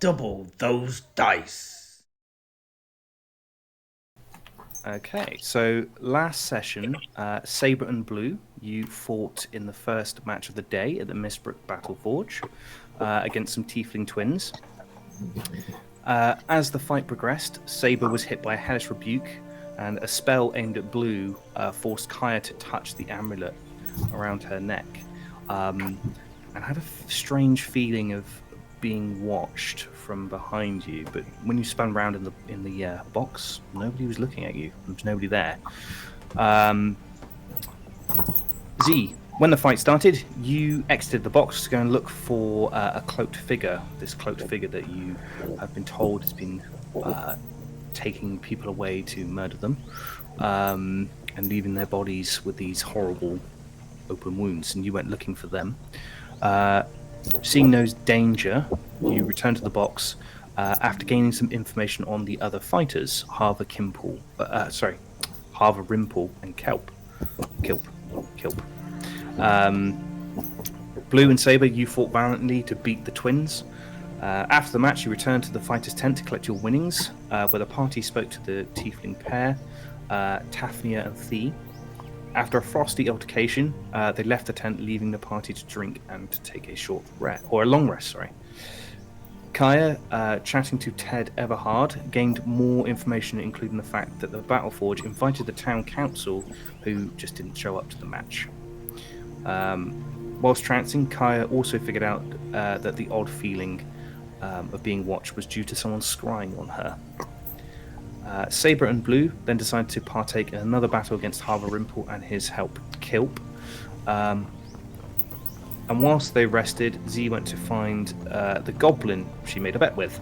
double those dice. Okay, so last session, Sabre and Blue, you fought in the first match of the day at the Mistbrook Battle Forge against some Tiefling twins. As the fight progressed, Sabre was hit by a hellish rebuke, and a spell aimed at Blue forced Kaya to touch the amulet around her neck, and had a strange feeling of being watched from behind you. But when you spun round in the box, nobody was looking at you. There was nobody there. Z, when the fight started, you exited the box to go and look for a cloaked figure. This cloaked figure that you have been told has been taking people away to murder them, and leaving their bodies with these horrible open wounds. And you went looking for them. Seeing no danger, you returned to the box after gaining some information on the other fighters, Harva Rimple and Kilp. Blue and Sabre, you fought valiantly to beat the twins. After the match, you returned to the fighters' tent to collect your winnings, where the party spoke to the tiefling pair, Tafnia and Thee. After a frosty altercation, they left the tent, leaving the party to drink and to take a short rest, or a long rest, sorry. Kaya, chatting to Ted Everhard, gained more information, including the fact that the Battleforge invited the town council, who just didn't show up to the match. Whilst trancing, Kaya also figured out that the odd feeling of being watched was due to someone scrying on her. Sabre and Blue then decided to partake in another battle against Harva Rimple and his help, Kilp. And whilst they rested, Z went to find the Goblin she made a bet with.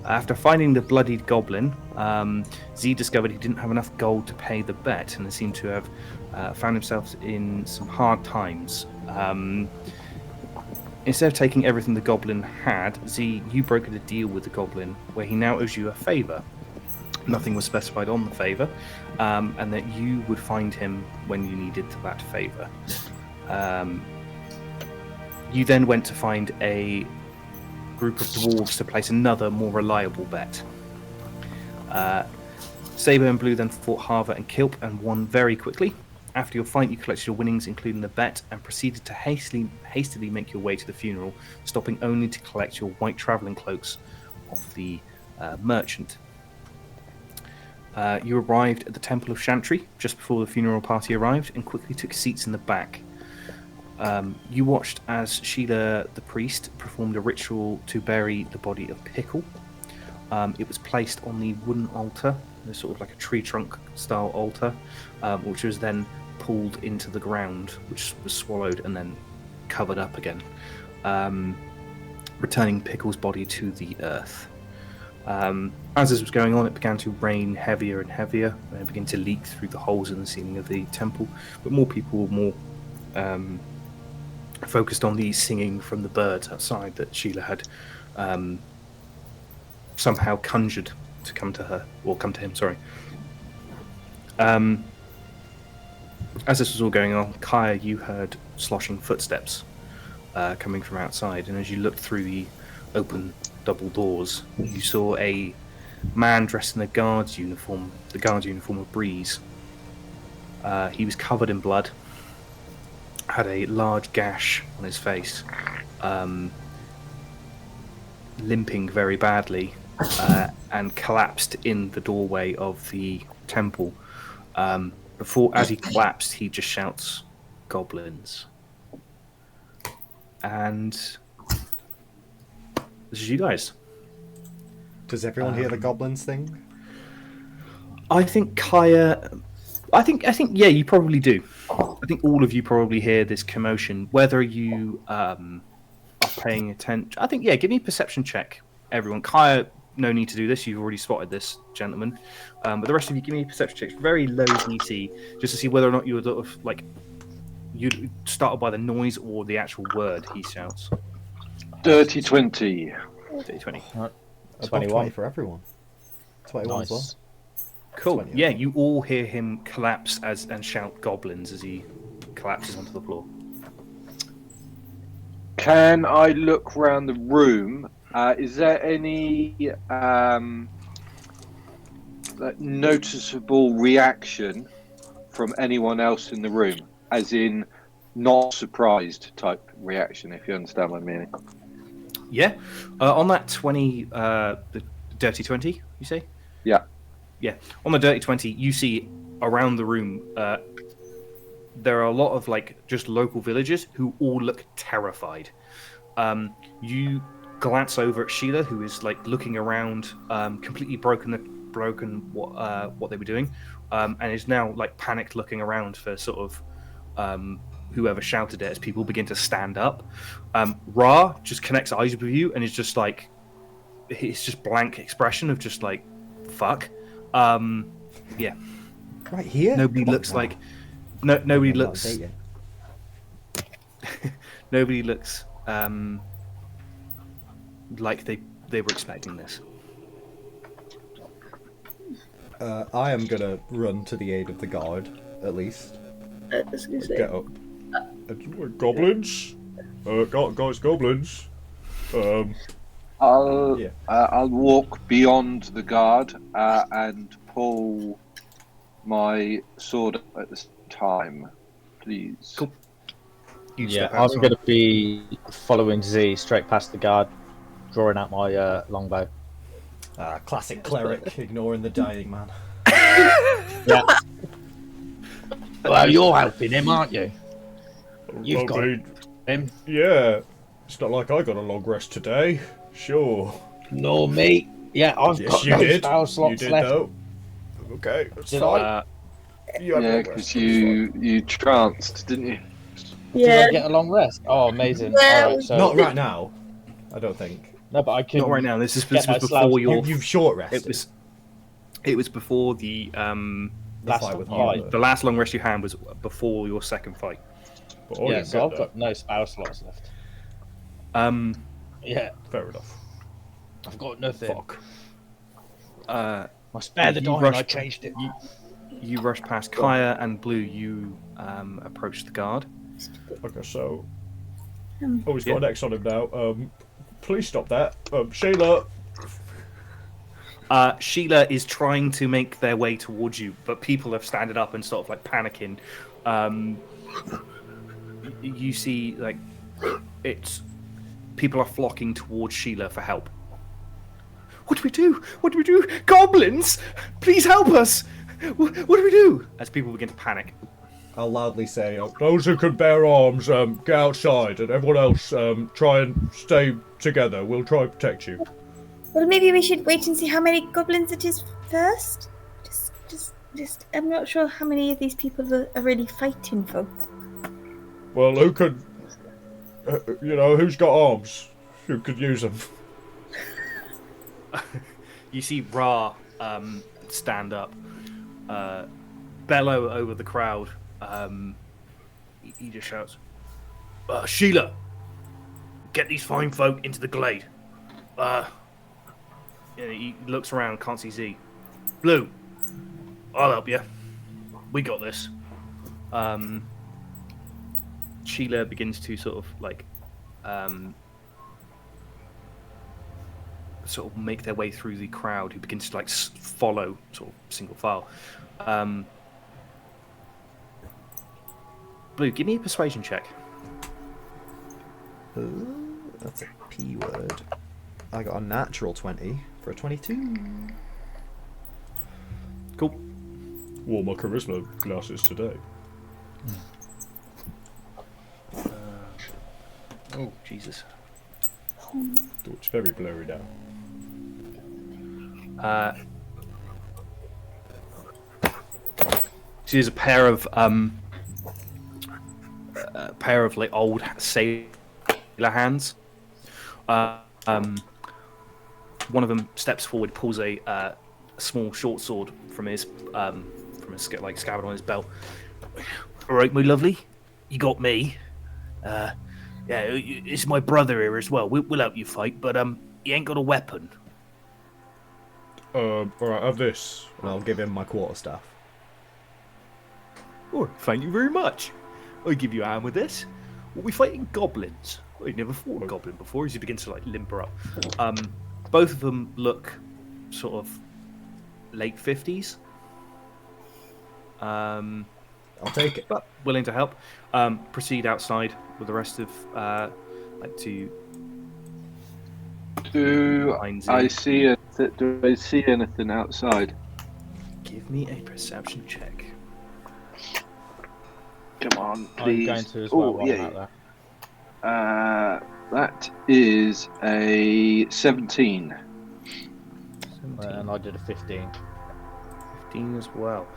After finding the bloodied Goblin, Z discovered he didn't have enough gold to pay the bet, and seemed to have found himself in some hard times. Instead of taking everything the Goblin had, Z, you brokered a deal with the Goblin where he now owes you a favour. Nothing was specified on the favour, and that you would find him when you needed that favour. You then went to find a group of dwarves to place another, more reliable bet. Sabre and Blue then fought Harva and Kilp and won very quickly. After your fight, you collected your winnings, including the bet, and proceeded to hastily make your way to the funeral, stopping only to collect your white travelling cloaks off the merchant. You arrived at the Temple of Chantry just before the funeral party arrived and quickly took seats in the back. You watched as Sheila the priest performed a ritual to bury the body of Pickle. It was placed on the wooden altar, sort of like a tree trunk style altar, which was then pulled into the ground, which was swallowed and then covered up again, returning Pickle's body to the earth. As this was going on, it began to rain heavier and heavier, and it began to leak through the holes in the ceiling of the temple. But more people were more focused on the singing from the birds outside that Sheila had somehow conjured to come to her, or come to him, sorry. As this was all going on, Kaya, you heard sloshing footsteps coming from outside, and as you looked through the open double doors, you saw a man dressed in the guard's uniform of Breeze. He was covered in blood, had a large gash on his face, limping very badly, and collapsed in the doorway of the temple. As he collapsed, he just shouts, "Goblins!" And this is you guys. Does everyone hear the goblins thing? I think Kaya. I think yeah, you probably do. I think all of you probably hear this commotion. Whether you are paying attention, I think yeah. Give me a perception check, everyone. Kaya, no need to do this. You've already spotted this, gentlemen. But the rest of you, give me a perception check. Very low DC, just to see whether or not you were sort of like you started by the noise or the actual word he shouts. Dirty 20. Dirty 20. Above 21 20 for everyone. 21 as well. Nice. Cool. 20, Yeah, you all hear him collapse and shout "Goblins" as he collapses onto the floor. Can I look round the room Is there any noticeable reaction from anyone else in the room? As in, not surprised type reaction, if you understand what I mean. Yeah. On that 20, the dirty 20, you say? Yeah. Yeah. On the dirty 20, you see around the room, there are a lot of just local villagers who all look terrified. You glance over at Sheila, who is looking around, completely broken what they were doing, and is now panicked, looking around for sort of whoever shouted it as people begin to stand up. Ra just connects eyes with you and is just it's just blank expression of just fuck. Yeah. Right here. Nobody Come on looks now. nobody I'm not looks dating. nobody looks like they were expecting this. I am gonna run to the aid of the guard, at least. I was gonna say, Get up. Goblins? Guys, goblins. I'll walk beyond the guard and pull my sword at the time, please. Cool. You Yeah, step I'm outside. going to be following Z straight past the guard, drawing out my longbow. Classic cleric, ignoring the dying man. Yeah. Well, you're helping him, aren't you? You've I got mean, him. yeah. It's not like I got a long rest today. Sure. No, me. Yeah, I've Yes, got you no did. spell You slots did, left. though. Okay, that's Did fine. I? You had a Yeah, long because rest, that's fine. you tranced, didn't you? Did yeah, I get a long rest? Oh, amazing. Yeah. All right, so Not right now. I don't think. no, but I can Not right now. This get my was before slouch- your. You've short rested. It was before the The last fight with fight. Harper. the last long rest you had was before your second fight. But I Yeah, didn't so get I've that. got no spell slots left. Yeah, Fair enough. I've got nothing. Fuck. I spared the You dying. rushed- I changed it. You rush past Kaya and Blue. You approach the guard. Okay, so... Um, Oh, he's yeah. got an X on him now. Please stop that. Sheila! Sheila is trying to make their way towards you, but people have standed up and sort of panicking. You see, it's people are flocking towards Sheila for help. What do we do? What do we do? Goblins! Please help us! What do we do? As people begin to panic. I'll loudly say, Those who can bear arms, get outside, and everyone else, try and stay together. We'll try and protect you. well, maybe we should wait and see how many goblins it is first. Just. I'm not sure how many of these people are really fighting for. Well, who could... who's got arms? Who could use them? You see Ra stand up, bellow over the crowd. He just shouts, Sheila, get these fine folk into the glade. He looks around, can't see Z. Blue, I'll help you. We got this. Sheila begins to sort of make their way through the crowd, who begins to follow sort of single file. Blue, give me a persuasion check. that's a P word. I got a natural 20 for a 22. Cool. Wore my charisma glasses today. Oh, Jesus. Oh, it's very blurry now. So there's a pair of old sailor hands. One of them steps forward, pulls a small short sword from his scabbard on his belt. All right, my lovely, you got me. Yeah, it's my brother here as well. We'll help you fight, but he ain't got a weapon. Alright, have this. And I'll give him my quarterstaff. Oh, thank you very much. I give you a hand with this. We'll be fighting goblins. Oh, you never fought a goblin before, as you begin to like limber up. Both of them look sort of late 50s. I'll take it. But willing to help. Proceed outside with the rest of Do behind I Z. see do I see anything outside? Give me a perception check. Come on, I'm please. going to as well Oh, while I'm out there. That is a 17. 17. And I did a 15. 15 as well.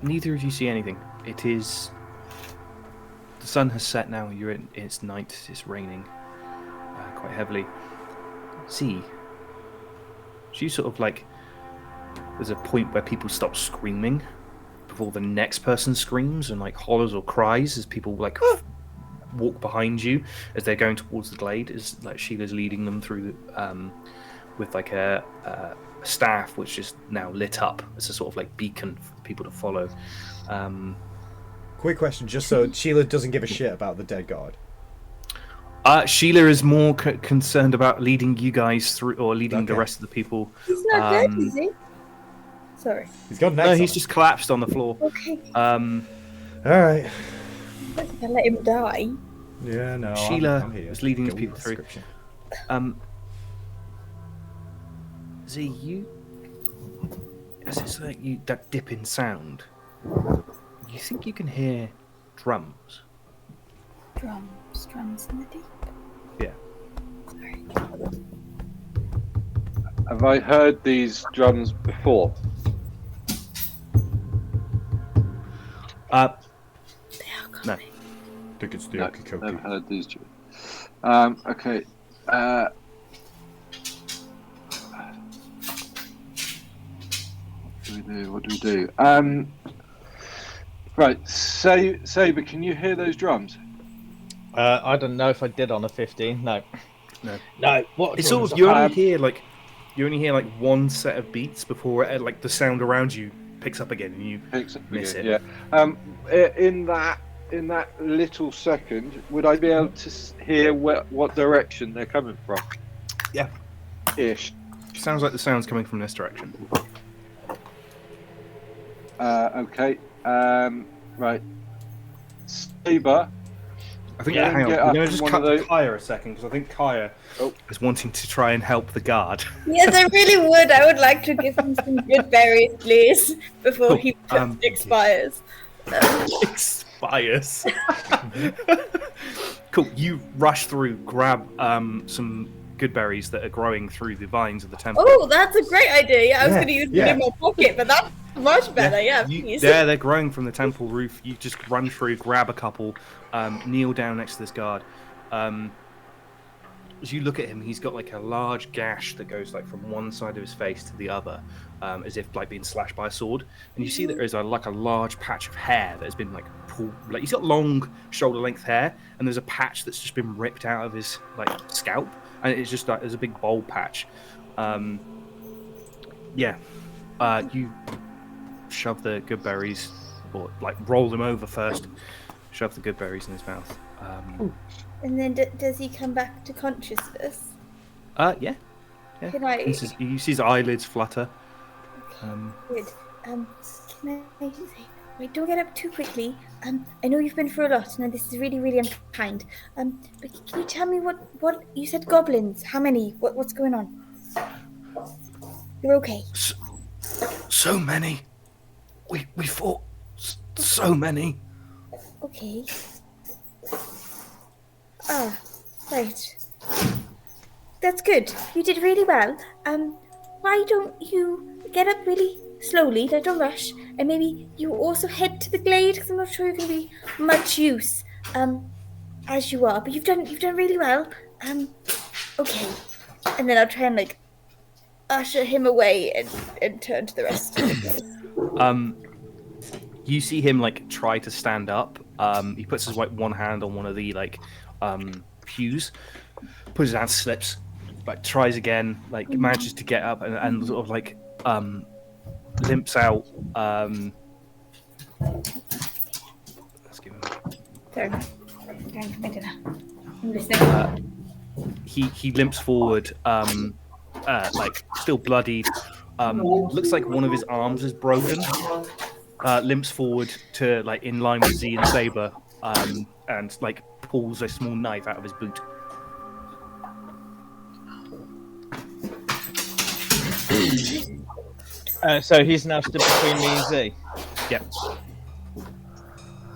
Neither of you see anything. It is... The sun has set now. It's night. It's raining quite heavily. See, you sort of like... There's a point where people stop screaming before the next person screams and like hollers or cries as people like walk behind you as they're going towards the glade. As like Sheila's leading them through with like a staff which is now lit up as a sort of like beacon for people to follow. Quick question, just so Sheila doesn't give a shit about the dead guard. Sheila is more concerned about leading you guys through, or leading the Okay. rest of the people. He's not dead, is he? Sorry. He's got an No, axe he's on just collapsed on the floor. Okay. him. Alright. I think I let him die. Yeah, no. Sheila I'm here. is leading these Go people with through. description. Z, you, as it's like you that dip in sound, you think you can hear drums? Drums in the deep. Yeah. Sorry. Have I heard these drums before? They are No. coming. I think it's the No, Okikoki. I've heard these drums. Okay. What do we do? Right, Saber, can you hear those drums? I don't know if I did on a 15. No. What? It's sort of you only hear like one set of beats before like the sound around you picks up again and you Picks up miss again, it. yeah. In that little second, would I be able to hear what direction they're coming from? Yeah. Ish. Sounds like the sound's coming from this direction. Okay. Right. Saber. I think Yeah, hang on. get We're up going in to just one cut of to those- Kaya a second because I think Kaya is wanting to try and help the guard. Yes, I really would. I would like to give him some good berries, please, before he expires. Expires. Cool. You rush through, grab some good berries that are growing through the vines of the temple. Oh, that's a great idea. Yeah, I was Yeah, going to use it yeah. in my pocket, but that's much better. Yeah, please. They're growing from the temple roof. You just run through, grab a couple, kneel down next to this guard. As you look at him, he's got like a large gash that goes like from one side of his face to the other, as if like being slashed by a sword. And you see there is like a large patch of hair that has been like pulled. Like he's got long shoulder-length hair, and there's a patch that's just been ripped out of his like scalp, and it's just like there's a big bald patch. You shove the good berries, or like roll them over first. Shove the good berries in his mouth. And then does he come back to consciousness? Yeah. Can I? You see his eyelids flutter. Good. Can I say? Wait, don't get up too quickly. I know you've been through a lot, and this is really, really unkind. But can you tell me what you said? Goblins? How many? What's going on? You're okay. So many. We fought so many. Okay. Ah, right. That's good. You did really well. Why don't you get up really slowly, don't rush, and maybe you also head to the glade, because I'm not sure you're going to be much use, as you are, but you've done really well. Okay. And then I'll try and, like, usher him away and turn to the rest of the place. You see him like try to stand up. He puts his one hand on one of the like pews, puts his hand, slips, like tries again, like manages to get up and sort of like limps out. Let's give him. Sorry. going for my dinner. I'm listening. He limps forward, like still bloodied. Looks like one of his arms is broken. Limps forward to like in line with Z and Saber, and like pulls a small knife out of his boot. So he's now stood between me and Z. Yep.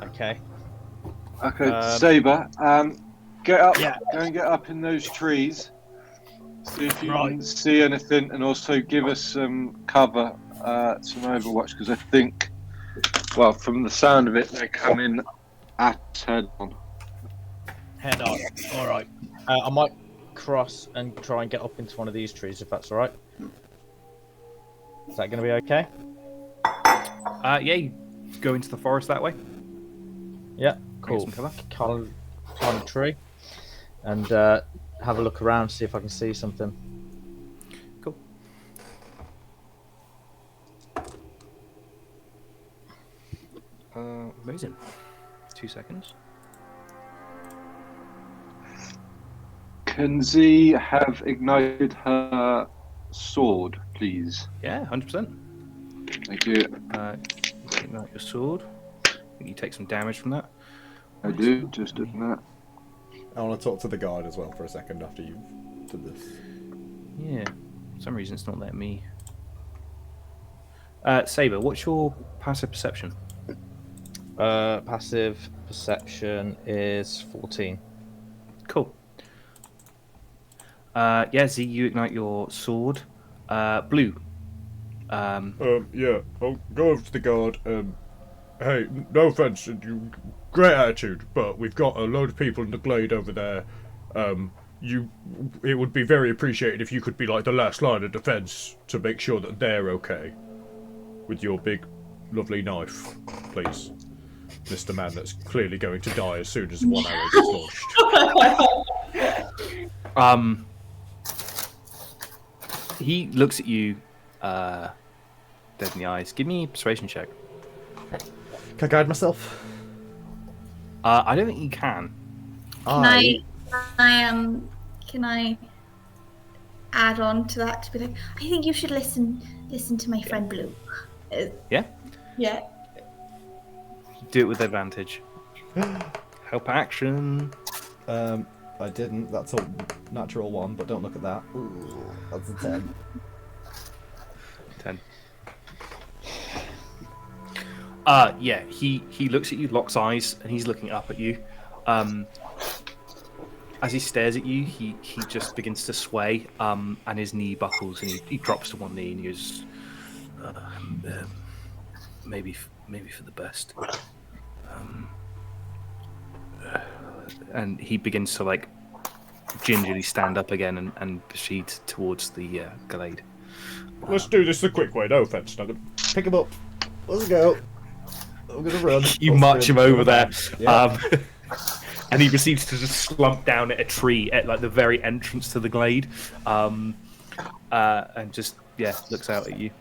Okay. Okay, Saber, get up. Yeah. Go and get up in those trees. See if you Right. can see anything, and also give us some cover, some overwatch, because I think, well, from the sound of it, they're coming at us head on. Head on. All right. I might cross and try and get up into one of these trees if that's all right. Is that going to be okay? Yeah, you go into the forest that way. Yeah. Bring Cool. some cover. Climb a tree and have a look around, see if I can see something. Cool. Amazing. 2 seconds. Can Z have ignited her sword, please? Yeah, 100%. Thank you. Ignite your sword. I think you take some damage from that. I do, just doing that. I want to talk to the guard as well for a second after you've done this. Yeah. For some reason, it's not letting me. Saber, what's your passive perception? Passive perception is 14. Cool. Yeah, Z, you ignite your sword. Blue. Yeah, I'll go over to the guard. Hey, no offense, you great attitude, but we've got a load of people in the glade over there. It would be very appreciated if you could be like the last line of defense to make sure that they're okay. With your big, lovely knife, please. Mr. Man that's clearly going to die as soon as 1 arrow is launched. He looks at you, dead in the eyes. Give me a persuasion check. Can I guide myself? I don't think you can. Can I add on to that to be like, I think you should listen to my friend Blue. Yeah? Yeah. Do it with advantage. Help action. I didn't. That's a natural 1, but don't look at that. Ooh, that's a 10. 10. Yeah, he looks at you, locks eyes, and he's looking up at you. As he stares at you, he just begins to sway, and his knee buckles, and he drops to one knee, and he goes, maybe for the best. And he begins to like gingerly stand up again and proceed towards the glade. Let's do this the quick way, no offense, Nugget. Pick him up. Let's go. I'm gonna run. You Let's march him run. over there, Yeah. and he proceeds to just slump down at a tree at like the very entrance to the glade, and just looks out at you.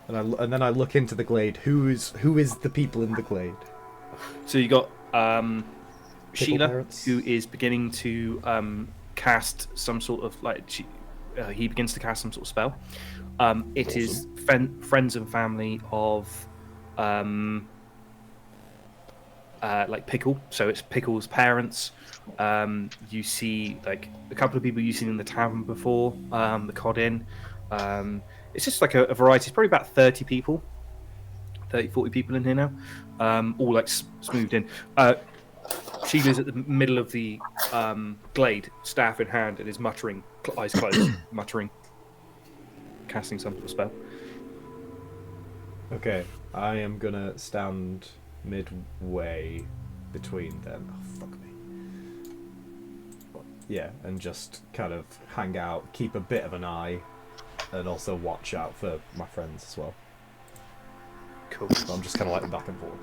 And then I look into the glade. Who is the people in the glade? So you got Sheila, parrots. who is beginning to cast some sort of like he begins to cast some sort of spell. It is friends and family of like Pickle, so it's Pickle's parents. You see like a couple of people you've seen in the tavern before, the Cod Inn. It's just like a variety. It's probably about 30 people, 30, 40 people in here now, all like smoothed in. Sheila's at the middle of the glade, staff in hand, and is muttering, eyes closed, muttering, casting some sort of spell. Okay, I am gonna stand midway between them. Oh, fuck me. Yeah, and just kind of hang out, keep a bit of an eye, and also watch out for my friends as well. Cool. So I'm just kind of like back and forth.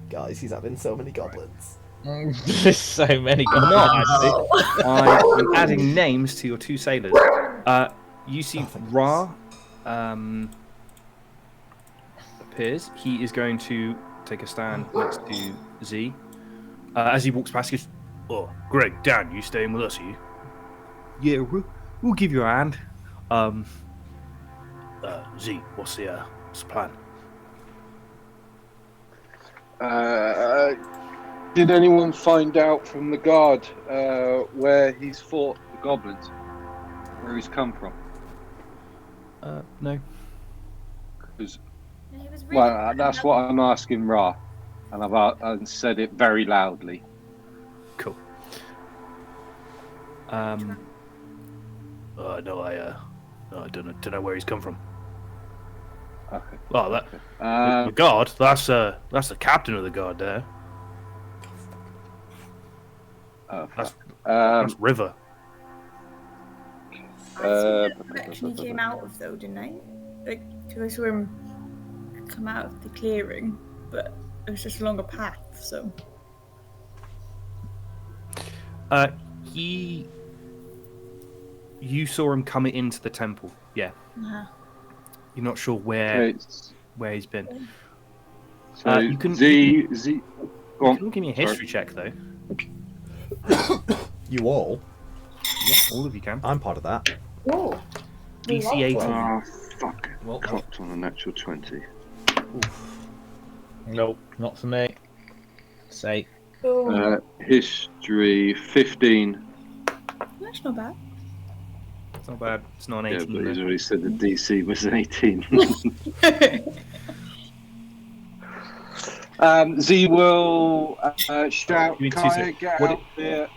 Guys, he's having so many goblins. There's so many I'm not goblins. actually. I'm adding names to your 2 sailors. You see Ra appears. He is going to take a stand next to Z. As he walks past, he goes, "Oh, Greg, Dan, you staying with us, are you?" "Yeah, we'll give you a hand." Z, what's the plan? Did anyone find out from the guard where he's fought the goblins? Where he's come from? No. 'Cause- He was really well, that's what I'm asking Ra, and I've said it very loudly. Cool. No, I don't know where he's come from. Okay. Oh, the guard. That's the captain of the guard there. That's River. I saw the direction he came out of, though, didn't I? Like, because I saw him come out of the clearing, but it was just along a path, so. You saw him coming into the temple. Yeah. Uh-huh. You're not sure where Okay. he's been. So you can Z. Go on. You can give me a history check though. You all? Yeah, all of you can. I'm part of that. Oh. DC 18. Oh, fuck. Well, Cocked on a natural 20. Nope, not for me. Say. History 15. That's not bad. It's not bad. It's not an Yeah, 18. but he's though. already said the DC was an 18. Z will shout, Give me 2 Kaya, seconds. get What out there.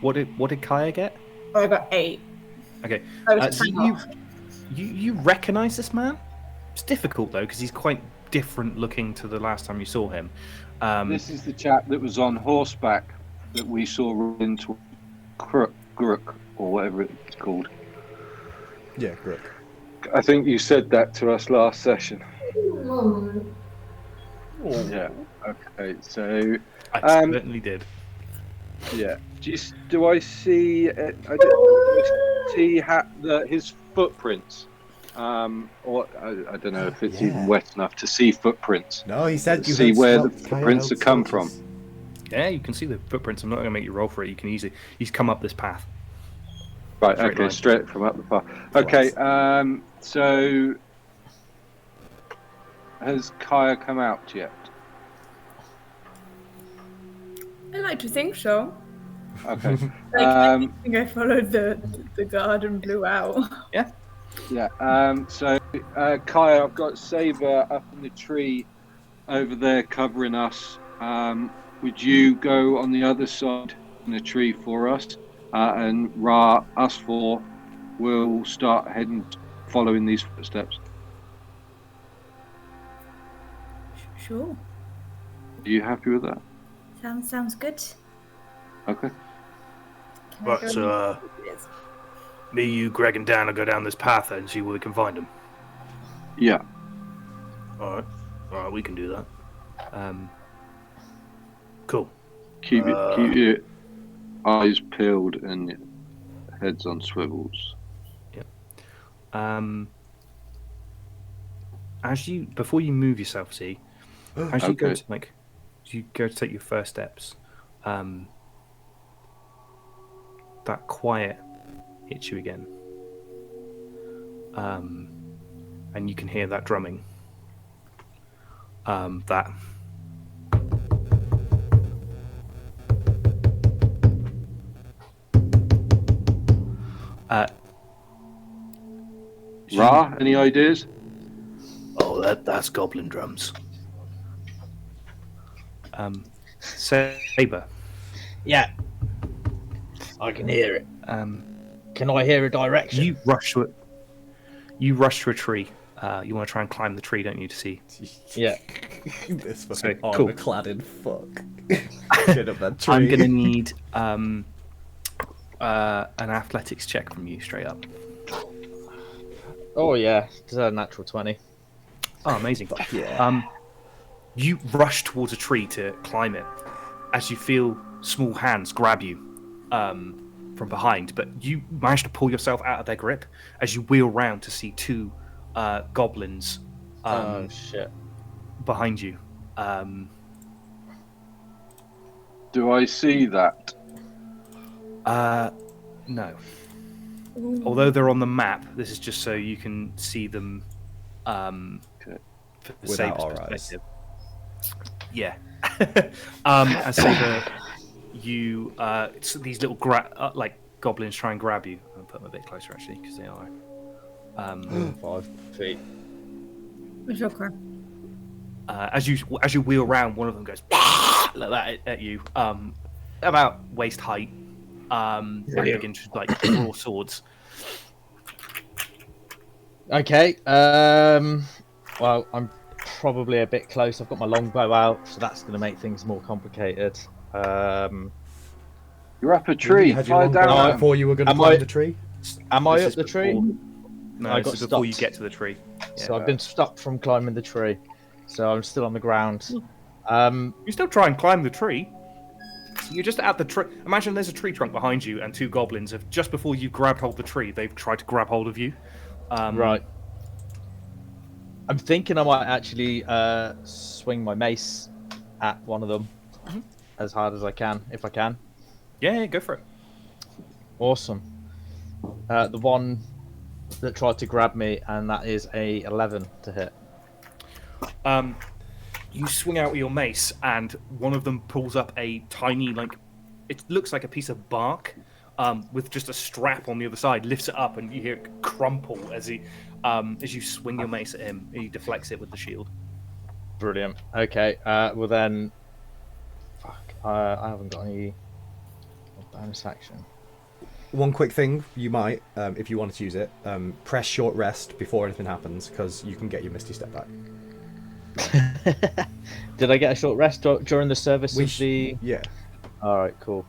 What did Kaya get? I got 8. Okay. I was So trying off. you recognise this man? It's difficult though because he's quite different looking to the last time you saw him. This is the chap that was on horseback that we saw run into Crook, or whatever it's called. yeah, Grook. I think you said that to us last session. Yeah. Okay. So I certainly did. yeah. Do I see? His footprints? Or I don't know if it's even wet enough to see footprints. No, he said you See heard where the Kaya footprints held have come soldiers. Yeah, you can see the footprints. I'm not going to make you roll for it. You can easily. He's come up this path. Right. Straight Okay. line. Straight from up the path. Okay. So has Kaya come out yet? I like to think so. Okay. I think I followed the guard and blew out. Yeah. Yeah. So Kaya, I've got Saber up in the tree over there covering us. Would you go on the other side in the tree for us? And Ra, us four, will start heading, following these footsteps. Sure. Are you happy with that? Sounds good. Okay. Can I go Yes. Me, you, Greg, and Dan will go down this path and see where we can find him. Yeah. All right, we can do that. Cool. Keep your eyes peeled and your heads on swivels. Before you move yourself, see, as you go Okay. to take your first steps, that quiet hits you again, and you can hear that drumming. That. Ra, any ideas? Oh, that's goblin drums. Saber. Yeah. I can hear it. Can Can I hear a direction? you rush to it? You rush to a tree. You want to try and climb the tree, don't you, to see? Yeah. This So, fucking cool. armor-clad in fuck. Get up that tree. I'm gonna need an athletics check from you, straight up. Oh yeah, it's a natural 20. Oh, amazing. Yeah. You rush towards a tree to climb it as you feel small hands grab you from behind, but you manage to pull yourself out of their grip as you wheel round to see two goblins Oh shit! behind you. Do I see that? No. Although they're on the map, this is just so you can see them for the Without Saber's our eyes. perspective. Yeah. And Saber, you it's these little like goblins try and grab you. I'll put them a bit closer actually because they are 5 feet. as you wheel around, one of them goes like that at you, about waist height, and begins to like draw swords. Okay. Well, I'm probably a bit close. I've got my longbow out, so that's going to make things more complicated. You're up a tree. You had your Fly long down. bow before you were going to Am climb I- the tree. Am I This up is the tree? before- No, I this got is before you stopped. get to the tree. So I've been stopped from climbing the tree. So I'm still on the ground. You still try and climb the tree. You're just at the tree. Imagine there's a tree trunk behind you, and two goblins have just before you grabbed hold of the tree, they've tried to grab hold of you. Right. I'm thinking I might actually swing my mace at one of them as hard as I can, if I can. Yeah, go for it. Awesome. The one that tried to grab me, and that is a 11 to hit. You swing out with your mace, and one of them pulls up a tiny, like, it looks like a piece of bark, with just a strap on the other side. Lifts it up, and you hear it crumple as you swing your mace at him. He deflects it with the shield. Brilliant. Okay. Well then, fuck. I haven't got any bonus action. One quick thing you might, if you wanted to use it, press short rest before anything happens, because you can get your Misty Step back. Did I get a short rest during the service of the? Yeah. All right. Cool.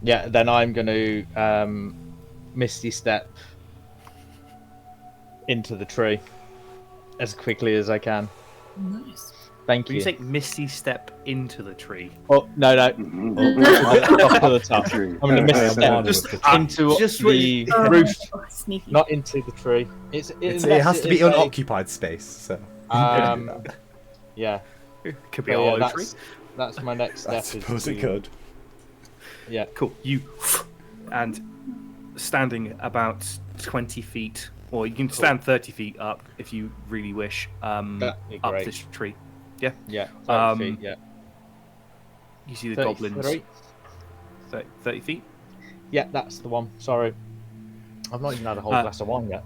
Yeah. Then I'm going to Misty Step into the tree as quickly as I can. Nice. Thank When you. you say misty step into the tree, Oh no! Up to the top. I'm going to Misty Step Just into just the roof, Oh, sneaky. not into the tree. It has to be unoccupied space. So. Yeah. could be So, a yeah, hollow tree. that's my next step. I suppose it to- could. Yeah. Cool. You and standing about 20 feet, or you can stand 30 feet up if you really wish. That'd be Up great. this tree. Yeah. Yeah. 30 feet, yeah. You see the 33? goblins. 30 feet. Yeah, that's the one. Sorry. I've not even had a whole glass of wine yet.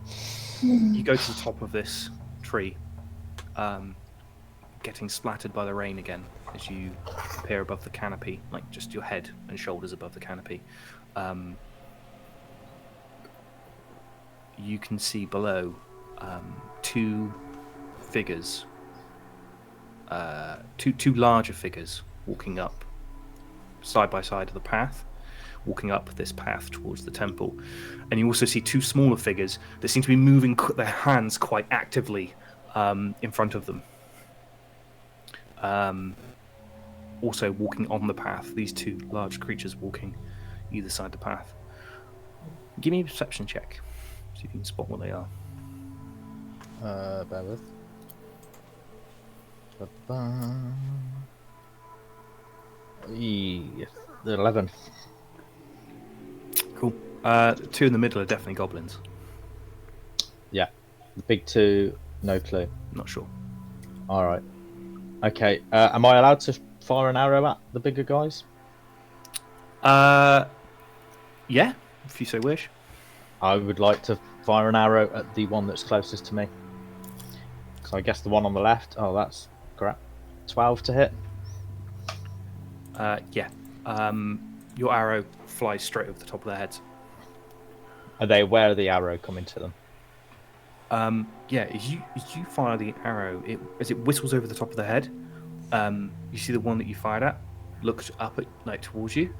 You go to the top of this tree, getting splattered by the rain again as you appear above the canopy, like just your head and shoulders above the canopy. You can see below two figures, two larger figures walking up side by side of the path, walking up this path towards the temple. And you also see two smaller figures that seem to be moving their hands quite actively in front of them. Also walking on the path, these two large creatures walking either side the path. Give me a perception check. See if you can spot what they are. Bear with. Yeah, the 11. Cool. Two in the middle are definitely goblins. Yeah. The big two, no clue. Not sure. All right. Okay. Am I allowed to fire an arrow at the bigger guys? Yeah, if you so wish. I would like to fire an arrow at the one that's closest to me. So I guess the one on the left. Oh, that's crap. 12 to hit. Yeah. Your arrow flies straight over the top of their heads. Are they aware of the arrow coming to them? Yeah, as you fire the arrow, as it whistles over the top of the head, you see the one that you fired at looks up at, like, towards you.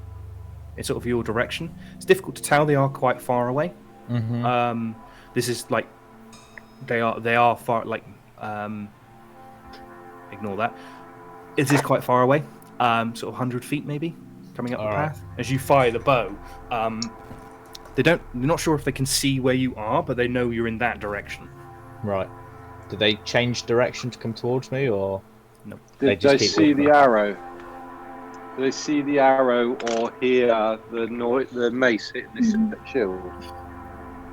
It's sort of your direction. It's difficult to tell; they are quite far away. Mm-hmm. This is like they are far, like ignore that. It is quite far away, sort of 100 feet maybe, coming up the Alright. path. As you fire the bow, they're not sure if they can see where you are, but they know you're in that direction. Right. Do they change direction to come towards me, or No. They Did just they keep see walking the up. arrow? Do they see the arrow or hear the mace hitting the shield?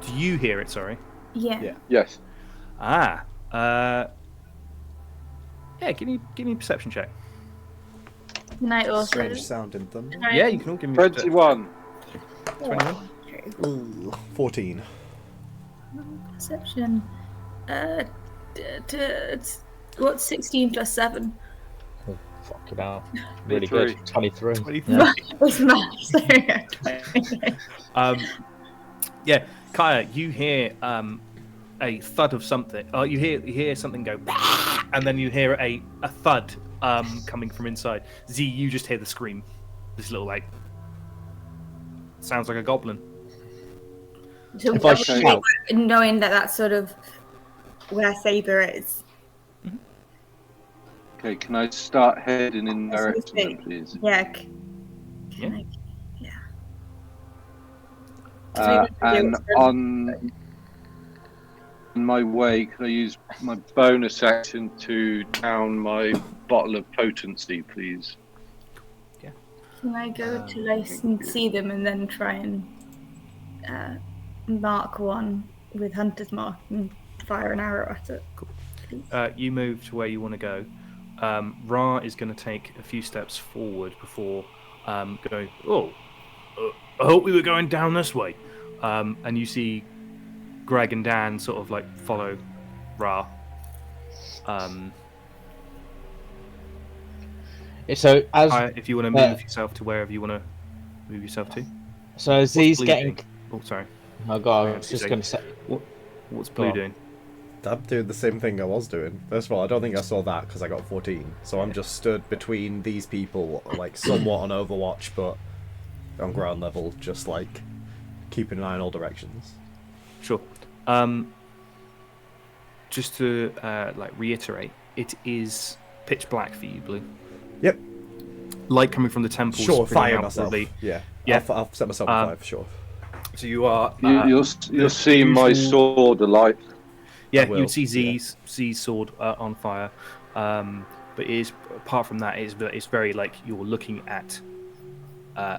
Do you hear it? Sorry. Yeah. Yes. Ah. Yeah. Give me a perception check. Can I also? Strange sounding thunder. Can I- Yeah, you can all give me a perception. 21. 21. Ooh, 14. Perception. It's what's 16 plus 7? Oh, fuck it out. Really 23. good. 23. 23. Yeah. It's maths. Yeah, Kaya, you hear a thud of something. You hear something go, and then you hear a thud coming from inside. Z, you just hear the scream. This little sounds like a goblin. So If I obviously, shout- knowing that that's sort of where Saber is. Okay, can I start heading in That's direction then, mistake. please? Yeah. Yeah. And on my way, can I use my bonus action to down my bottle of potency, please? Can I go to and see them and then try and mark one with Hunter's Mark and fire an arrow at it? You move to where you want to go. Ra is going to take a few steps forward before going, I hope we were going down this way. And you see Greg and Dan sort of follow Ra. So as If you want to move yourself to wherever you want to move yourself to. so as he's bleeding? getting. Oh, sorry. Oh god, I Hang was on, just two going to say. What's Go Blue on. doing? I'm doing the same thing I was doing. First of all, I don't think I saw that because I got 14. So I'm just stood between these people, somewhat on Overwatch, but on ground level, just keeping an eye in all directions. Sure. Just to reiterate, it is pitch black for you, Blue. Yep. Light coming from the temple. Sure, spreading fire out myself. broadly. Yeah. Yeah. I'll set myself on fire for sure. So you are. You'll see my sword alight. Yeah, I you will, would see Z's sword on fire. But it is, apart from that, it's very you're looking at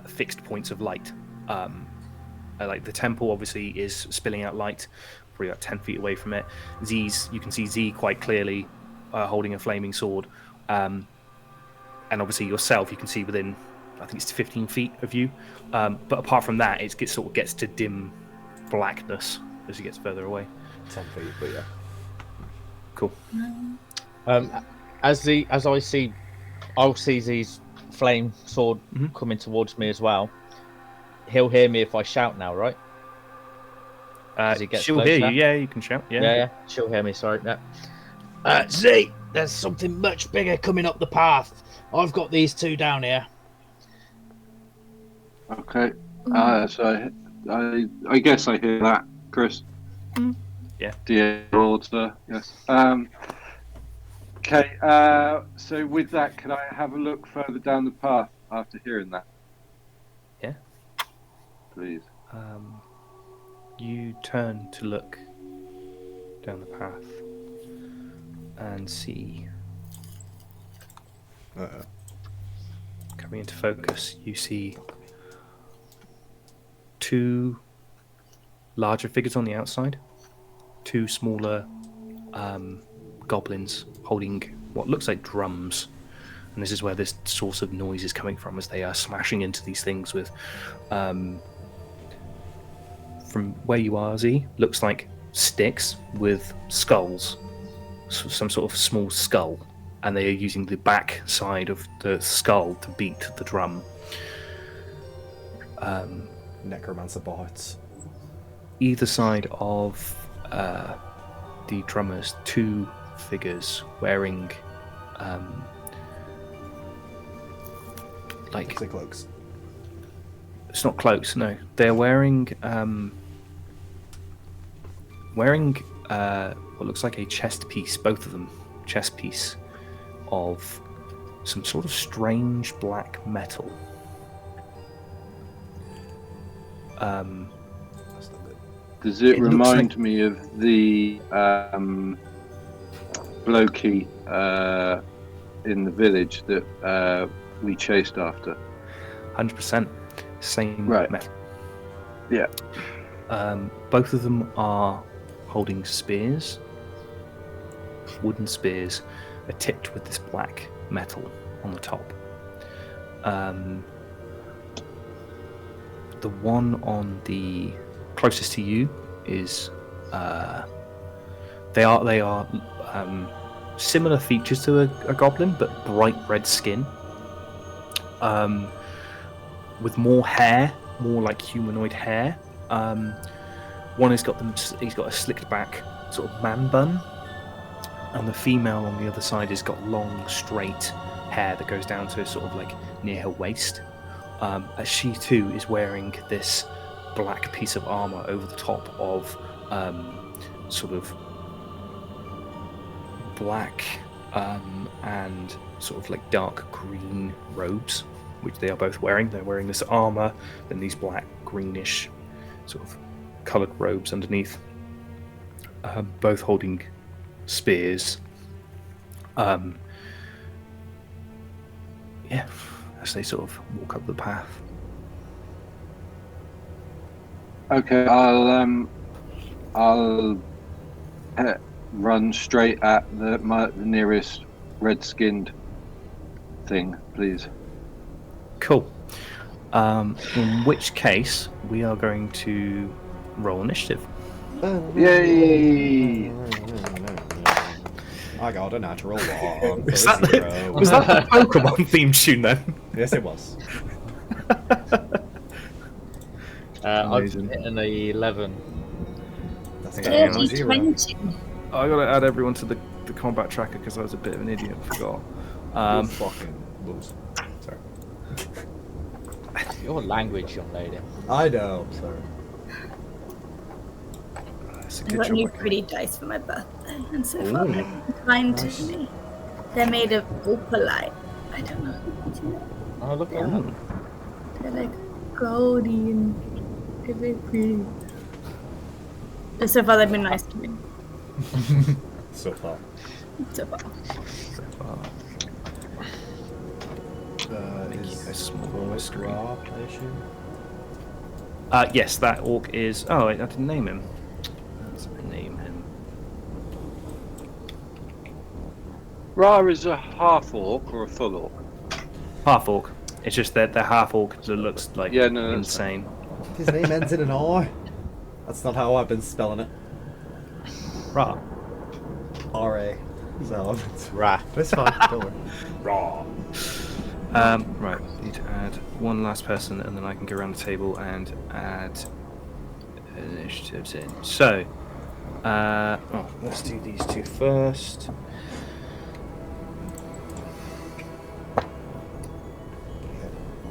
fixed points of light. The temple obviously is spilling out light, probably about 10 feet away from it. You can see Z quite clearly holding a flaming sword. And obviously yourself, you can see within, I think it's 15 feet of you. But apart from that, it gets to dim blackness as it gets further away. 10 feet, but yeah. Cool. As I see, I'll see Z's flame sword coming towards me as well. He'll hear me if I shout now, right? As he gets She'll close hear now? you. Yeah, you can shout. Yeah. Yeah, she'll hear me. Sorry. Yeah. Z, there's something much bigger coming up the path. I've got these two down here. Okay. So I guess I hear that, Chris. Yeah. Dear order, yes. Okay. So with that, can I have a look further down the path after hearing that? Yeah. Please. You turn to look down the path and see, coming into focus, you see two larger figures on the outside, two smaller goblins holding what looks like drums. And this is where this source of noise is coming from, as they are smashing into these things with from where you are, Z, looks like sticks with skulls, some sort of small skull, and they are using the back side of the skull to beat the drum. Necromancer bots. Either side of the drummers, two figures wearing Say cloaks. it's not cloaks, no. They're wearing what looks like a chest piece, both of them chest piece, of some sort of strange black metal. Does it It looks remind like- me of the blokey in the village that we chased after? 100% same Right. metal. Yeah. Both of them are holding spears. Wooden spears are tipped with this black metal on the top. The one on the closest to you is they are similar features to a goblin, but bright red skin, with more hair, more like humanoid hair. One has got he's got a slicked back sort of man bun, and the female on the other side has got long straight hair that goes down to sort of like near her waist. As she too is wearing this black piece of armor over the top of sort of black and sort of like dark green robes, which they are both wearing. They're wearing this armor, then these black greenish sort of coloured robes underneath, both holding spears. Yeah, as they sort of walk up the path. Okay, I'll run straight at the nearest red-skinned thing, please. Cool. In which case, we are going to roll initiative. Yay! I got a natural one. Was for a that zero. Was that the Pokemon theme tune then? Yes, it was. I've Amazing. hit an 11. That's Okay, a zero. 20. I gotta add everyone to the combat tracker because I was a bit of an idiot and forgot. You fucking lose. Sorry. Your language, young lady. I know. Sorry. That's a I good got job. new I- pretty dice for my birthday, and so far Ooh, they're kind nice. to me. They're made of opalite. I don't know. Do you know? Oh, look at Oh. that. They're like goldy and they're very pretty. And so far they've been nice to me. So far. So far. So far. Make Is it a smaller screen. Ra, I assume? Yes, that orc is. Oh, I didn't name him. Let's name him. Ra is a half orc or a full orc? Half orc. It's just that the half orc that looks like Yeah, no, that's insane. His name ends in an R. That's not how I've been spelling it. Ra. R-A. So, Ra. it's fine. Don't worry. Raw. Right, need to add one last person, and then I can go around the table and add initiatives in. So, let's do these two first.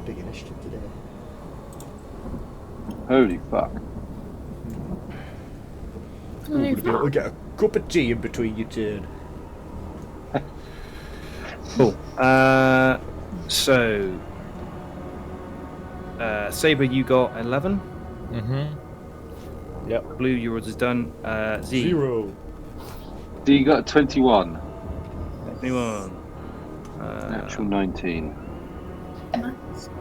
Big initiative today. Holy fuck. Holy We'll be able to get a cup of tea in between you two. Cool. So, Saber, you got 11. Mm-hmm. Yep. Blue, yours is done. Z. Zero. So you got 21. Anyone? Natural 19.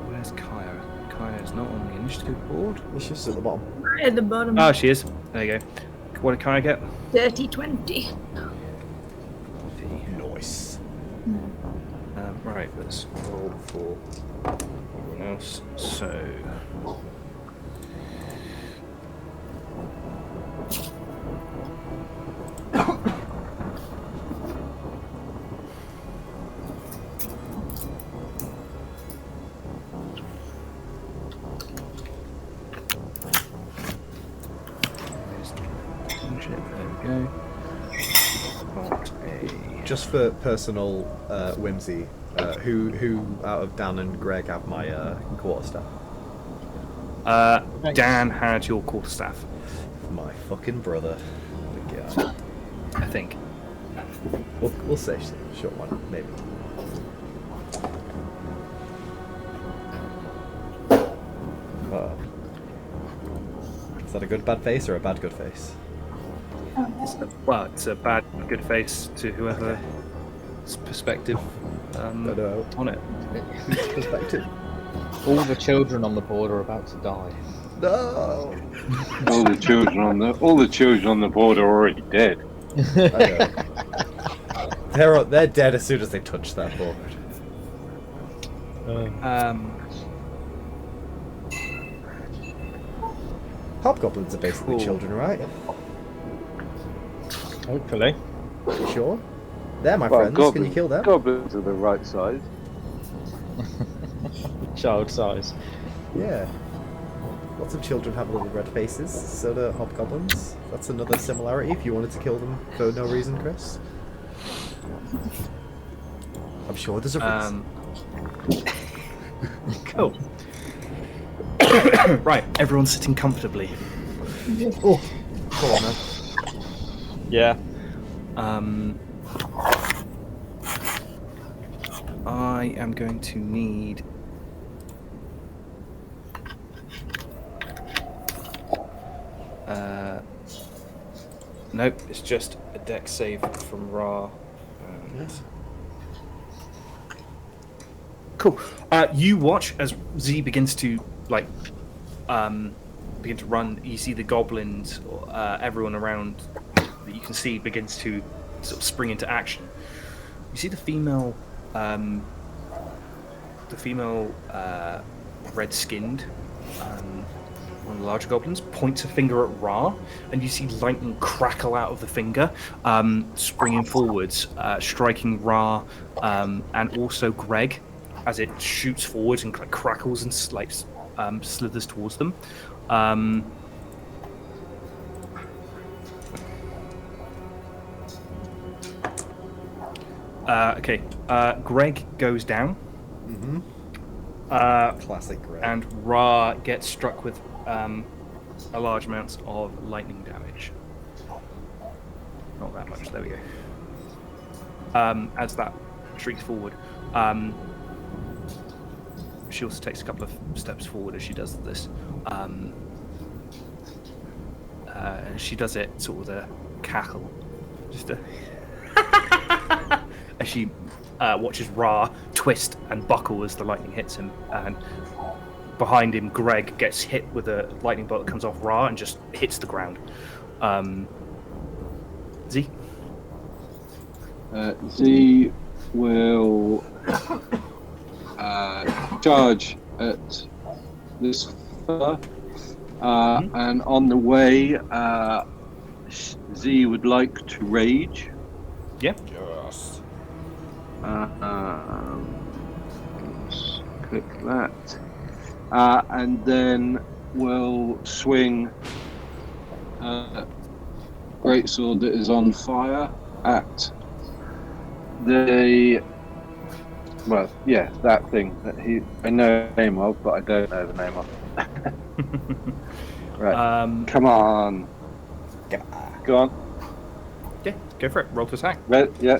Where's Kaya? Kaya's not on the initiative board. It's just at the bottom. Right at the bottom. Oh, she is. There you go. What did Kaya get? 30-20. Nice. Right, let's roll for everyone else. So. There we go. Got a. Just for personal whimsy, who out of Dan and Greg have my quarterstaff? Dan had your quarterstaff, My fucking brother. The guy. I think. We'll say short one, maybe. Is that a good bad face or a bad good face? Well, it's a bad good face to whoever's perspective know. on it. Perspective. All the children on the board are about to die. No. All the children on the board are already dead. I know. They're dead as soon as they touch that board. Hobgoblins are basically Cool. children, right? Hopefully. You sure? They're my Well, friends. Can you kill them? Goblins are the right size. Child size. Yeah. Lots of children have little red faces, so do hobgoblins. That's another similarity if you wanted to kill them for no reason, Chris. I'm sure there's a reason. Cool. Right, everyone's sitting comfortably. Oh, go on then. Yeah. I am going to need nope, it's just a dex save from Ra. Yes. Cool. You watch as Z begins to begin to run. You see the goblins, everyone around that you can see begins to sort of spring into action. You see the female, red-skinned, one of the larger goblins points a finger at Ra, and you see lightning crackle out of the finger, springing forwards, striking Ra, and also Greg, as it shoots forwards and crackles and slithers towards them. Okay, Greg goes down. Mm-hmm. Classic Greg. And Ra gets struck with a large amount of lightning damage. Not that much, there we go. As that shrieks forward. She also takes a couple of steps forward as she does this. She does it sort of with a cackle. Just a as she watches Ra twist and buckle as the lightning hits him, and behind him Greg gets hit with a lightning bolt that comes off Ra and just hits the ground. Z? Z will charge at this fella, and on the way, Z would like to rage. Yeah. Yes. Let's click that, and then we'll swing greatsword that is on fire at that thing that I know the name of, but I don't know the name of. Right, come on, go on. Yeah, go for it. Roll to attack. Red, yeah.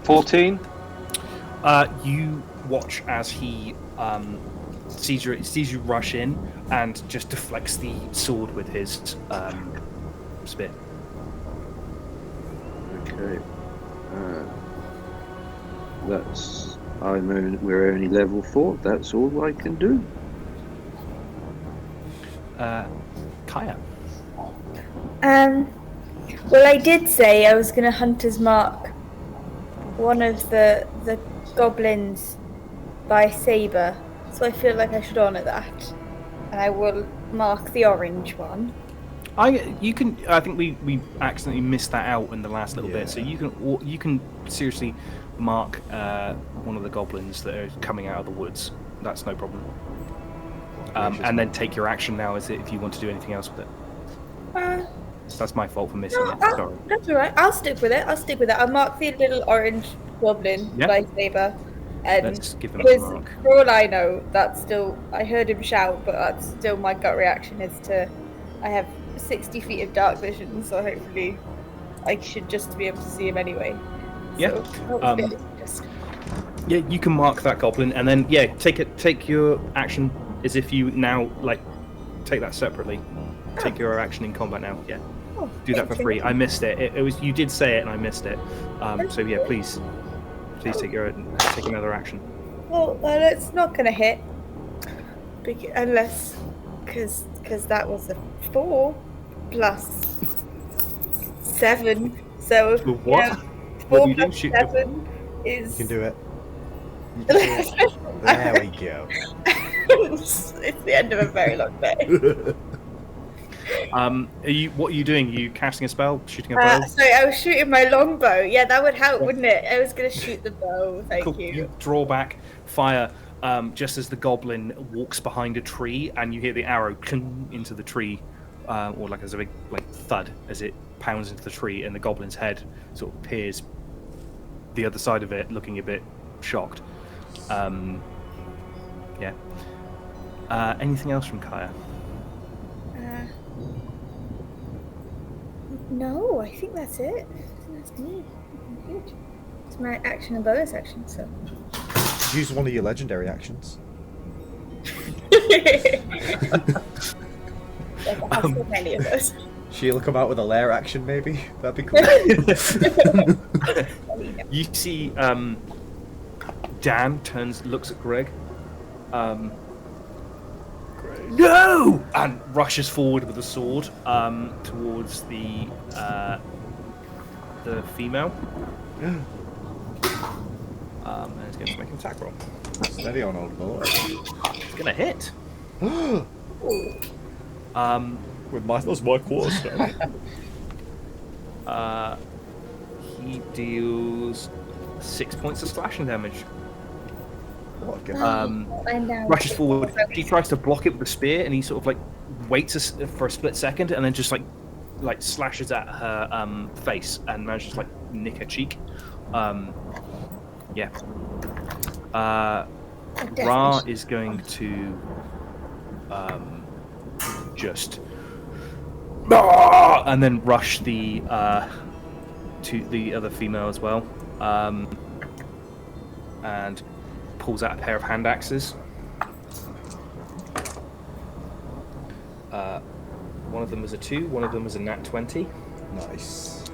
14. You watch as he sees you rush in and just deflects the sword with his spear. Okay. We're only level 4. That's all I can do. Kaya. Well, I did say I was going to hunter's mark one of the goblins by saber, so I feel like I should honour that, and I will mark the orange one. I think we accidentally missed that out in the last little bit, so you can seriously mark one of the goblins that are coming out of the woods. That's no problem. And then take your action now as if you want to do anything else with it. That's my fault for missing it. Sorry. That's all right. I'll stick with it. I'll mark the little orange goblin by saber. And let's give him a because mark. for all I know, that's still, I heard him shout, but that's still my gut reaction is to I have 60 feet of dark vision, so hopefully I should just be able to see him anyway. Yeah. So, hopefully just... Yeah, you can mark that goblin, and then take your action as if you now like take that separately. Take your action in combat now. Yeah. Oh, Do that for thank you. free. I missed it. It was you did say it and I missed it. So yeah, please take another action. Well, it's not gonna hit, unless, because that was a 4 plus 7. So What? yeah, What 4 do you do? plus Shoot 7 is. You can do it. There we go. It's the end of a very long day. What are you doing? Are you casting a spell? Shooting a bow? Sorry, I was shooting my longbow. Yeah, that would help, wouldn't it? I was gonna shoot the bow. Thank Cool. you. You draw back, fire, just as the goblin walks behind a tree, and you hear the arrow cling into the tree, or like as a big like thud as it pounds into the tree, and the goblin's head sort of peers the other side of it, looking a bit shocked. Yeah. Anything else from Kaya? No, I think that's it. I think that's me. I'm good. It's my action and bonus action, so. Use one of your legendary actions. I have so many of those. Sheila come out with a lair action, maybe? That'd be cool. You see, Dan looks at Greg. No! And rushes forward with a sword towards the female. And it's going to make an attack roll. Steady on, old boy. It's going to hit. That's my quarterstaff. He deals 6 points of slashing damage. What? Rushes forward. He tries to block it with the spear, and he sort of like waits for a split second, and then just like slashes at her face and manages to like nick her cheek. Yeah. Ra is going to just and then rush the to the other female as well, and pulls out a pair of hand axes. One of them is a 2, one of them is a nat 20. Nice.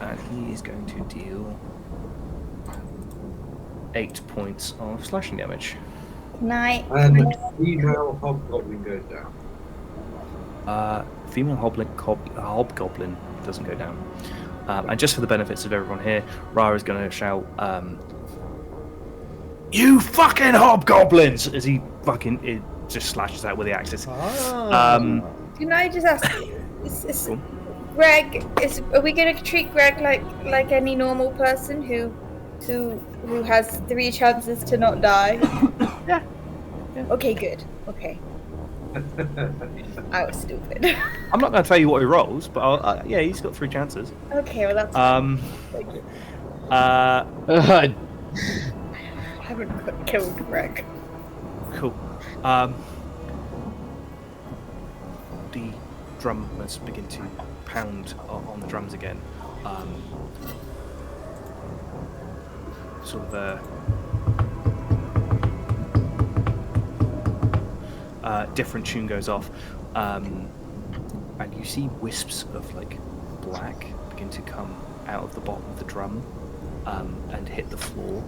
And he is going to deal 8 points of slashing damage. Night. And the female hobgoblin goes down. Female hobgoblin doesn't go down. And just for the benefits of everyone here, Ra is going to shout, "You fucking hobgoblins!" as he fucking just slashes out with the axes. Can I just ask, Greg, are we going to treat Greg like any normal person who has 3 chances to not die? Yeah. Okay, good. Okay. I was stupid. I'm not going to tell you what he rolls, but yeah, he's got 3 chances. Okay, well that's thank you. Uh, I haven't killed Greg. Cool. The drummers begin to pound on the drums again. Sort of a different tune goes off, and you see wisps of like black begin to come out of the bottom of the drum and hit the floor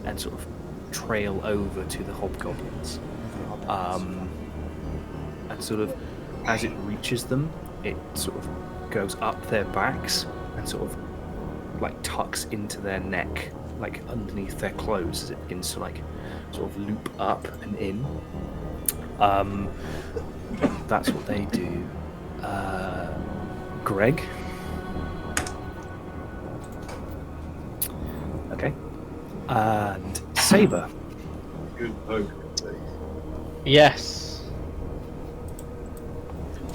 and sort of trail over to the hobgoblins. And sort of as it reaches them, it sort of goes up their backs and sort of like tucks into their neck, like underneath their clothes, as it begins to like sort of loop up and in. That's what they do. Greg? Okay. And Saber. Good poke. yes.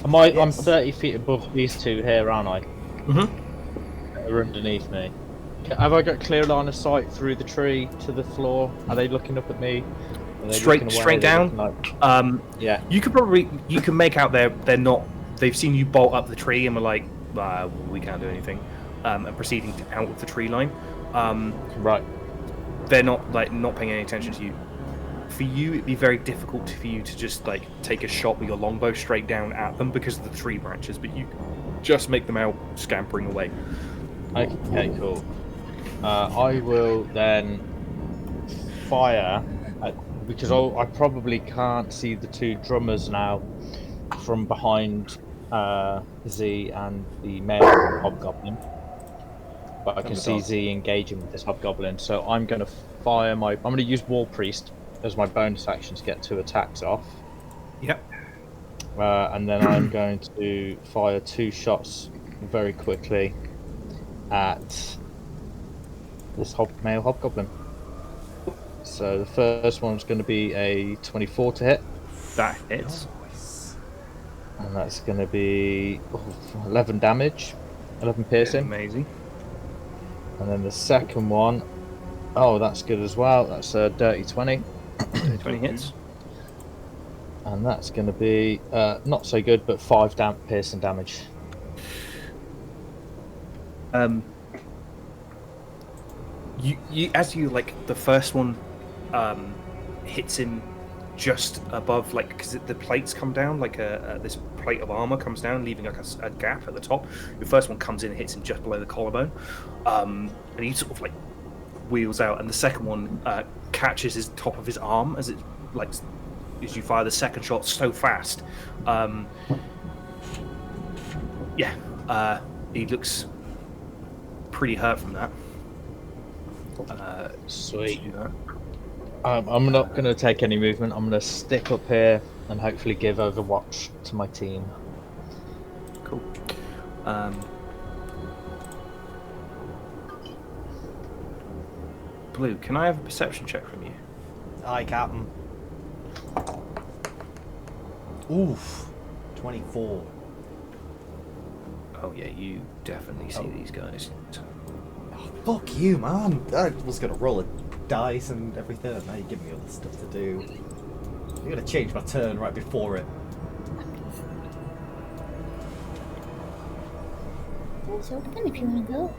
I'm 30 feet above these two here, aren't I? Mm-hmm. They're underneath me. Have I got clear line of sight through the tree to the floor? Are they looking up at me? Are they straight looking away? straight They're down. looking like- Yeah. You can make out they're not. They've seen you bolt up the tree and were like, we can't do anything, and proceeding out of the tree line. Right. They're not paying any attention to you. For you, it'd be very difficult for you to just like take a shot with your longbow straight down at them because of the tree branches, but you just make them out scampering away. Okay, cool. I will then fire because I probably can't see the two drummers now from behind Z and the male hobgoblin, but I can see Z engaging with this hobgoblin. So I'm going to fire I'm going to use War Priest as my bonus action to get 2 attacks off. Yep. And then I'm going to fire 2 shots very quickly at this male hobgoblin. So the first one's going to be a 24 to hit. That hits. And that's going to be 11 damage, 11 piercing. Amazing. And then the second one, that's good as well. That's a dirty 20. 20 hits. And that's going to be not so good, but 5 piercing damage. You as you like the first one hits him just above, like, because the plates come down, like this plate of armor comes down, leaving like a gap at the top. Your first one comes in and hits him just below the collarbone, and he sort of like wheels out, and the second one catches his top of his arm as it like as you fire the second shot so fast. He looks pretty hurt from that. Sweet. I'm not going to take any movement. I'm going to stick up here and hopefully give Overwatch to my team. Cool. Blue, can I have a perception check from you? Aye, Captain. Oof. 24. Oh yeah, you definitely see these guys. Oh, fuck you, man. I was going to roll a dice and everything, and now you give me other stuff to do. You're going to change my turn right before it. It's open if you want to go.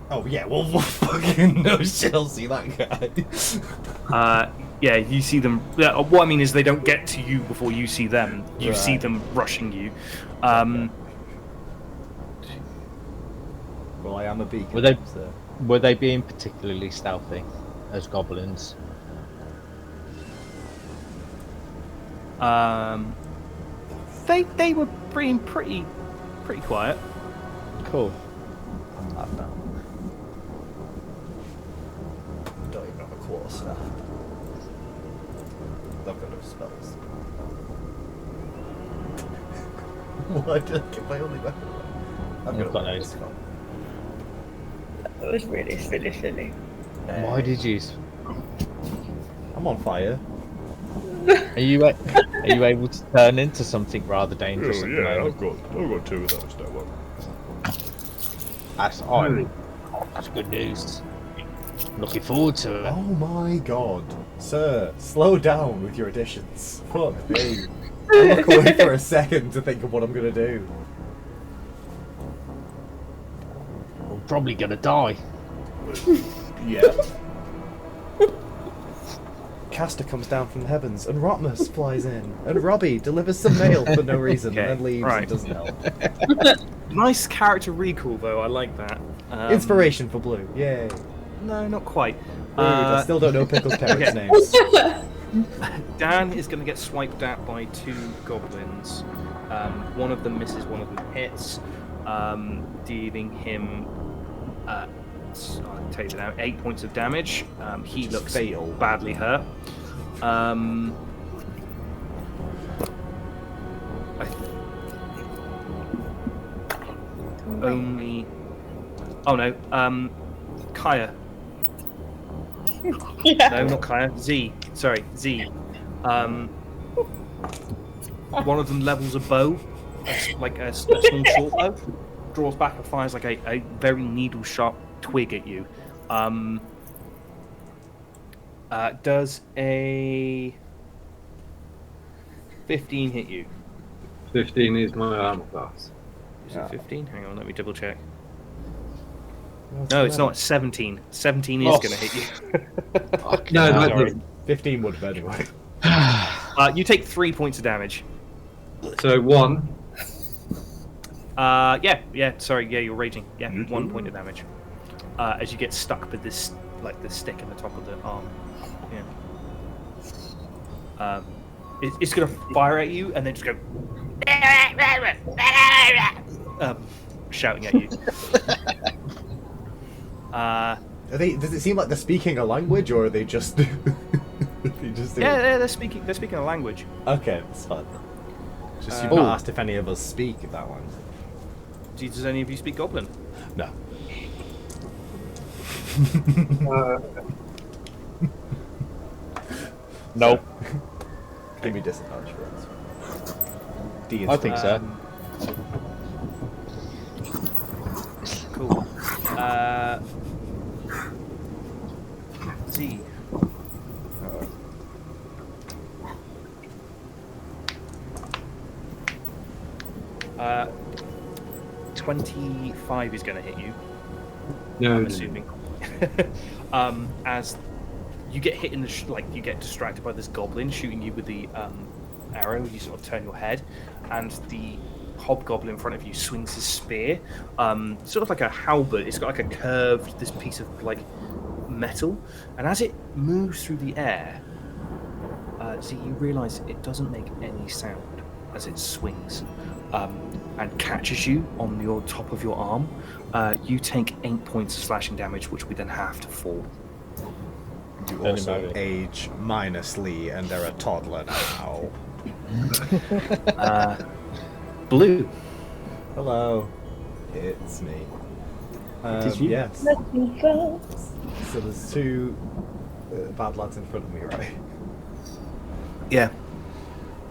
Oh yeah, well fucking no shit, I'll see that guy. Yeah, you see them. Yeah, what I mean is they don't get to you before you see them. You see Right. them rushing you. Well, I am a beacon. Were they being particularly stealthy as goblins? They were being pretty quiet. Cool. Don't even have a quarter staff. I've got no spells. Why did I get my only weapon away? I've got no spells. It was really silly. Why did you? I'm on fire. Are you able to turn into something rather dangerous? at the moment? I've got 2 of those. Don't worry. That's good news. Looking forward to it. Oh my god. Sir, slow down with your additions. Fuck me. I look away for a second to think of what I'm gonna do. We're probably gonna die. Yeah. Caster comes down from the heavens, and Rotmus flies in, and Robbie delivers some mail for no reason, and then leaves right. and doesn't help. Nice character recall, though. I like that. Inspiration for Blue, yay. No, not quite. Rude, I still don't know Pickle's parents' names. Dan is going to get swiped at by 2 goblins. One of them misses, one of them hits, dealing him, I'll tell you now, 8 points of damage. He looks fatal. badly hurt. Only... Oh no, Kaya. No, not Kaya. Z. Sorry, Z. One of them levels a bow, like a small short bow, draws back and fires like a very needle-sharp twig at you. Does a 15 hit you? 15 is my armor class. Is it 15? Hang on, let me double check. What's No, the it's matter? not. 17. 17 is Oh. going to hit you. No, that Sorry. didn't. 15 would have anyway. You take 3 points of damage. So 1. Yeah, sorry, you're raging. Yeah, 1 point of damage. As you get stuck with this, like, the stick in the top of the arm. Yeah. It's gonna fire at you and then just go... shouting at you. Does it seem like they're speaking a language, or are they just... they just doing- Yeah, they're speaking a language. Okay, that's fine. Just you've Oh. not asked if any of us speak that language. Does any of you speak Goblin? No. Nope. Give me disadvantage for us. D is I think so. Cool. Z. 25 is going to hit you. No, I'm assuming. As you get hit in the you get distracted by this goblin shooting you with the arrow. You sort of turn your head, and the hobgoblin in front of you swings his spear, sort of like a halberd. It's got like a curved this piece of like metal, and as it moves through the air, so you realise it doesn't make any sound as it swings, and catches you on your top of your arm. You take 8 points of slashing damage, which we then have to fall. You Don't also imagine. age -Lee, and they're a toddler now. Blue. Hello. It's me. is you? Yes. Let me go. So there's two bad lads in front of me, right? Yeah.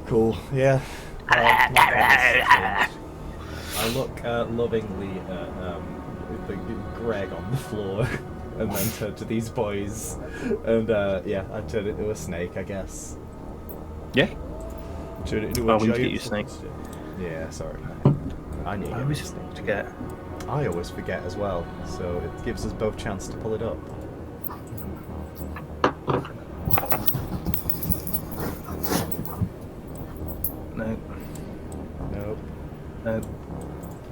Cool. Yeah. My comments have changed. I look lovingly at Greg on the floor, and then turn to these boys, and yeah, I turn into a snake, I guess. Yeah. Turn it into Oh, a we need to get giant you snake. fucking Yeah, sorry. I need I a always snake. forget. I always forget as well, so it gives us both chance to pull it up. No. Nope. No.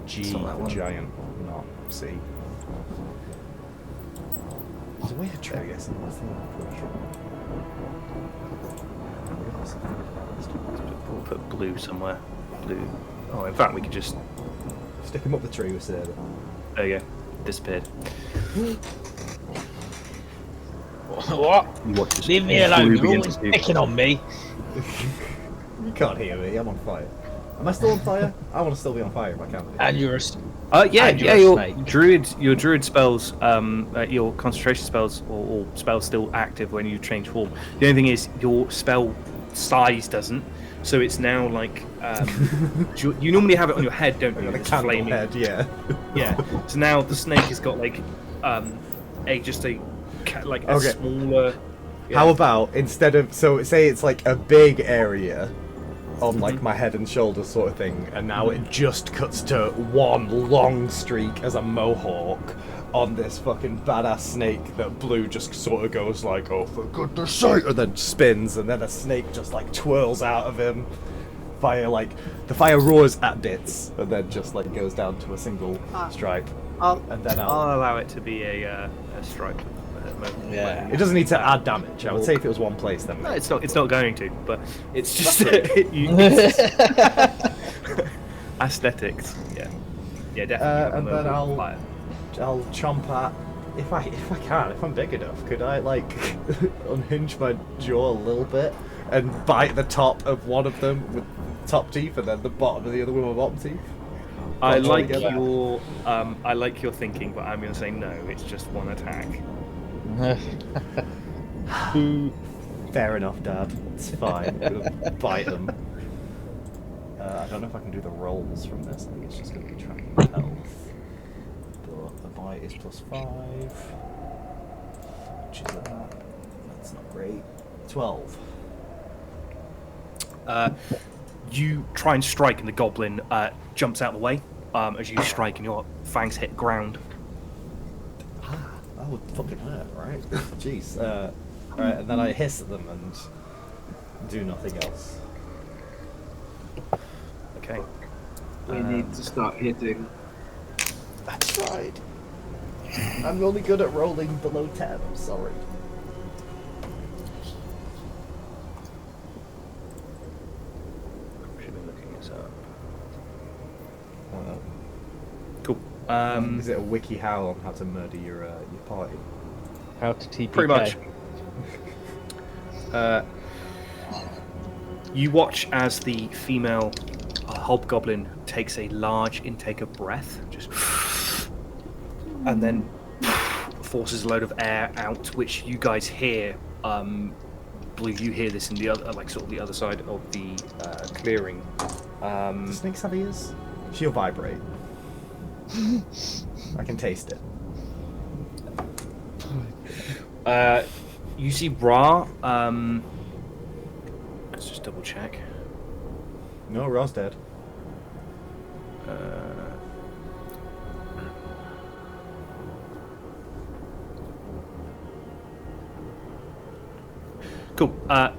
G It's not that for one. giant, not C. There's a way to try this. What's the We'll put blue somewhere. Blue. Oh, in fact, we could just. Stick him up the tree with Saber. There you go. Disappeared. What? You watch this. Leave me alone. Blue You're begins always to- picking on me. You can't hear me, I'm on fire. Am I still on fire? I want to still be on fire if I can be. And you're a... Yeah, And you're yeah. a Your snake. druid spells, your concentration spells, or spells still active when you change form. The only thing is your spell size doesn't. So it's now like you normally have it on your head, don't you? Got a This candle flaming. head, yeah. Yeah. So now the snake has got like a Okay. smaller. Yeah. How about instead of say it's like a big area on like my head and shoulders sort of thing, and now it just cuts to one long streak as a mohawk on this fucking badass snake that Blue just sort of goes like, oh for goodness sake, and then spins, and then a snake just like twirls out of him. The fire roars at bits, and then just like goes down to a single stripe. And then I'll allow it to be a stripe. Yeah. it doesn't need to add damage. I would say if it was one place, then No, it's not. It's not going to. But it's just it's aesthetics. Yeah. Yeah, definitely. and then I'll Fire. chomp at if I'm big enough, could I like unhinge my jaw a little bit and bite the top of one of them with top teeth and then the bottom of the other with my bottom teeth? I Bunch like together. your thinking, but I'm going to say no. It's just one attack. Fair enough, Dad. It's fine. I'm gonna bite them. I don't know if I can do the rolls from this. I think it's just going to be tracking health. But a bite is +5. Which is that? That's not great. 12. You try and strike, and the goblin jumps out of the way as you strike, and your fangs hit ground. That would fucking hurt, right? Jeez. Alright, and then I hiss at them and do nothing else. Okay. We need to start hitting. I tried. I'm only good at rolling below 10, I'm sorry. Should be looking this up. Uh, Cool. Is it a wiki how on how to murder your party? How to TPK? Pretty much. You watch as the female hobgoblin takes a large intake of breath, just, and then forces a load of air out, which you guys hear. Believe you hear this in the other, like sort of the other side of the clearing. Do snakes have ears? She'll vibrate. I can taste it. You see Ra. Let's just double check. No, Ra's dead. Cool.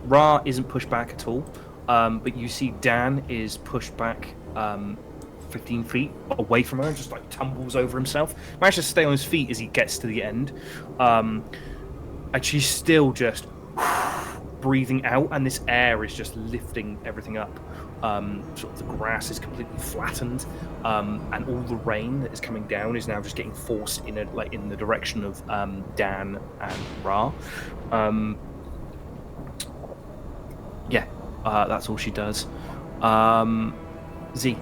Ra isn't pushed back at all, but you see Dan is pushed back 15 feet away from her and just like tumbles over himself. Manages to stay on his feet as he gets to the end. And she's still just breathing out, and this air is just lifting everything up. Sort of the grass is completely flattened, and all the rain that is coming down is now just getting forced in the direction of Dan and Ra. That's all she does. Z.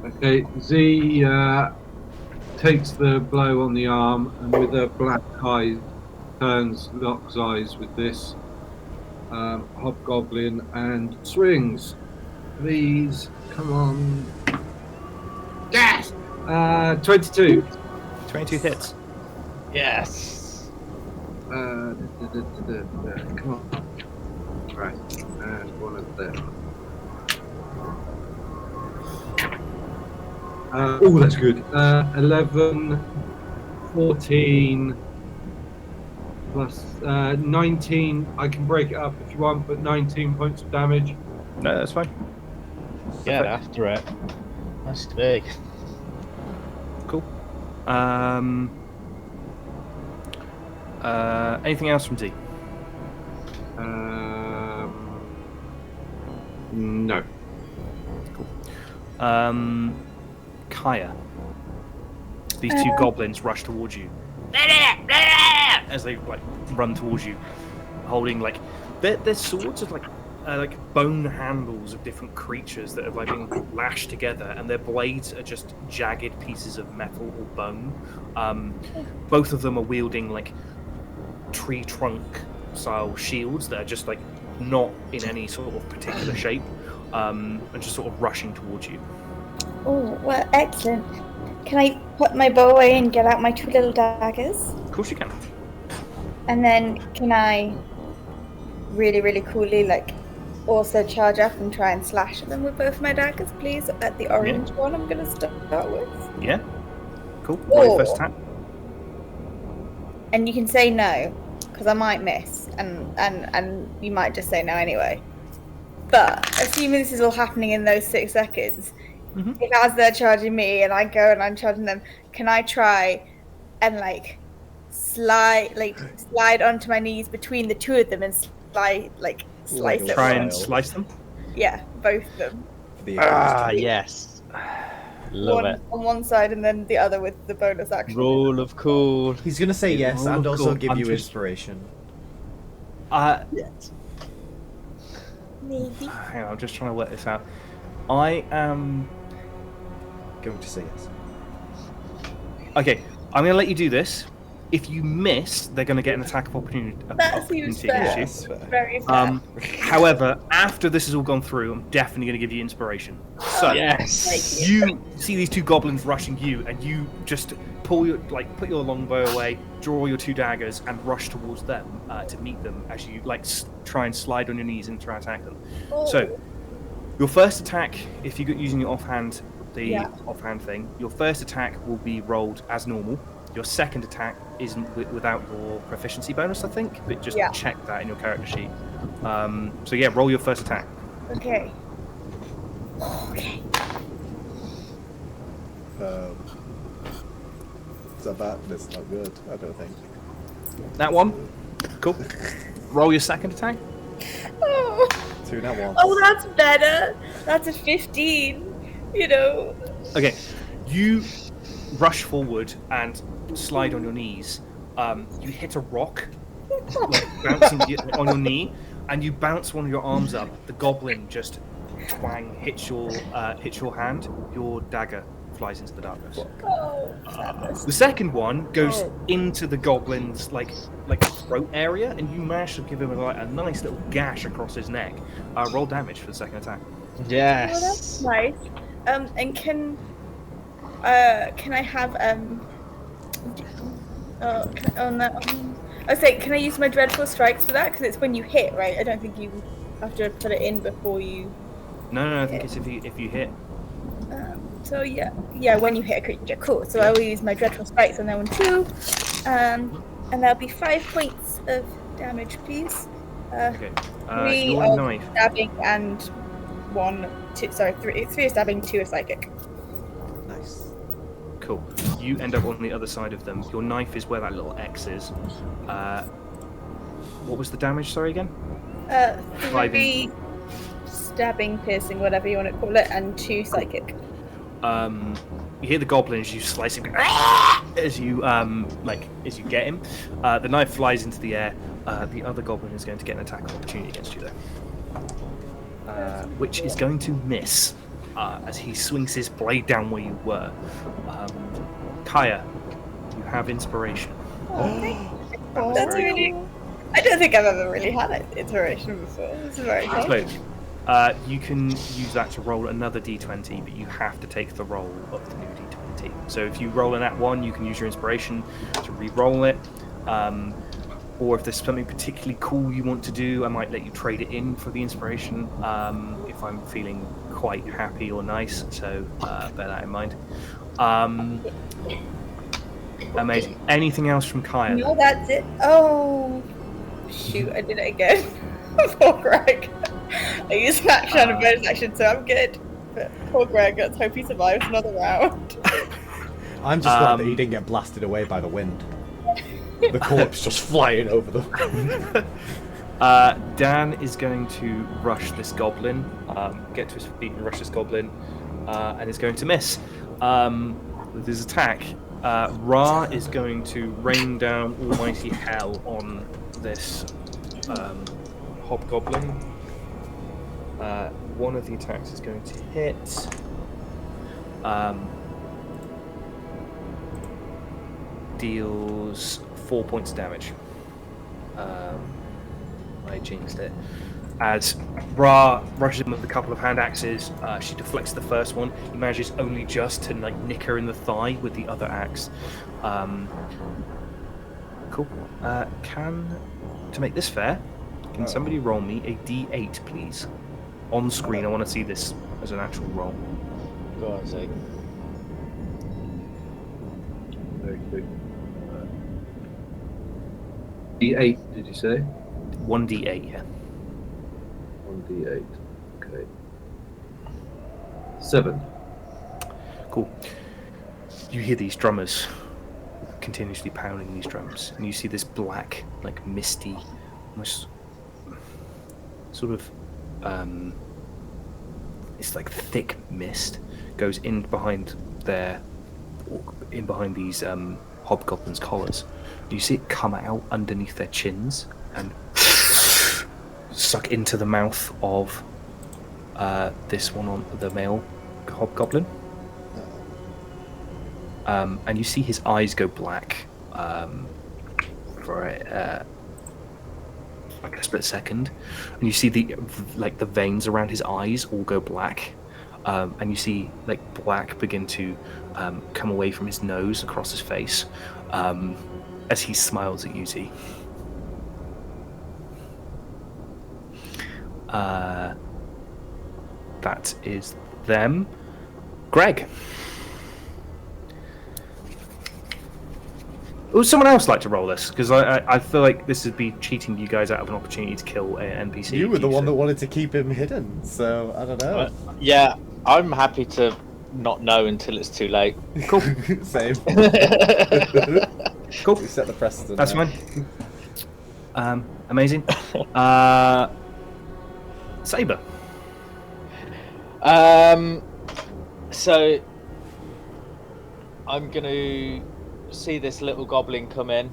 Okay, Z takes the blow on the arm and with her black eye locks eyes with this hobgoblin and swings. Please, come on. Yes! 22. 22 hits. Yes. Come on. Right, and one of them. That's good. 11, 14, plus 19. I can break it up if you want, but 19 points of damage. No, that's fine. Get after it. That's big. Cool. Anything else from Z? No. Kaya. These two goblins rush towards you as they like run towards you, holding like they're swords of like bone handles of different creatures that have like been lashed together, and their blades are just jagged pieces of metal or bone. Both of them are wielding like tree trunk style shields that are just like not in any sort of particular shape, and just sort of rushing towards you. Oh, well, excellent. Can I put my bow away and get out my two little daggers? Of course you can. And then can I really, really coolly, like, also charge up and try and slash at them with both my daggers, please? At the orange one I'm going to start with. Yeah. Cool. Roll your first attack. And you can say no, because I might miss, and you might just say no anyway. But assuming this is all happening in those 6 seconds, if as they're charging me and I go and I'm charging them, can I try and slide onto my knees between the two of them and slice them? Try and slice them? Yeah, both of them. Yes. Love One it. on one side and then the other with the bonus action. Roll of cool. He's gonna say yes Roll and of also cool. give I'm you just- inspiration. Yes. Maybe. Hang on, I'm just trying to work this out. I am... Going to say yes. Okay, I'm going to let you do this. If you miss, they're going to get an attack of opportunity. That seems fair. against you. Very fair. However, after this has all gone through, I'm definitely going to give you inspiration. So, Yes. you see these two goblins rushing you, and you just put your longbow away, draw your 2 daggers, and rush towards them to meet them as you try and slide on your knees and try and attack them. So, your first attack, if you're using your offhand thing, your first attack will be rolled as normal. Your second attack isn't without your proficiency bonus, I think, but just check that in your character sheet. So yeah, roll your first attack. Okay. Okay. So that's not good, I don't think. That one. Cool. Roll your second attack. Oh. 2 nat 1. Oh, that's better. That's a 15. You know. Okay. You rush forward and slide on your knees. You hit a rock, bouncing on your knee, and you bounce one of your arms up. The goblin just twang hits your hand. Your dagger flies into the darkness. Oh, sadness. The second one goes into the goblin's like throat area, and you manage to give him a nice little gash across his neck. Roll damage for the second attack. Yes. Oh, that's nice. And can I have can I use my dreadful strikes for that? Because it's when you hit, right? I don't think you have to put it in before you. No, I think it's if you hit. So yeah, when you hit a creature, cool. So I will use my dreadful strikes on that one too, and that'll be 5 points of damage, please. Okay. 3 your of knife. stabbing and 3 of stabbing, 2 of psychic. Nice. Cool. You end up on the other side of them. Your knife is where that little X is. What was the damage? Sorry again. 3 stabbing, piercing, whatever you want to call it, and 2 psychic. You hear the goblin as you slice him, as you get him. The knife flies into the air. The other goblin is going to get an attack of opportunity against you, though, which is going to miss as he swings his blade down where you were. Kaya, you have inspiration. Oh, that's really. I don't think I've ever really had an inspiration before. This is very cool. So, you can use that to roll another d20, but you have to take the roll of the new d20. So if you roll a nat 1, you can use your inspiration to re-roll it. Or if there's something particularly cool you want to do, I might let you trade it in for the inspiration if I'm feeling quite happy or nice. So bear that in mind. Amazing. Anything else from Kaya? No, that's it. Oh, shoot! I did it again. Poor Greg. I used an action and a bonus action, so I'm good. But poor Greg, let's hope he survives another round. I'm just glad that he didn't get blasted away by the wind. The corpse just flying over them. Dan is going to rush this goblin, get to his feet and rush this goblin, and is going to miss with his attack. Ra is going to rain down almighty hell on this hobgoblin. One of the attacks is going to hit. Deals 4 points of damage. I jinxed it. As Ra rushes him with a couple of hand axes, she deflects the first one. He manages only just to nick her in the thigh with the other axe. Cool. To make this fair, can somebody roll me a d8, please? On screen, I want to see this as an actual roll. Go on, Zeke. Very good. D8, did you say? 1d8, yeah. 1d8. Okay. 7. Cool. You hear these drummers continuously pounding these drums, and you see this black, misty, almost sort of it's thick mist goes in behind these hobgoblins' collars. You see it come out underneath their chins and suck into the mouth of this one on the male hobgoblin. And you see his eyes go black for a split second, and you see the veins around his eyes all go black, and you see like black begin to come away from his nose across his face as he smiles at you, Z. That is them. Greg. Would someone else like to roll this? Because I feel like this would be cheating you guys out of an opportunity to kill an NPC. You were the one that wanted to keep him hidden, so I don't know. Yeah, I'm happy to not know until it's too late. Cool. Same. Cool. We set the precedent. That's there. fine. Amazing. Saber. So I'm gonna see this little goblin come in,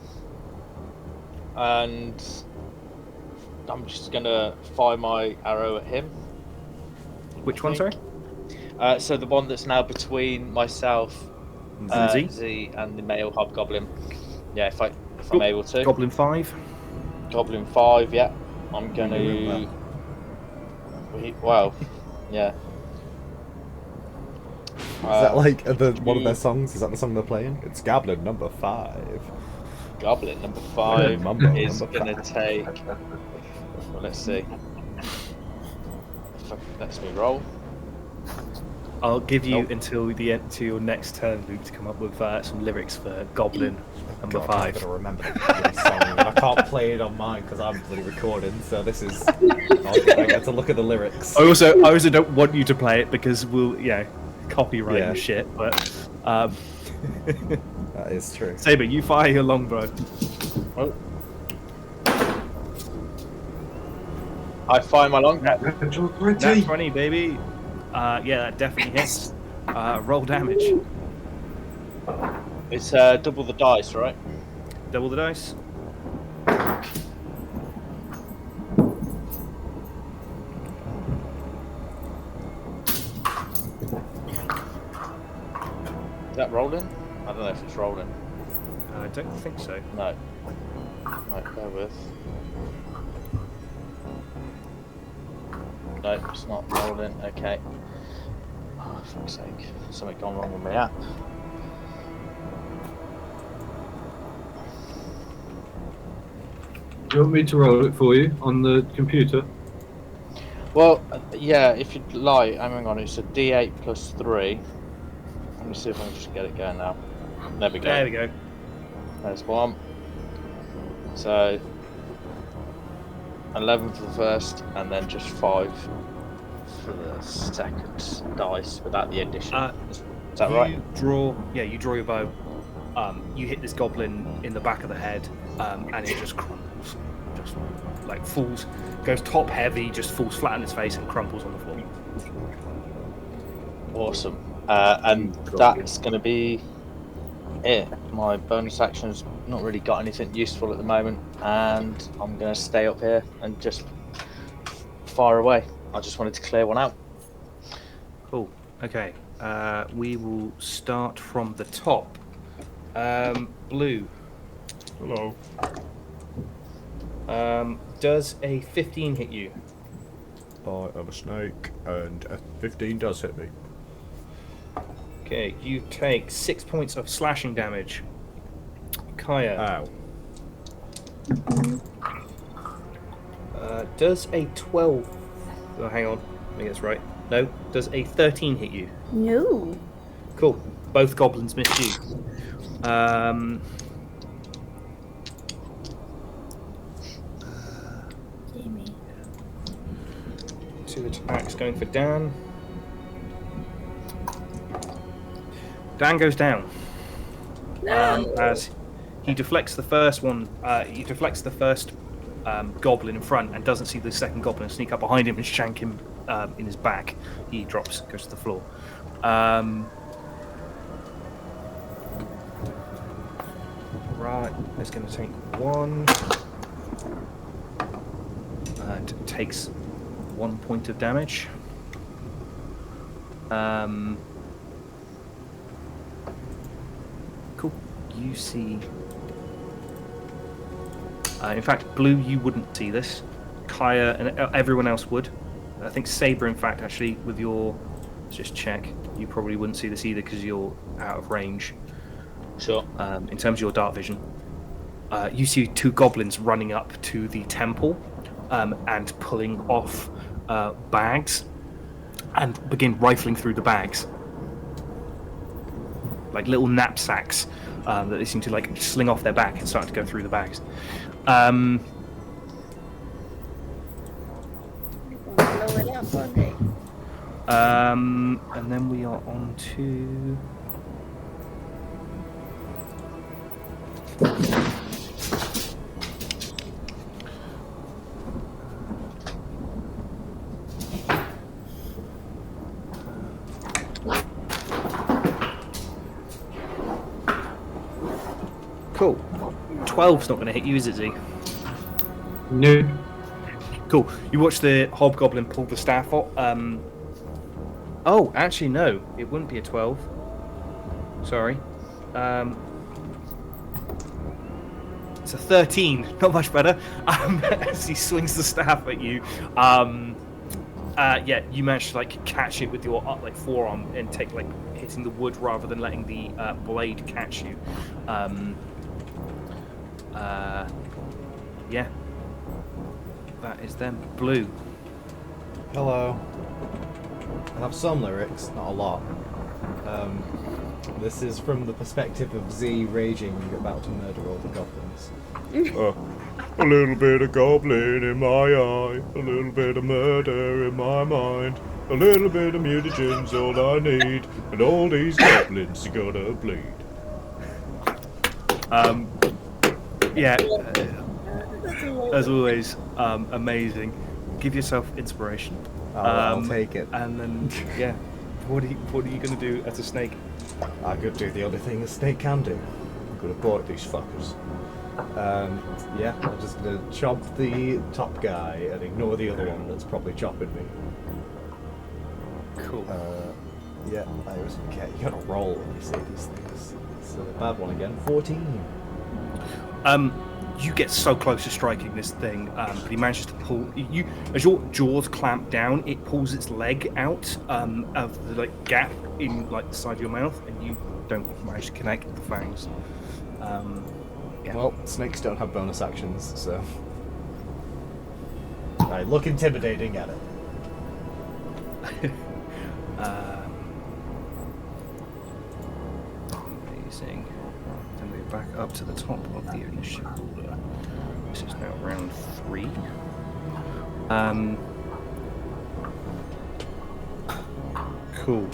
and I'm just gonna fire my arrow at him. Which one, sorry? So the one that's now between myself, Z? Z, and the male hobgoblin. Yeah, if I'm Cool. able to. Goblin 5. Goblin 5. Yeah, I'm gonna. Wow. Yeah. Is that like one of their songs? Is that the song they're playing? It's Goblin number 5. Goblin number 5 Mumbo is number gonna 5. take. Well, let's see. If it lets me roll. I'll give you Nope. until the end to your next turn, Luke, to come up with some lyrics for Goblin number God, 5. I'm gonna remember the bloody song. And I can't play it on mine because I'm bloody recording. So this is. I get to look at the lyrics. I also don't want you to play it because we'll, copyright Yeah. and shit. But That is true. Saber, you fire your longbow. Oh. I fire my long. Natural Nat 20. 20, baby. Yeah, that definitely hits. Roll damage. It's double the dice, right? Double the dice. Is that rolling? I don't know if it's rolling. I don't think so. No. Right, bear with. No, it's not rolling. Okay. Oh, for fuck's sake. Something gone wrong with my app. Do you want me to roll it for you on the computer? Well, yeah, if you'd like. Hang on, it's a D8 plus 3. Let me see if I can just get it going now. There we go. There we go. There's one. So 11 for the first, and then just 5 for the second dice without the addition. Is that right? You draw your bow. You hit this goblin in the back of the head, and it just crumbles, just like falls, goes top heavy, just falls flat on its face and crumples on the floor. Awesome. And that's going to be it. My bonus action's not really got anything useful at the moment, and I'm going to stay up here and just fire away. I just wanted to clear one out. Cool. Okay. We will start from the top. Blue. Hello. Does a 15 hit you? I am a snake, and a 15 does hit me. Okay, you take 6 points of slashing damage. Kaya. Ow. Does a 12... Oh, hang on. I think that's right. No. Does a 13 hit you? No. Cool. Both goblins missed you. Jamie. 2 attacks going for Dan. Dan goes down. As he deflects the first one, he deflects the first goblin in front and doesn't see the second goblin sneak up behind him and shank him in his back. He drops, goes to the floor. Right, it's going to take 1 and takes 1 point of damage. Cool. You see. In fact, Blue, you wouldn't see this. Kaya and everyone else would. I think Saber, in fact, actually, with your Let's just check. You probably wouldn't see this either because you're out of range. Sure. In terms of your dark vision, you see two goblins running up to the temple and pulling off bags and begin rifling through the bags. Like little knapsacks that they seem to like sling off their back and start to go through the bags. Blow it up, won't they? And then we are on to... Cool. 12's not going to hit you, is it, Z? No. Cool. You watch the hobgoblin pull the staff off. Oh, actually, no. It wouldn't be a 12. Sorry. It's a 13. Not much better. As he swings the staff at you. Yeah, you manage to like catch it with your like forearm and take like hitting the wood rather than letting the blade catch you. Yeah. That is them. Blue. Hello. I have some lyrics, not a lot. This is from the perspective of Z raging about to murder all the goblins. A little bit of goblin in my eye, a little bit of murder in my mind, a little bit of mutagen's all I need, and all these goblins are gonna bleed. Yeah. As always, amazing. Give yourself inspiration. I'll take it. And then, yeah. What are you gonna do as a snake? I could do the only thing a snake can do. I'm gonna bite these fuckers. Yeah, I'm just gonna chop the top guy and ignore the other one that's probably chopping me. Cool. Yeah, I always forget. You gotta roll when you say these things. It's a bad one again. 14. You get so close to striking this thing, but he manages to pull you as your jaws clamp down. It pulls its leg out of the like gap in like the side of your mouth, and you don't manage to connect the fangs. Yeah. Well, snakes don't have bonus actions, so. Alright, look intimidating at it. Amazing. Then we're back up to the top of the initiative order. This is now round 3. Cool.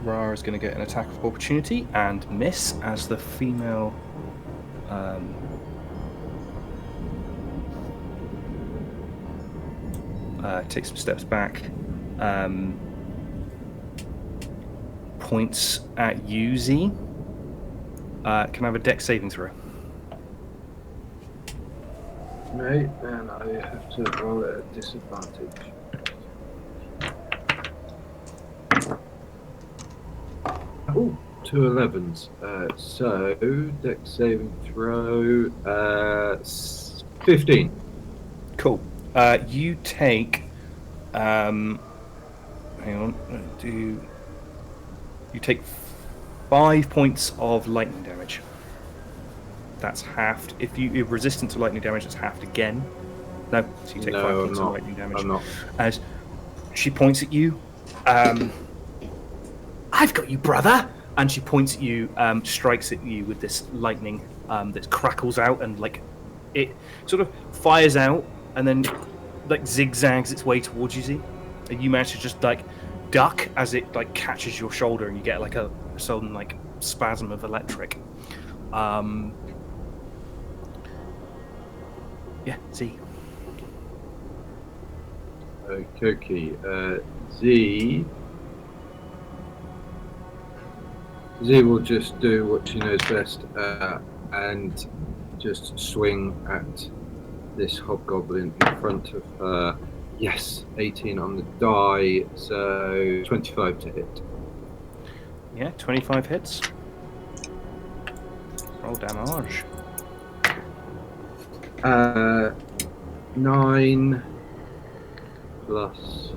Ra is going to get an attack of opportunity and miss as the female takes some steps back, points at you, Z. Can I have a dex saving throw? Right, and I have to roll at a disadvantage. Oh, 2 11s. So, dex saving throw, 15. Cool. You take. Hang on. You take 5 points of lightning damage. That's halved. If you're resistant to lightning damage, it's halved again. No, so you take 5 points of lightning damage. I'm not. As she points at you, I've got you, brother! And she points at you, strikes at you with this lightning that crackles out and like it sort of fires out and then like zigzags its way towards you, Z. And you manage to just like duck as it like catches your shoulder and you get like a sudden like spasm of electric. Yeah, Z. Okay. Z will just do what she knows best and just swing at this hobgoblin in front of her. Yes, 18 on the die, so 25 to hit. Yeah, 25 hits. Roll damage. 9 plus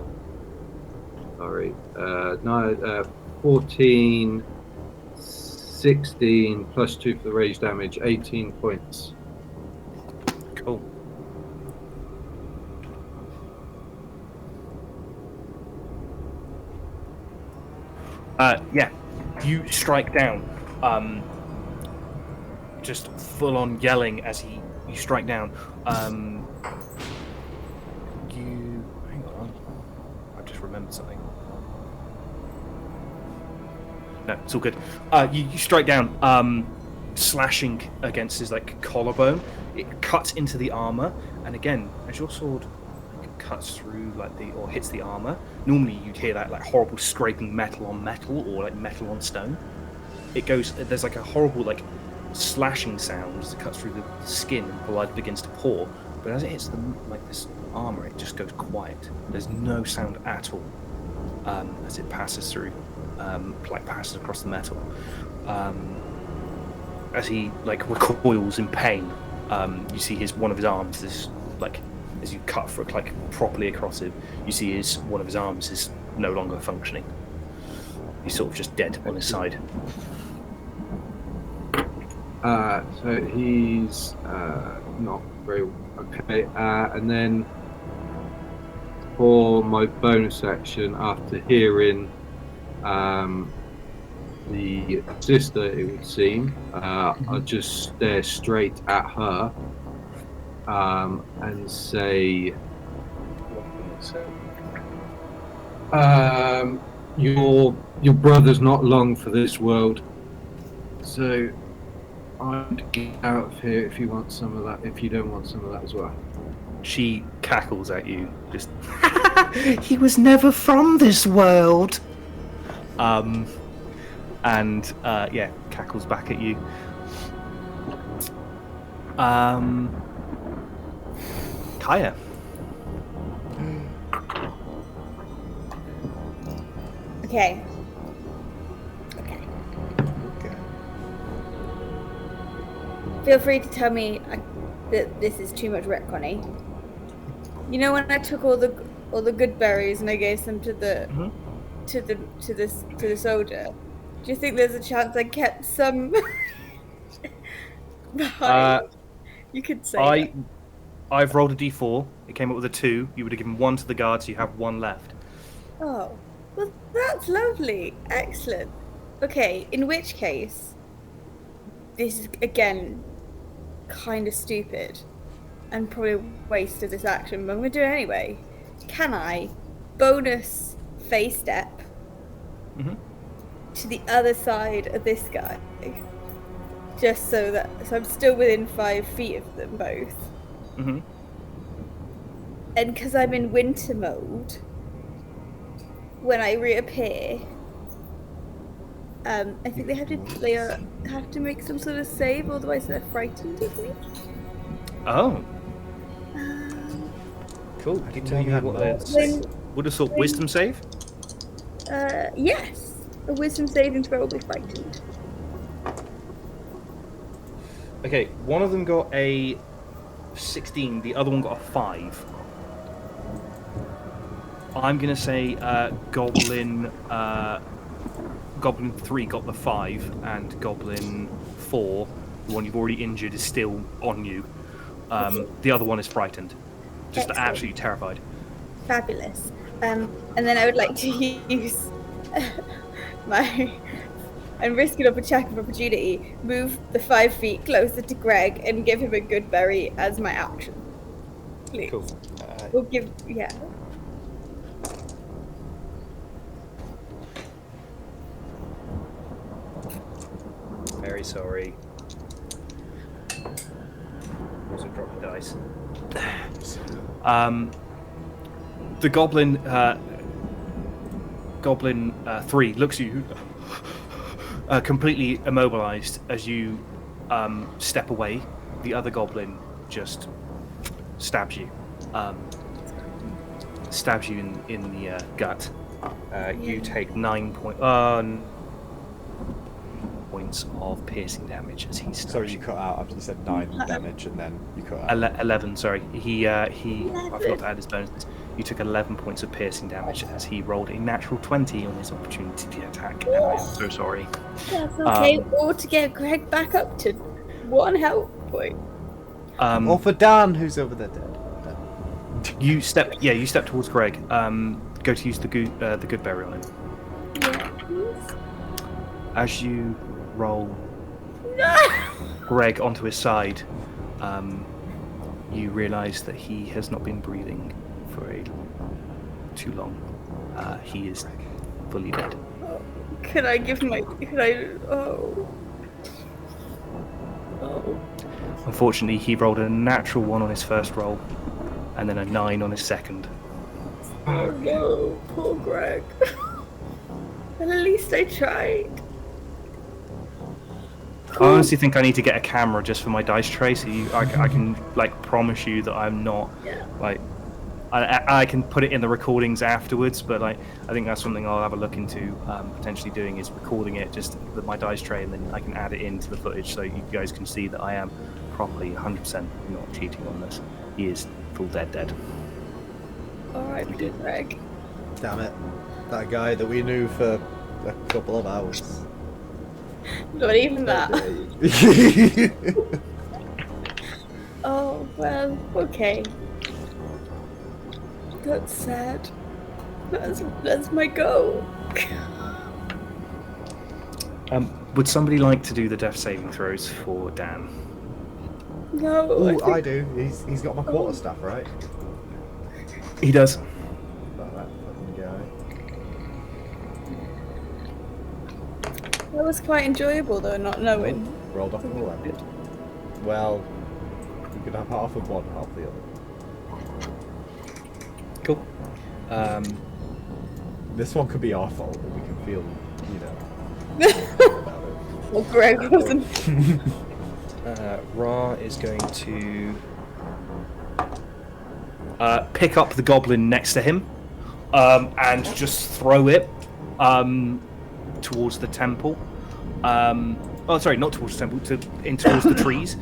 Sorry. No, 14, 16 plus 2 for the rage damage, 18 points. Cool. Yeah, you strike down, just full on yelling as you strike down. Hang on, I just remembered something. No, it's all good. You strike down, slashing against his like collarbone. It cuts into the armor, and again, as your sword cuts through or hits the armor, normally you'd hear that like horrible scraping metal on metal or like metal on stone. There's like a horrible like slashing sound as it cuts through the skin and blood begins to pour. But as it hits this armor, it just goes quiet. There's no sound at all as it passes through, passes across the metal. As he like recoils in pain, you see one of his arms is like. As you cut for like properly across him, you see one of his arms is no longer functioning. He's sort of just dead on his side. So he's not very okay. And then for my bonus action, after hearing the sister, it would seem, I'll just stare straight at her. And say, your brother's not long for this world, so I'd get out of here if you want some of that. If you don't want some of that as well. She cackles at you, just. He was never from this world. Yeah, cackles back at you. Kaya. Okay. Feel free to tell me that this is too much retconning. You know when I took all the good berries and I gave them to the to the soldier? Do you think there's a chance I kept some behind? You could say. I've rolled a d4. It came up with a 2. You would have given 1 to the guard, so you have 1 left. Oh, well, that's lovely. Excellent. Okay, in which case, this is, again, kind of stupid and probably a waste of this action, but I'm going to do it anyway. Can I bonus face step to the other side of this guy? Just so I'm still within 5 feet of them both. Mm-hmm. And because I'm in winter mode, when I reappear, I think they have to make some sort of save, otherwise they're frightened of me. Oh. Cool. Can you tell me what would have thought wisdom save? Yes. A wisdom saving throw will be frightened. Okay, one of them got a 16, the other one got a 5. I'm gonna say Goblin 3 got the 5, and Goblin 4, the one you've already injured, is still on you. The other one is frightened, just Excellent. absolutely terrified. Fabulous. And then I would like to use and risk an attack of opportunity, move the 5 feet closer to Greg and give him a good berry as my action. Please. Cool. Yeah. Very sorry. Also drop the dice. The Goblin 3 looks at you, completely immobilized as you step away. The other Goblin just stabs you. Stabs you in the gut. You take 9 points points of piercing damage as he stabs Sorry, you cut out after you said 9 damage, and then you cut out. 11, sorry. I forgot to add his bonuses. You took 11 points of piercing damage as he rolled a natural 20 on his opportunity to attack, and I am so sorry. That's okay. Or to get Greg back up to 1 health point. Or for Dan, who's over there dead. You step towards Greg. Go to use the good berry on him. Yeah, please. As you roll No! Greg onto his side, you realise that he has not been breathing for too long. He is fully dead. Could I give my... Could I... Oh. Oh. Unfortunately, he rolled a natural 1 on his first roll, and then a 9 on his second. Oh no, poor Greg. But at least I tried. I honestly think I need to get a camera just for my dice tray, so I can like promise you that I'm not like I can put it in the recordings afterwards. But like I think that's something I'll have a look into potentially doing, is recording it just with my dice tray, and then I can add it into the footage so you guys can see that I am properly 100% not cheating on this. He is full dead. Alright, Greg. Damn it. That guy that we knew for a couple of hours. Not even that. Oh, well, okay. That's sad. That's my goal. Would somebody like to do the death saving throws for Dan? No. Ooh, I I do. He's got my quarterstaff, right? He does. About that fucking guy. That was quite enjoyable, though, not knowing. Rolled off an 11. Well, you could have half of one, half the other. Cool. This one could be our fault, but we can feel, about it. Well, Greg wasn't. Ra is going to pick up the goblin next to him and just throw it towards the temple. Oh, sorry, not towards the temple, towards the trees.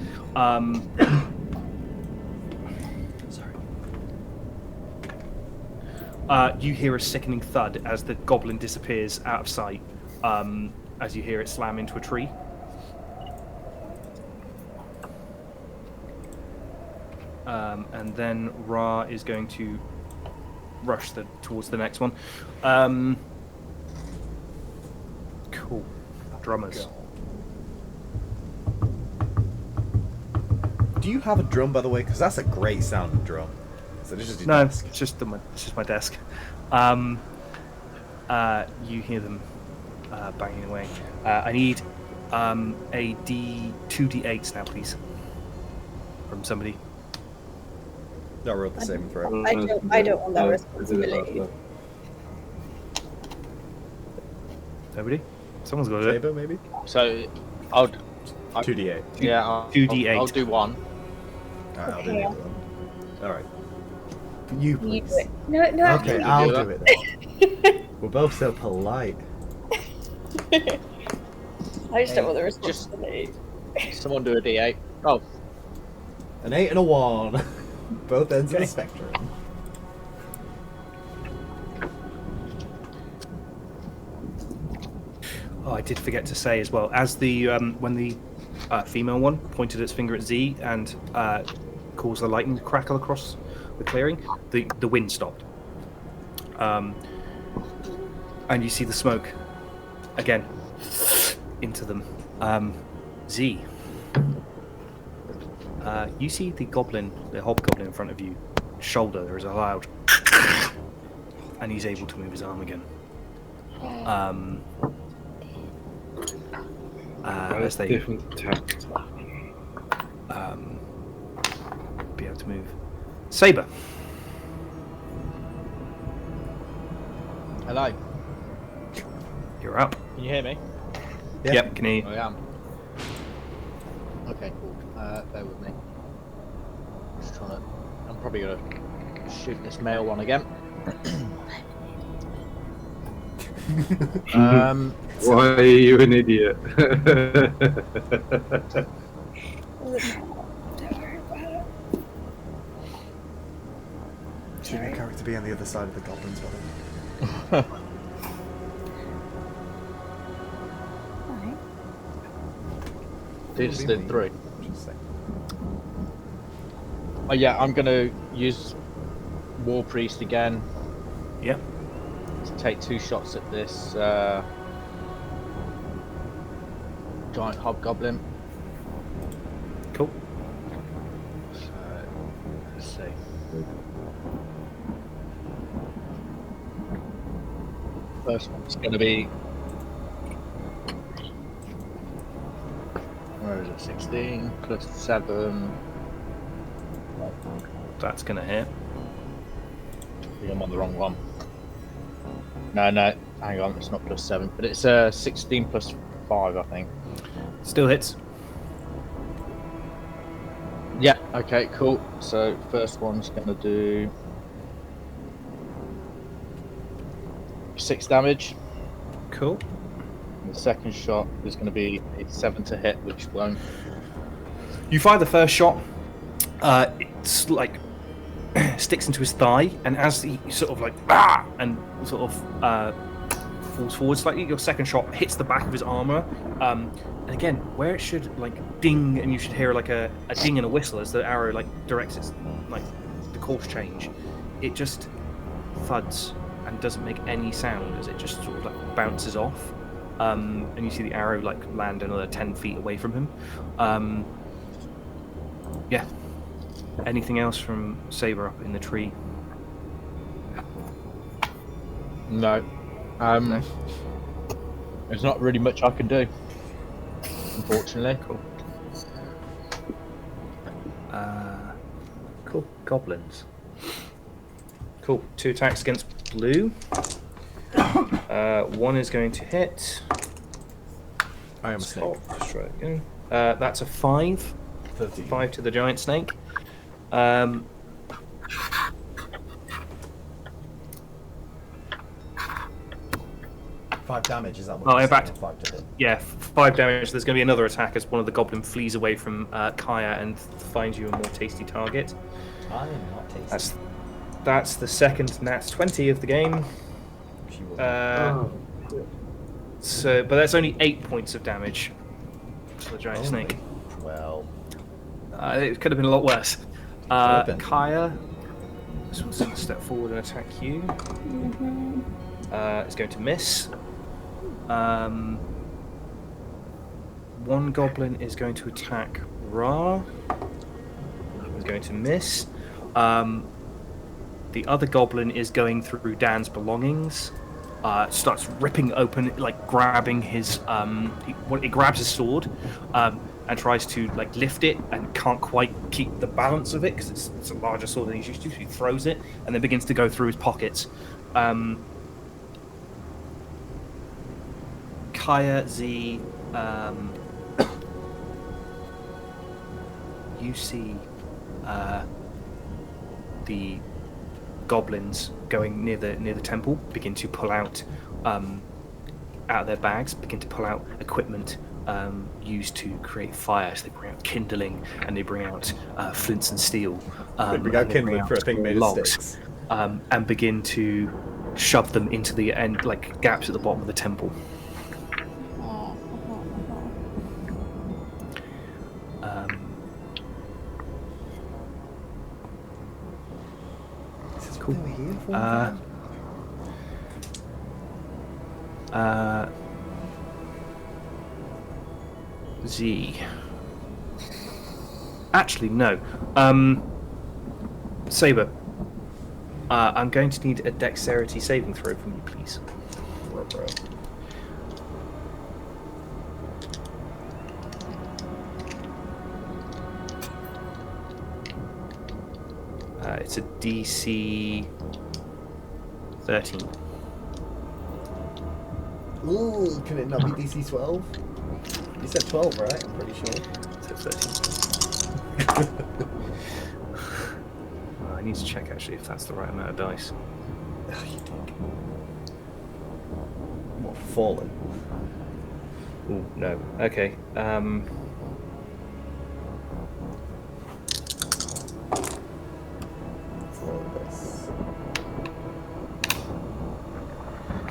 You hear a sickening thud as the goblin disappears out of sight, as you hear it slam into a tree. And then Ra is going to rush towards the next one. Cool. Drummers. Do you have a drum, by the way? Because that's a great sounding drum. So this is your No, desk. it's just my desk. You hear them banging away. I need a 2d8s now, please, from somebody. No, roll the same throw. I don't want that responsibility. Nobody? Someone's got to do it. Saber, maybe? So, I'll 2d8. yeah, I'll 2d8. I'll do one. Alright, I'll do the other one. Alright. You, You please. do it. No, Okay, You I'll do do it then. We're both so polite. I just don't want the responsibility. Someone do a D8. Oh, An 8 and a 1. Both ends of the spectrum. Oh, I did forget to say as well, as the when the female one pointed its finger at Z and caused the lightning to crackle across the clearing, the wind stopped. And you see the smoke again into them. Z. You see the hobgoblin in front of you. Shoulder, there is a loud, and he's able to move his arm again. As they different attack. be able to move. Saber. hello. You're up. Can you hear me? Yeah. Yep, can hear you. I am. Okay, cool. Bear with me. Just trying to. I'm probably gonna shoot this male one again. Why are you an idiot? Don't worry about it. Should your character be on the other side of the goblins, buddy? Alright. You just did 3. Interesting. Oh yeah, I'm gonna use War Priest again Yep. to take 2 shots at this giant hobgoblin. Cool. Let's see. First one's gonna be, where is it? 16 plus 7. That's going to hit. I think I'm on the wrong one. No, hang on, it's not plus 7, but it's 16 plus 5, I think. Still hits. Yeah, okay, cool. So first one's gonna do 6 damage. Cool. And the second shot is gonna be a 7 to hit, which won't. You fire the first shot. It's like sticks into his thigh, and as he sort of like and sort of falls forward slightly, your second shot hits the back of his armor. And again, where it should like ding, and you should hear like a ding and a whistle as the arrow like directs its like the course change, it just thuds and doesn't make any sound as it just sort of like bounces off. And you see the arrow like land another 10 feet away from him. Yeah. Anything else from Saber up in the tree? No. No. There's not really much I can do, unfortunately. Cool. Cool. Goblins. Cool. 2 attacks against blue. One is going to hit. I am a snake. Let's try it again. That's a 5. 13. 5 to the giant snake. 5 damage, is that what Oh, you're in fact- saying? 5 to hit. Yeah, 5 damage. There's going to be another attack as one of the goblin flees away from Kaya and finds you a more tasty target. I am not tasty. That's the second nat 20 of the game. She will But that's only 8 points of damage to the giant snake. Well, It could have been a lot worse. have been. Kaya, this one's going to step forward and attack you. It's going to miss. One goblin is going to attack Ra. Is going to miss. The other goblin is going through Dan's belongings. Starts ripping open, like grabbing his. It grabs his sword, and tries to like lift it, and can't quite keep the balance of it because it's a larger sword than he's used to. So he throws it, and then begins to go through his pockets. Kaya Z, you see the goblins going near the temple begin to pull out of their bags, begin to pull out equipment used to create fire. So they bring out kindling and they bring out flints and steel. they bring out kindling for a thing made of logs, sticks. and begin to shove them into the end, like gaps at the bottom of the temple. Cool. Z. Actually, no. Saber. I'm going to need a dexterity saving throw from you, please. It's a DC 13. Ooh, can it not be DC 12? You said 12, right? I'm pretty sure. So 13. I need to check actually if that's the right amount of dice. Oh, you Well, fallen. Oh no. Okay.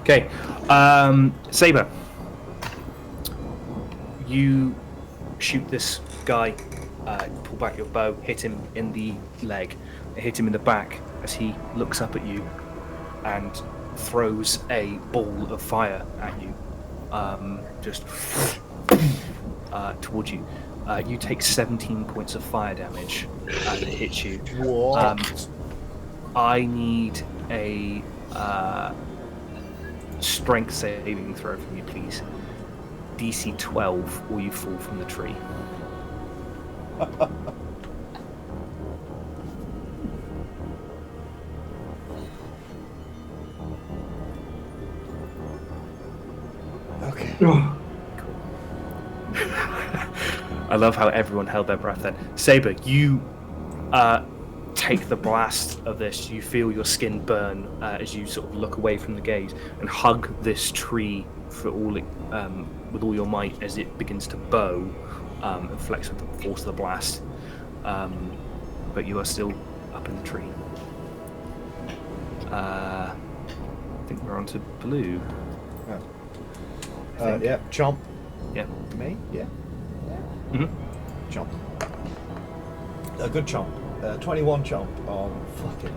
Okay. Saber. You shoot this guy. Pull back your bow. Hit him in the leg. Hit him in the back as he looks up at you, and throws a ball of fire at you. Just towards you. You take 17 points of fire damage as it hits you. What? I need a strength saving throw from you, please. DC 12, or you fall from the tree. Okay. I love how everyone held their breath then. Saber, you take the blast of this. You feel your skin burn as you sort of look away from the gaze and hug this tree for all it, with all your might as it begins to bow and flex with the force of the blast. But you are still up in the tree. I think we're on to blue. Yeah, chomp. Yeah. Me? Yeah. Mm-hmm. Chomp. A good chomp. 21 chomp on fucking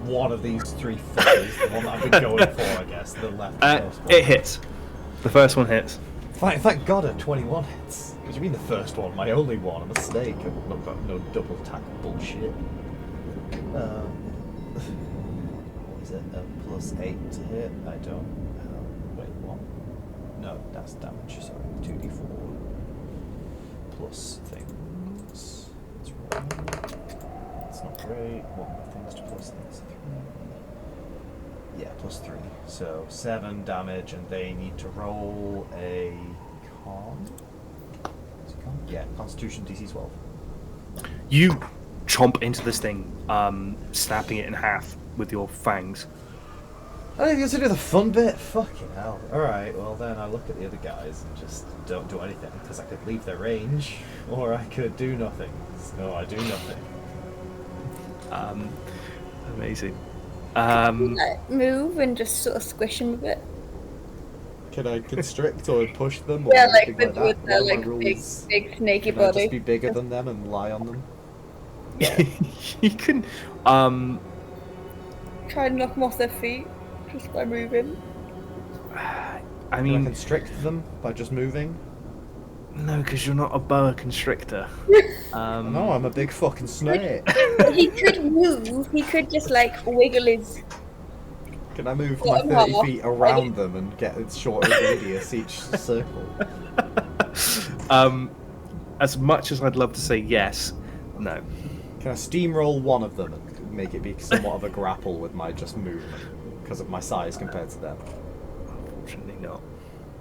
one of these three fuckers. The one that I've been going for, I guess. The left. It hits. The first one hits. Thank God a 21 hits. What do you mean the first one? My only one. I'm a snake. I've not got no double attack bullshit. What is it? +8 to hit? I don't. Wait, what? No, that's damage. Sorry, 2d4 plus things. That's right. That's not great. What more things to plus things? 3. Yeah, +3. So 7 damage, and they need to roll a con. Is it con? Yeah, Constitution DC 12. You chomp into this thing, snapping it in half with your fangs. I didn't get to do the fun bit. Fucking hell. Alright, well then I look at the other guys and just don't do anything, because I could leave their range, or I could do nothing. So I do nothing. Amazing. Like, move and just sort of squish him a bit. Can I constrict or push them? Or Yeah, like anything with that? their What are my like big, rules? big snaky Can I body. just be bigger than them and lie on them? You can, Try and knock them off their feet just by moving. I Can I mean, constrict them by just moving? no, because you're not a boa constrictor. No, I'm a big fucking snake. He could move. He could just like wiggle his. Can I move Yeah, my 30 well, feet around them and get a shorter radius each circle? As much as I'd love to say yes, no. Can I steamroll one of them and make it be somewhat of a grapple with my just movement because of my size compared to them? Unfortunately, not.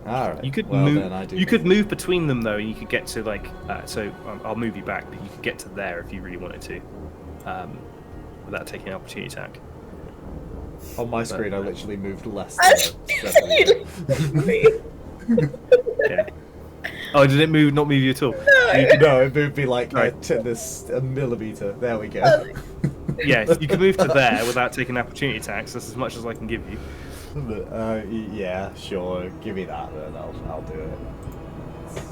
Alright. You could well, move. Then I do You could move between them though, and you could get to like. So I'll move you back, but you could get to there if you really wanted to, without taking an opportunity attack. On my screen, I literally moved less than Yeah. Oh, did it move? Not move you at all? No, it moved me like Right. a millimeter. There we go. Yeah, you can move to there without taking opportunity attacks. That's as much as I can give you. Yeah, sure. Give me that then. I'll do it.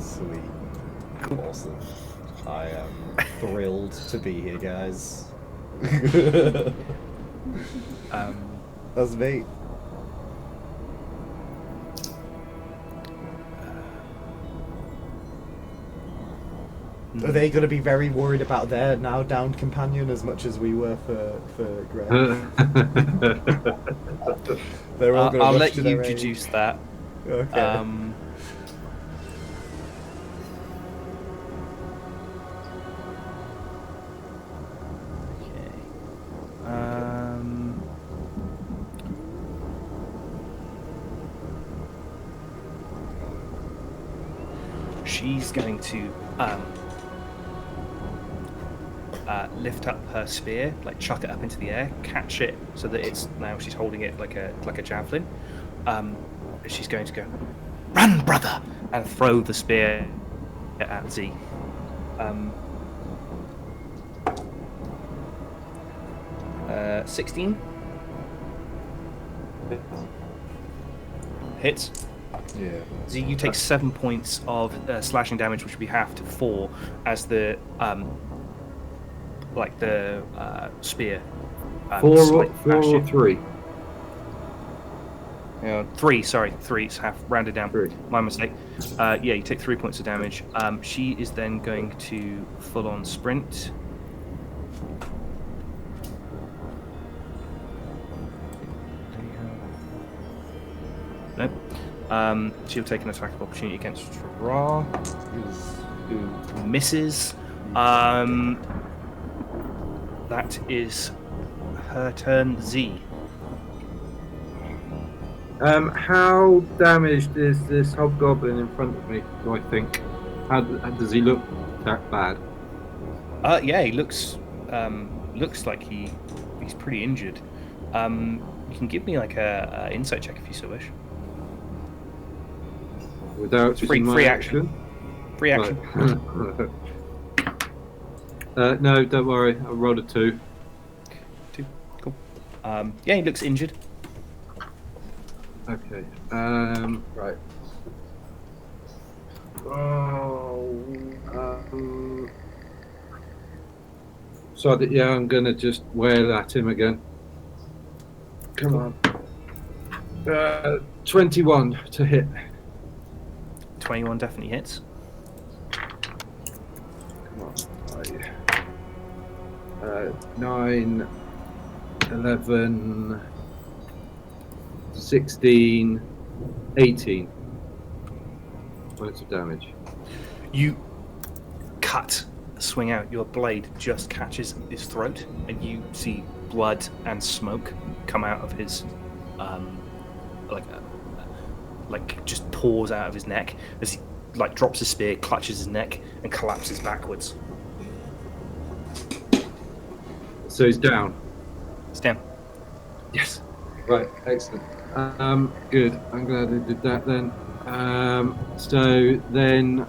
Sweet. Awesome. I am thrilled to be here, guys. That's me. Are they going to be very worried about their now downed companion as much as we were for Greg? They're all going to I'll rush let to you their aid. introduce that. Okay. She's going to lift up her spear, like chuck it up into the air, catch it so that it's now she's holding it like a javelin. she's going to go, "Run, brother!" and throw the spear at Z. 16 hits. Yeah. Z, you take 7 points of slashing damage, which would be half to 4, as the spear. 4 or 3? 3, sorry, 3. It's half rounded down. 3. My mistake. Yeah, you take 3 points of damage. She is then going to full-on sprint. Nope. She'll take an attack of opportunity against Ra, who misses. That is her turn. Z. How damaged is this hobgoblin in front of me, do I think? How does he look that bad? Yeah, he looks like he's pretty injured. You can give me like a insight check if you so wish. Without Free using my action. Free action. Right. No, don't worry. I rolled a 2. 2. Cool. Yeah, he looks injured. Okay. Right. So yeah, I'm gonna just wail at him again. Come on. 21 to hit. 21 definitely hits. Come on. 9, 11, 16, 18 points of damage. You swing out, your blade just catches his throat, and you see blood and smoke come out of his, just pours out of his neck as he drops his spear, clutches his neck, and collapses backwards. So he's down. It's down. Yes. Right. Excellent. Good. I'm glad I did that then. So then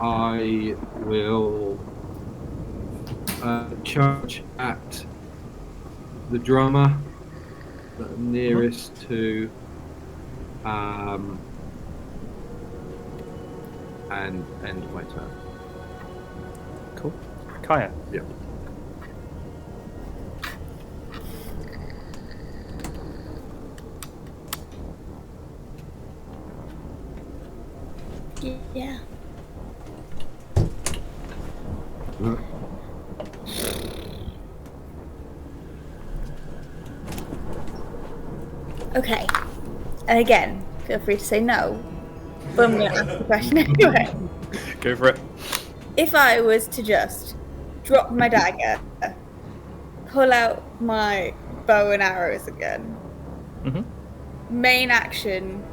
I will charge at the drummer nearest to and end my turn. Cool. Kaya. Yeah. Yeah. Okay. And again, feel free to say no. But I'm going to ask the question anyway. Go for it. If I was to just drop my dagger, pull out my bow and arrows again, main action,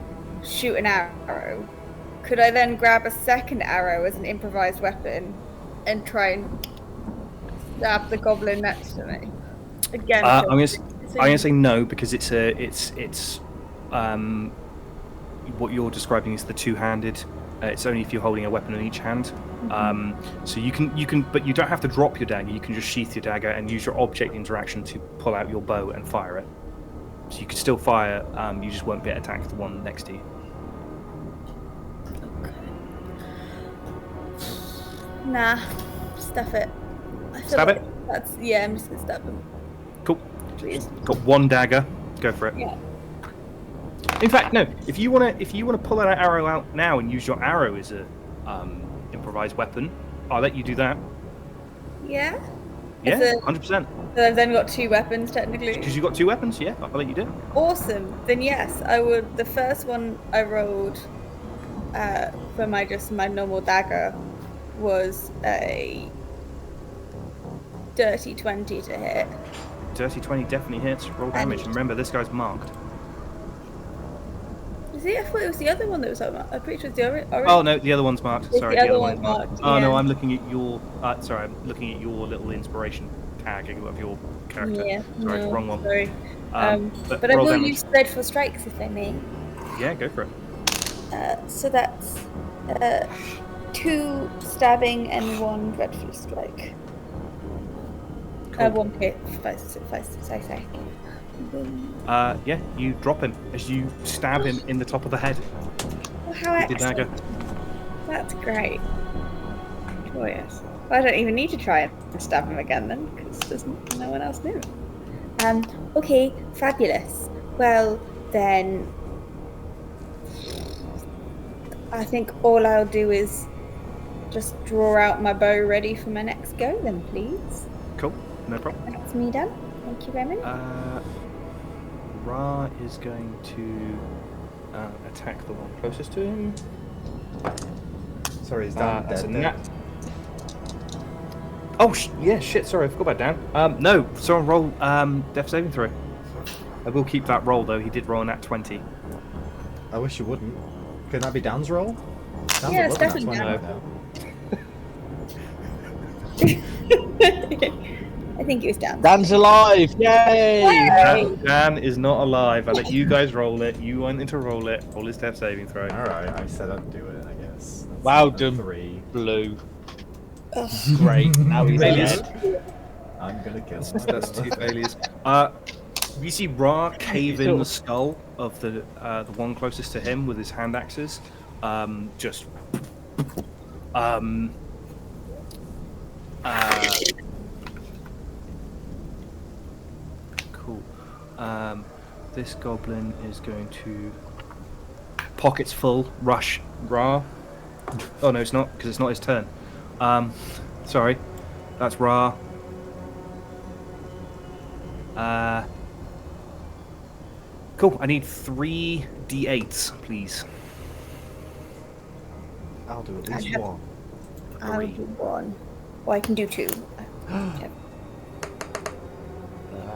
shoot an arrow, could I then grab a second arrow as an improvised weapon and try and stab the goblin next to me? Again, I'm gonna say no, because it's what you're describing is the two-handed. It's only if you're holding a weapon in each hand. So you can, but you don't have to drop your dagger. You can just sheath your dagger and use your object interaction to pull out your bow and fire it. So you can still fire. You just won't get attacked the one next to you. Nah, stuff it. Stab it? I'm just gonna stab them. Cool. Please. Got one dagger. Go for it. Yeah. In fact, no. If you wanna pull that arrow out now and use your arrow as a improvised weapon, I'll let you do that. Yeah. Yeah, 100%. So I've then got two weapons technically. Because you got two weapons, yeah. I'll let you do it. Awesome. Then yes, I would. The first one I rolled for my normal dagger was a dirty 20 to hit. Dirty 20 definitely hits. Roll damage. And remember, this guy's marked. Is it? I thought it was the other one that was marked. I'm pretty sure it's the orange. Oh no, the other one's marked. Sorry, the other one's marked. Oh no, yeah. I'm looking at your. I'm looking at your little inspiration tag of your character. Yeah. Sorry, no, wrong one. Sorry. But I roll will damage. use dreadful strikes if I may. Yeah, go for it. So that's 2 stabbing and 1 dreadful strike. Cool. 1 hit, if I say. Yeah, you drop him as you stab him in the top of the head Well, how with your dagger. That's great. Joyous. Well, I don't even need to try and stab him again then, because there's no one else near him. Okay, fabulous. Well, then I think all I'll do is just draw out my bow ready for my next go then, please. Cool, no problem. That's me done. Thank you very much. Ra is going to attack the one closest to him. Sorry, is Dan That's a dead? nat. Oh, yeah, shit, sorry, I forgot about Dan. No, someone roll death saving throw. I will keep that roll, though. He did roll a nat 20. I wish you wouldn't. Can that be Dan's roll? Dan's Yeah, it's a lovely definitely nat 20 Dan. now. I think it was down. Dan's alive! Yay! Dan is not alive. I let you guys roll it. You wanted to roll it. Roll his death saving throw. Alright, I said I'd do it, I guess. That's Well a done, 3. Blue. Great. Now he's Failures. dead. I'm gonna kill him. That's 2 failures. You see Ra cave in the skull of the one closest to him with his hand axes. Just. Cool. This goblin is going to pockets full rush Ra. Oh no, it's not because it's not his turn. Sorry, that's Ra. Cool. I need 3 d8s, please. I'll do at least have- 1. I'll do 1. Or I can do 2.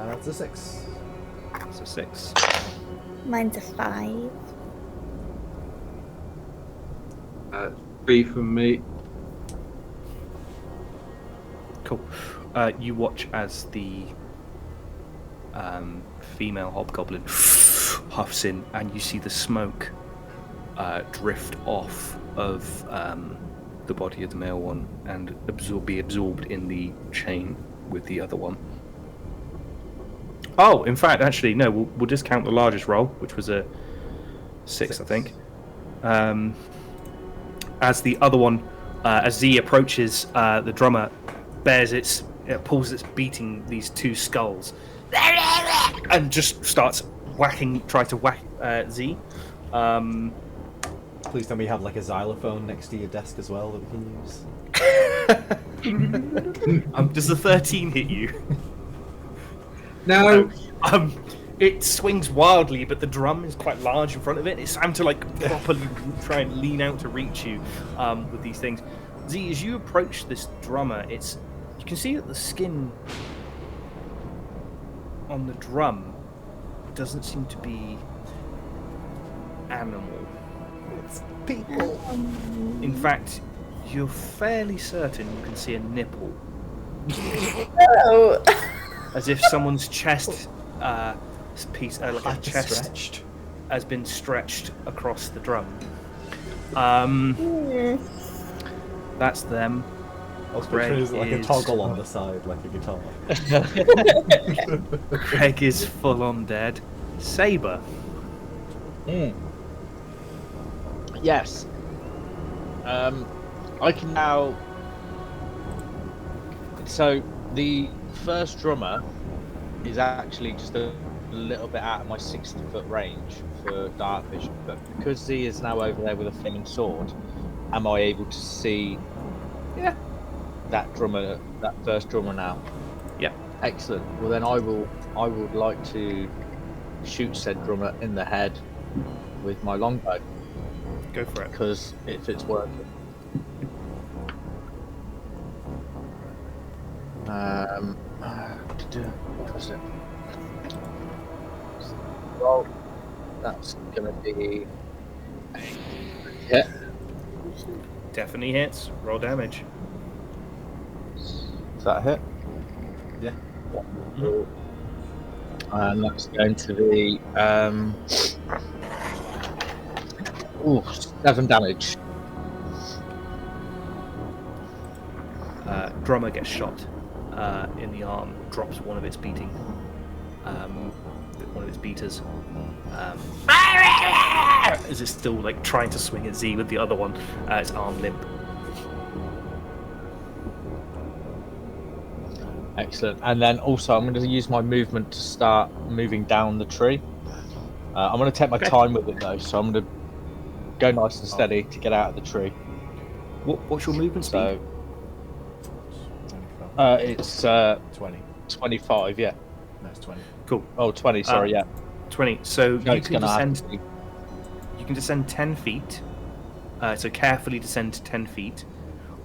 That's a 6. That's a 6. Mine's a 5. 3 from me. Cool. You watch as the female hobgoblin huffs in, and you see the smoke drift off of the body of the male one and be absorbed in the chain with the other one. Oh, in fact, actually, no. We'll discount the largest roll, which was a 6, I think. As the other one, as Z approaches, the drummer pulls its beating these 2 skulls, and just starts try to whack Z. Please tell me you have like a xylophone next to your desk as well that we can use. Does the 13 hit you? No. It swings wildly, but the drum is quite large in front of it. It's time to like properly try and lean out to reach you with these things. Z, as you approach this drummer, you can see that the skin on the drum doesn't seem to be animal. It's people. In fact, you're fairly certain you can see a nipple, Oh. as if someone's chest piece, like a chest, Stretched. has been stretched across the drum. That's them. I was Greg picturing it like a is- toggle on the side, like a guitar. Greg is full on dead. Saber. Yes. I can now. So the first drummer is actually just a little bit out of my 60-foot range for dark vision, but because Z is now over there with a flaming sword, am I able to see? Yeah. That drummer, that first drummer now. Yeah. Excellent. Well, then I would like to shoot said drummer in the head with my longbow, Go for it. because if it's working. What was it? Well, that's gonna be a hit. Definitely hits. Roll damage. Is that a hit? Yeah. And that's going to be Ooh, 7 damage. Drummer gets shot in the arm, drops one of its beaters. As it's still like trying to swing at Z with the other one, its arm limp. Excellent. And then also, I'm going to use my movement to start moving down the tree. I'm going to take my time with it though, so I'm going to go nice and steady to get out of the tree. What's your movement speed? So it's 20. 25, yeah. No, it's 20. Cool. Oh, 20, sorry, yeah. 20. So No, you it's can going to have descend. to be. You can descend 10 feet. So carefully descend 10 feet.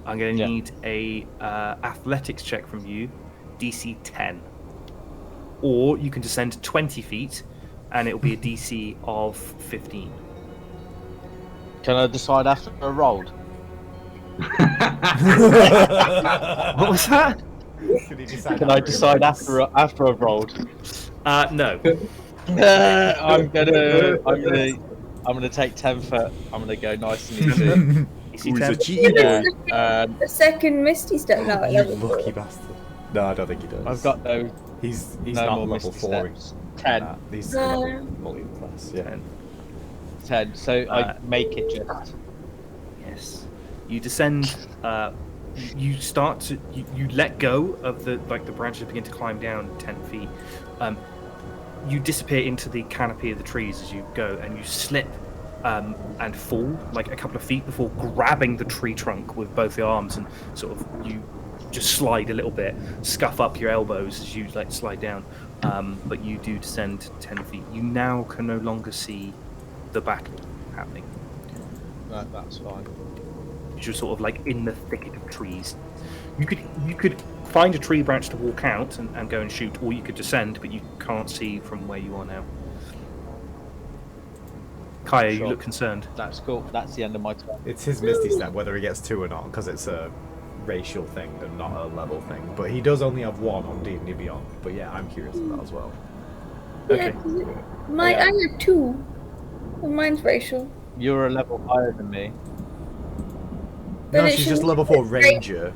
I'm going to need a athletics check from you, DC 10. Or you can descend 20 feet, and it will be a DC of 15. Can I decide after I rolled? What was that? Can I decide after I've rolled? No. I'm gonna take 10 foot. I'm gonna go nice and easy. DC He's a 10? cheater. Yeah, The second Misty step now. You lucky bastard. No, I don't think he does. I've got no He's no not more level misty 4. steps. 10. He's No. level multi-class. Yeah. 10. 10. So I make it just. Yes. You descend. You start to. You let go of the branches begin to climb down 10 feet. You disappear into the canopy of the trees as you go, and you slip and fall like a couple of feet before grabbing the tree trunk with both your arms, and sort of you just slide a little bit, scuff up your elbows as you slide down. But you do descend 10 feet. You now can no longer see the battle happening. That's fine. You're sort of like in the thicket of trees. You could find a tree branch to walk out and go and shoot, or you could descend, but you can't see from where you are now. Kaya, Sure. you look concerned. That's cool. That's the end of my turn. It's his Misty Step, whether he gets 2 or not, because it's a racial thing and not a level thing. But he does only have 1 on D&D Beyond. But yeah, I'm curious of that as well. Okay. I have 2. Well, mine's racial. You're a level higher than me. But No, it she's just shouldn't level be 4 great. ranger,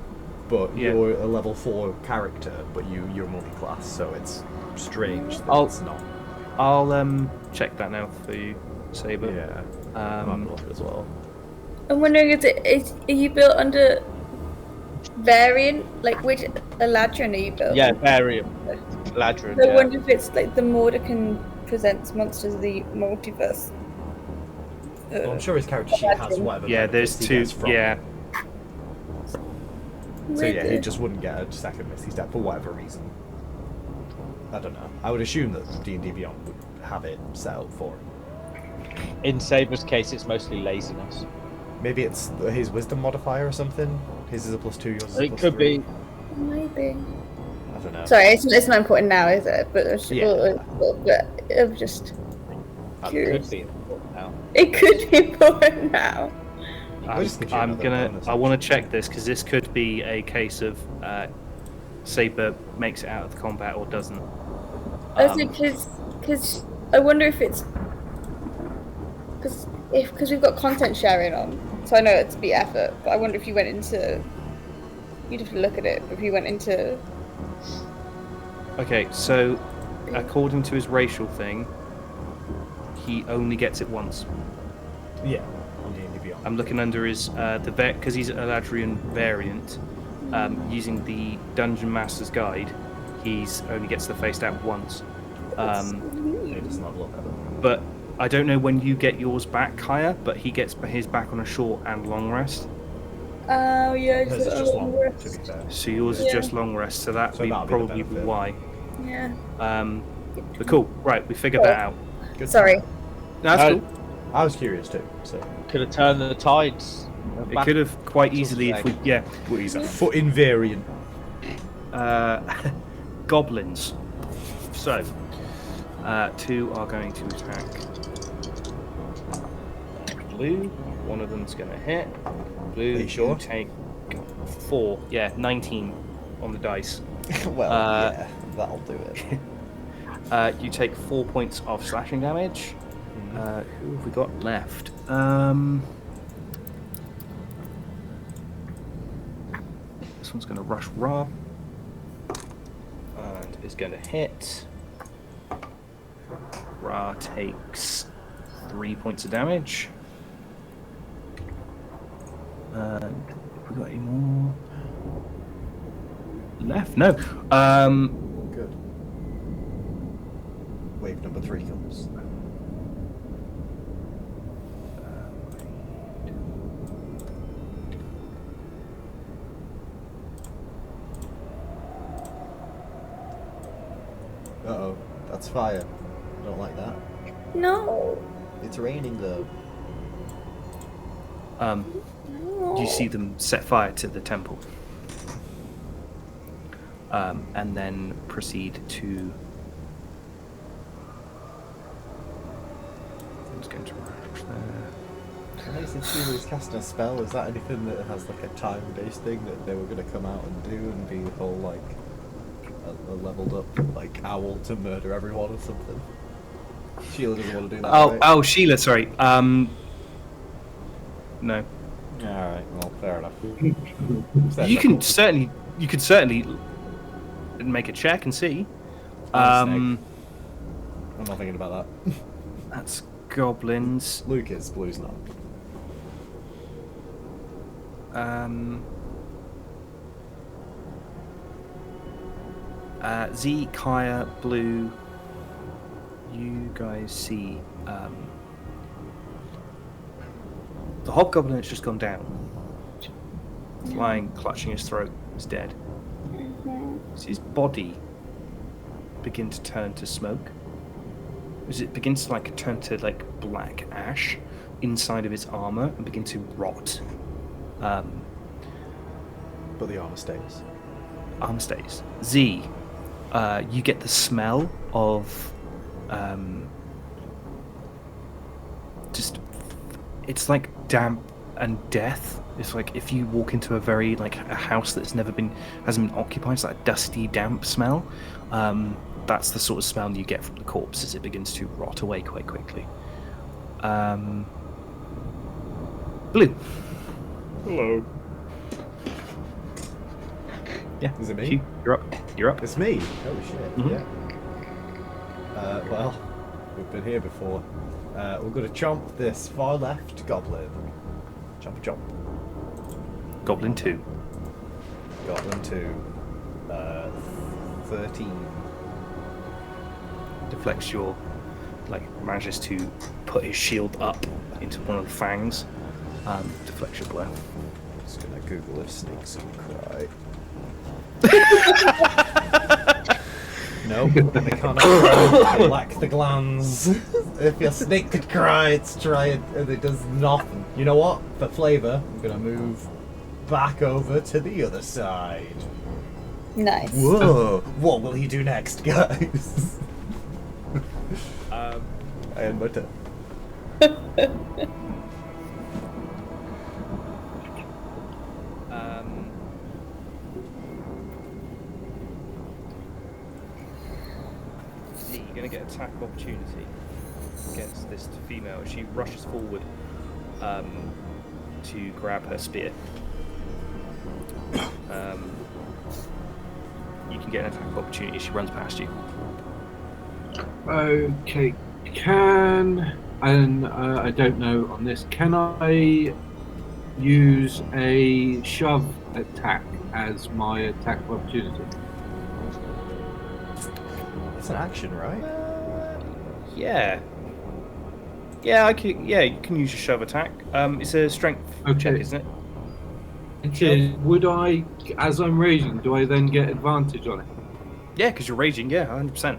but Yeah. you're a level 4 character, but you're multi-class, so it's strange that I'll- it's not. I'll check that now for you, Saber. Yeah. I'm Um, having a look as well. I'm wondering, are you built under variant? Like, which Eladrin are you built? Yeah, variant. Ladrin, I yeah. wonder if it's like the Mordekan presents monsters of the multiverse. Well, I'm sure his character sheet has whatever. yeah, there's benefits he 2. gets from Yeah. it. So yeah, he just wouldn't get a second Misty Step for whatever reason. I don't know. I would assume that D&D Beyond would have it set out for him. In Saber's case, it's mostly laziness. Maybe it's his wisdom modifier or something. His is a +2, yours is a It +3. could be. Maybe. I don't know. Sorry, it's not important now, is it? But it's Yeah. I'm just That curious. could be important now. It could be important now. We'll just give you I'm another gonna. bonus I want to check this because this could be a case of Saber makes it out of the combat or doesn't. Because I wonder if it's because we've got content sharing on, so I know it'd be effort. But I wonder if you went into, you'd have to look at it. If you went into, Okay, so according to his racial thing, he only gets it once. Yeah, on D&D Beyond. I'm looking under his the vet because he's an Eladrian variant. Using the Dungeon Master's Guide, he's only gets the face down once. He does not look at them. But I don't know when you get yours back, Kaya. But he gets his back on a short and long rest. oh yeah, Hers is just long, to be fair. So yours is Yeah. just long rest. So that'd So be that'll be the probably benefit. why. yeah. But cool. Right, we figured that out. Good. Sorry. That's No, cool. I was curious too. So Could have turned the tides. It could have quite easily if we well, he's a foot invariant. goblins. So 2 are going to attack blue. One of them's going to hit. Blue, Are you sure? take 4. Yeah, 19 on the dice. Well, yeah, that'll do it. You take 4 points of slashing damage. Who have we got left? This one's going to rush Ra. And is going to hit. Ra takes 3 points of damage. And have we got any more left? No. Good. Wave number 3 comes. Uh-oh, that's fire. I don't like that. No. It's raining though. You see them set fire to the temple. And then proceed to... I'm just going to rush there. Amazing she was casting a spell. Is that anything that has like a time-based thing that they were going to come out and do and be all like a leveled up like owl to murder everyone or something? Sheila doesn't want to do that. Oh, right? oh, Sheila, sorry. No. Alright, well, fair enough. You could certainly make a check and see. I'm not thinking about that. That's goblins. Luke is, Blue's not. Z, Kaya, Blue, you guys see the hobgoblin has just gone down. Lying, clutching his throat, is dead. See his body begin to turn to smoke. As it begins to like turn to like black ash inside of his armor and begin to rot. But the armor stays. Armor stays. Z, you get the smell of just, it's like damp and death. It's like if you walk into a very like a house that's hasn't been occupied, it's like a dusty, damp smell. That's the sort of smell you get from the corpse as it begins to rot away quite quickly. Blue. Hello. Yeah. Is it me? Hugh, you're up. You're up. It's me. Oh shit. Mhm. Yeah. Well, we've been here before. We're gonna chomp this far left goblin. Chomp chomp. Goblin 2. Goblin 2. 13. Deflects your, like, manages to put his shield up into one of the fangs. Deflects your blow. Just gonna Google if snakes can cry. No, they can't cry. They lack the glands. If your snake could cry, it's trying, and it does nothing. You know what? For flavour, I'm gonna move back over to the other side. Nice. Whoa! What will he do next, guys? I end my turn. Z, you're going to get attack of opportunity against this female. She rushes forward to grab her spear. You can get an attack of opportunity. She runs past you. Okay, I don't know on this, can I use a shove attack as my attack of opportunity? It's an action, right? Yeah. Yeah, yeah, you can use your shove attack. It's a strength check, isn't it? It is. Would I, as I'm raging, do I then get advantage on it? Yeah, because you're raging, yeah, 100%.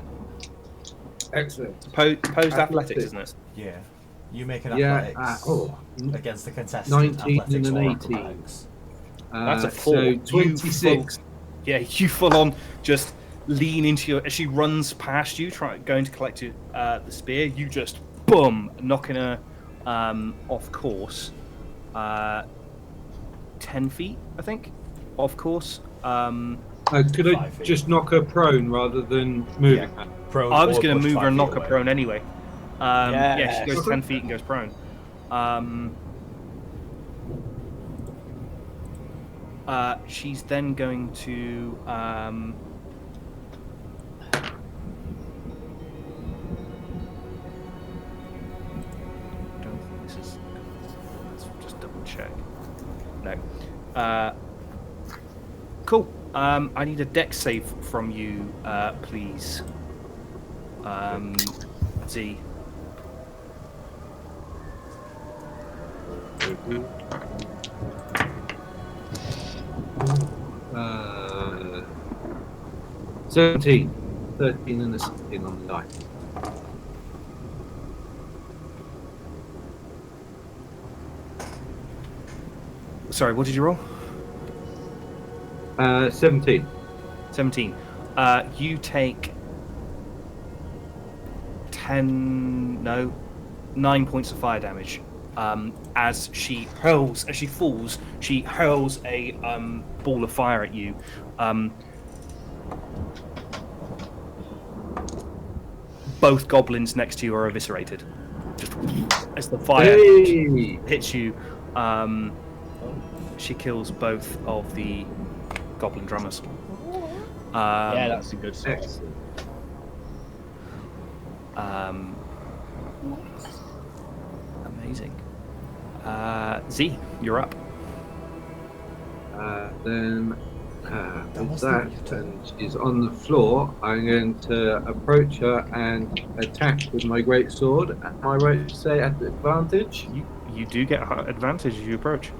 Excellent. Opposed athletics, isn't it? Yeah. You make an Yeah, athletics against the contestant. 19 and athletics an or 18. acrobatics. That's a 4. So 26. You full on just lean into your... As she runs past you, going to collect your, the spear, you just, boom, knocking her off course. 10 feet, I think, off course. Could I just knock her prone rather than moving her? Prone I was or going to push move her 5 and feet knock her away. prone anyway. Yeah, she Yes. goes 10 feet and goes prone. She's then going to. Don't think this is. Let's just double check. No. Cool. I need a dex save from you, please. Z. Uh, 17. 13 and a 16 on the die. Sorry, what did you roll? 17. 17. You take 9 points of fire damage. As she falls, she hurls a ball of fire at you. Both goblins next to you are eviscerated. Just as the fire hits you, she kills both of the goblin drummers. Yeah, that's a good song. Excellent. Amazing. Z, you're up. Then with that, and she's on the floor, I'm going to approach her and attack with my great sword. Am I right to say at advantage? You do get advantage as you approach.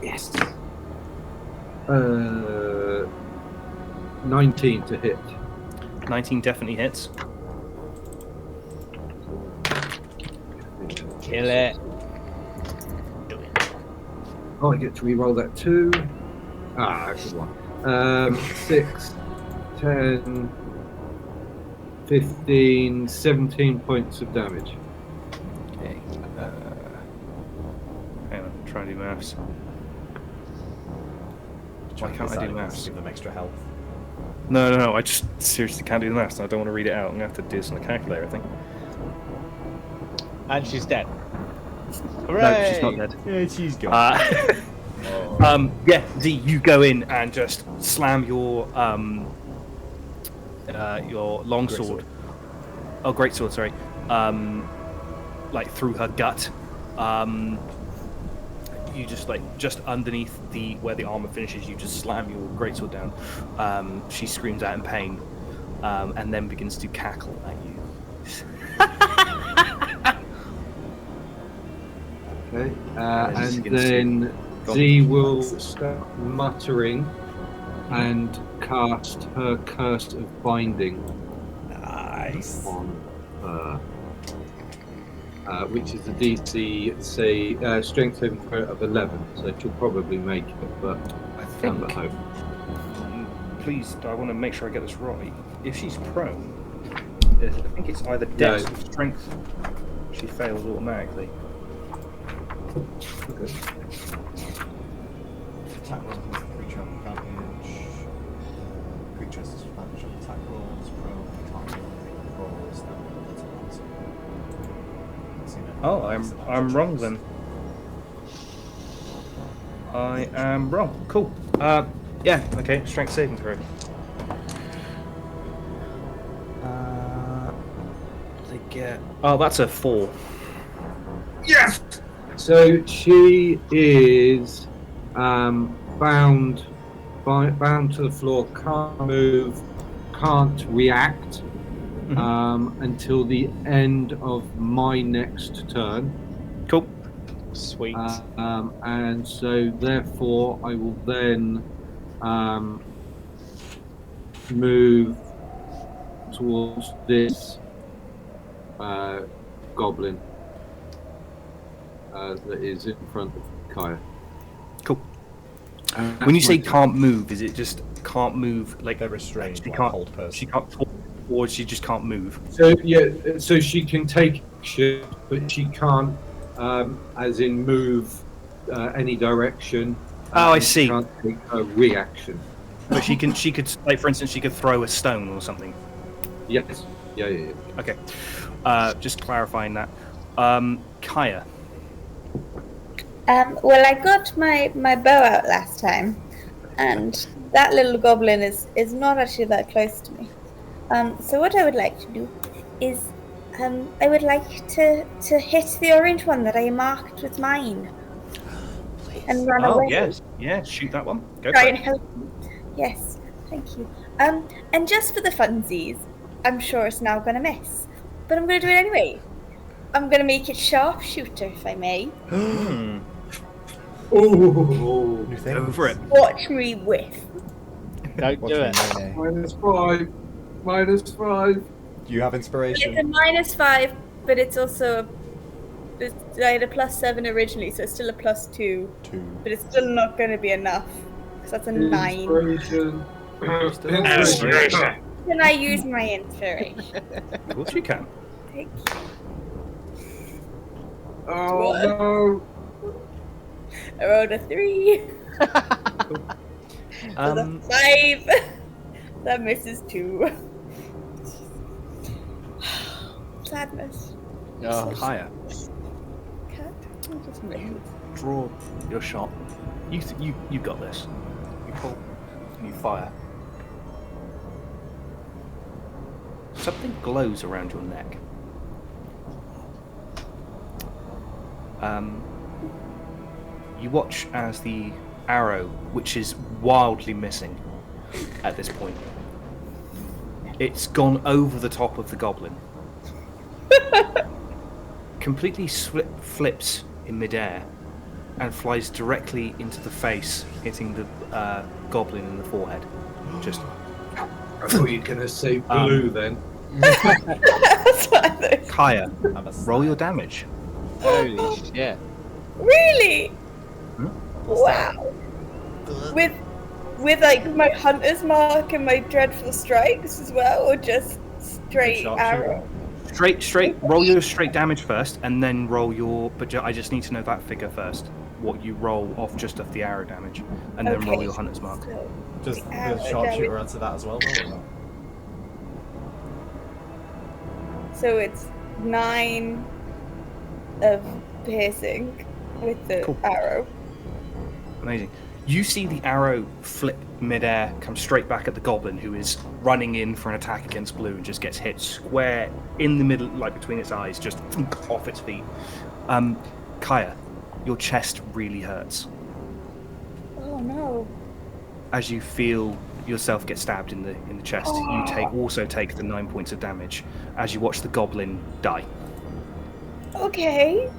Yes. 19 to hit. 19 definitely hits. Kill it. Oh, I get to re-roll that too. Good one. 6, 10, 15, 17 points of damage. Okay. Hang on, try and do maths. Why can't I do maths? Give them extra health. No, I just seriously can't do the maths. I don't want to read it out. I'm going to have to do this on a calculator, I think. And she's dead. Hooray! No, she's not dead. Yeah, she's gone. Yeah, Z, you go in and just slam your longsword. Oh, greatsword, sorry. Like through her gut. You just underneath where the armor finishes, you just slam your greatsword down. She screams out in pain, and then begins to cackle at you. Okay. Yeah, And you can then Z will start muttering and cast her curse of binding Nice. on her, which is a DC, say, strength saving throw of 11. So she'll probably make it, but I can think. but hope. Please, I want to make sure I get this right. If she's prone, I think it's either dex or strength. She fails automatically. Okay. Attack rolls with creature advantage. Creature has disadvantage on attack rolls. Prone, can't do anything with rolls. Oh, I'm wrong then. I am wrong. Cool. Yeah. Okay. Strength saving throw. They get. Oh, that's a 4. Yes! So she is bound to the floor, can't move, can't react until the end of my next turn. Cool. Sweet. And so therefore I will then move towards this goblin that is in front of Kaya. Cool. And When you that's say my turn. can't move, is it just can't move? Like They're restrained. she Like can't hold person. She can't fall, or she just can't move. So yeah, so she can take action, but she can't, as in move any direction. Oh, I and she see. Can't take a reaction. But she could, like for instance, she could throw a stone or something. Yes. Yeah. Okay. Just clarifying that. Kaya. Well, I got my bow out last time, and that little goblin is not actually that close to me. So what I would like to do is, I would like to hit the orange one that I marked with mine, and run Oh, away. yes. Yeah, shoot that one. Go Try for and it. help him. Yes, thank you. And just for the funsies, I'm sure it's now going to miss, but I'm going to do it anyway. I'm going to make it sharpshooter, if I may. Hmm. Oh, New thing. Go for it. Watch me whiff. Don't Watch do me, it. Nene. -5. -5. Do you have It's a inspiration? -5, but it's also I had a +7 originally, so it's still a +2. 2. But it's still not going to be enough because that's a 9. Inspiration. Inspiration. Can I use my inspiration? Of course you can. Thank you. Oh no. I rolled a 3. So that's 5. That misses 2. Sadness. Oh, Kaya, Cat. I'll just move. you draw your shot. You got this. You pull and you fire. Something glows around your neck. You watch as the arrow, which is wildly missing at this point, it's gone over the top of the goblin. Completely flips in midair and flies directly into the face, hitting the goblin in the forehead. Just I thought you were going to say blue then. That's what I thought. Kaya, I'm a roll your damage. holy shit. Really? Wow. With like my hunter's mark and my dreadful strikes as well, or just straight arrow? Straight. Roll your straight damage first, and then roll your. But I just need to know that figure first. What you roll off just off the arrow damage, and then roll your hunter's mark. So, Does the the arrow sharpshooter damage. answer that as well, though, or not? So it's 9 of piercing with the Cool. arrow. Amazing. You see the arrow flip midair, come straight back at the goblin, who is running in for an attack against Blue, and just gets hit square in the middle, like between its eyes, just off its feet. Kaya, your chest really hurts Oh no. as you feel yourself get stabbed in the chest. You also take the 9 points of damage as you watch the goblin die. Okay.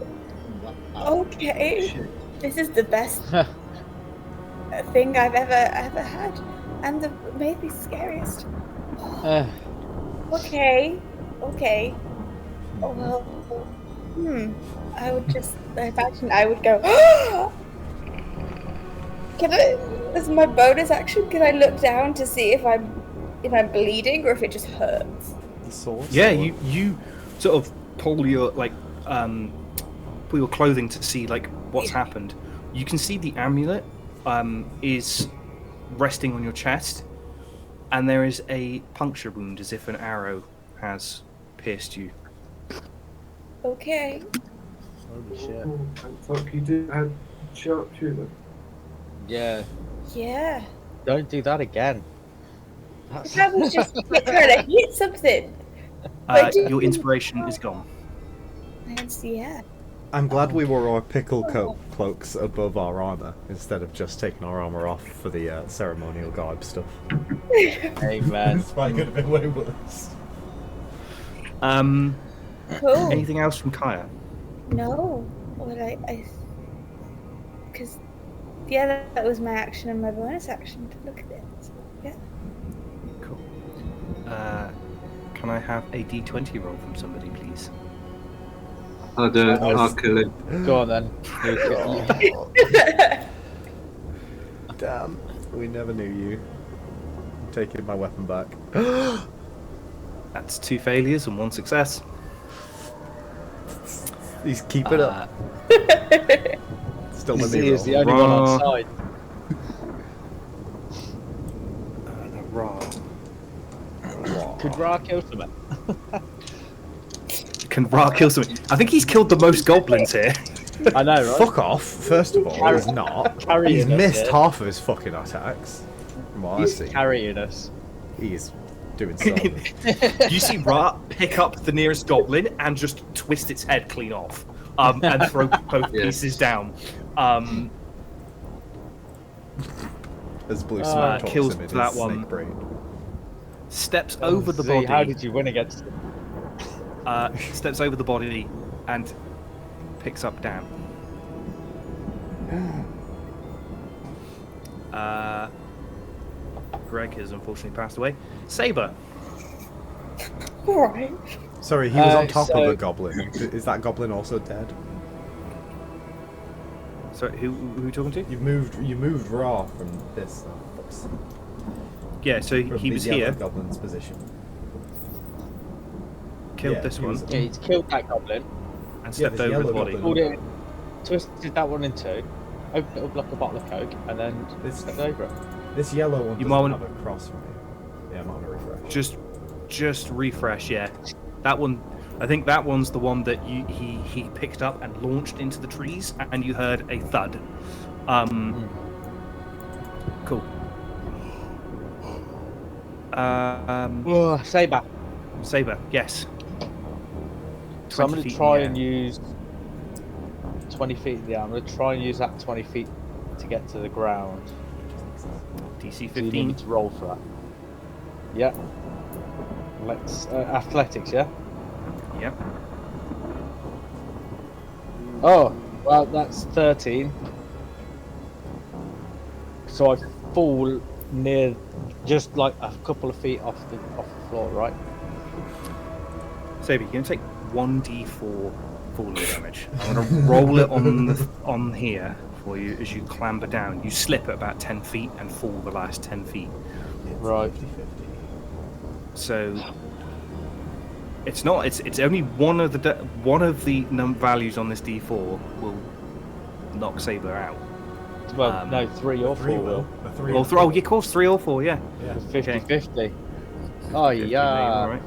Okay. This is the best thing I've ever had, and maybe scariest. Okay. Oh well. I would just. I imagine I would go. Can I? As my bonus action, can I look down to see if I'm bleeding or if it just hurts? The sword? Yeah, you sort of pull your pull your clothing to see like what's happened. You can see the amulet is resting on your chest, and there is a puncture wound as if an arrow has pierced you. Okay. Holy shit. Oh, and fuck, you did add sharpshooter. Yeah. Yeah. Don't do that again. That's... I was just trying to hit something. But Your inspiration is gone. Yeah. I'm glad we wore our pickle cloaks above our armor instead of just taking our armor off for the ceremonial garb stuff. Hey, man. This fight could have been way worse. Cool. Anything else from Kaya? No. What I because that was my action and my bonus action to look at it. So, yeah. Cool. Can I have a d20 roll from somebody, please? I'll do it. I'll kill him. Go on then. Damn, we never knew you. I'm taking my weapon back. That's 2 failures and 1 success. He's keep it up. Still with me, He is the roll. only one on side. Raw. Could Ra kill someone? Can Ra kill something? I think he's killed the most goblins here. I know, right? Fuck off. First of all, he's not. Carrying He's us missed here. half of his fucking attacks. From what I He's see, carrying us. he's doing some. You see Ra pick up the nearest goblin and just twist its head clean off, and throw both Yes. pieces down. As Blue Smoke talks kills him in his that one. snake brain. Steps over the Z, body. How did you win against him? Steps over the body and picks up Dan. Greg has unfortunately passed away. Saber. Alright. Sorry, he was on top so- of a goblin. Is that goblin also dead? Sorry, who are you talking to? You moved Ra from this. Yeah, so From he the was yellow here, goblin's position. killed Yeah, this he one, was- Yeah, he's killed that goblin. and stepped this over the yellow body. goblin. Pulled it, twisted that one in two, opened it up like a bottle of Coke, and then This- stepped over it. This yellow one You doesn't might wanna- have a cross from me. Yeah, I'm on a refresh. Just refresh, yeah. That one, I think that one's the one that he picked up and launched into the trees, and you heard a thud. Cool. Saber. Saber, yes. So I'm 20 going feet to in try the and air. use 20 feet in the air. I'm going to try and use that 20 feet to get to the ground. DC So you need me 15. to roll for that. Yeah. Let's athletics, yeah. Yep. Oh, well, that's 13. So I fall near, just like a couple of feet off the floor, right? Saber, you're gonna take 1d4 falling damage. I'm gonna roll it on here for you as you clamber down. You slip at about 10 feet and fall the last 10 feet. Right. 50-50. So it's not. It's only one of the values on this d4 will knock Saber out. Well, no, 3 or 4 Three will. A three Well, and four. yeah, of course, 3 or 4, yeah. Yeah. 50-50. Oh, 50, yeah. alright.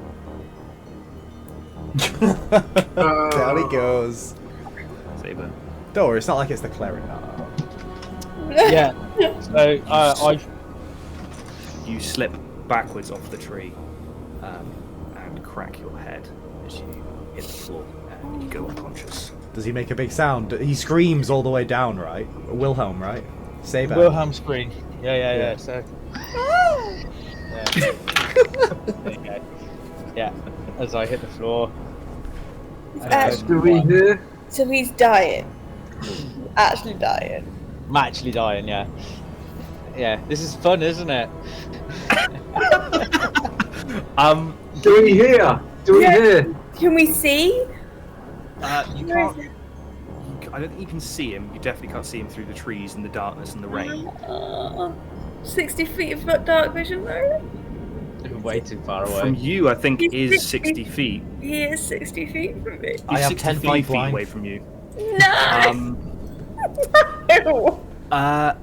Down he goes. Saber. Don't worry, it's not like it's the cleric. Yeah. So I You slip backwards off the tree and crack your head as you hit the floor and you go unconscious. Does he make a big sound? He screams all the way down, right? Wilhelm, right? Saber. Wilhelm screen. Yeah. Yeah. So. Yeah. There you go. Yeah. As I hit the floor. Do we hear? So he's dying. Actually dying. I'm actually dying. Yeah. Yeah. This is fun, isn't it? Do we hear? Do we Yeah. hear? Can we see? You Where is can't. I don't think you can see him. You definitely can't see him through the trees and the darkness and the rain. 60 feet of dark vision though? Way too far away. From you, I think He's is 60 60 feet. He is 60 feet from me. I He's have 10 65 feet feet blind. away from you. No! No!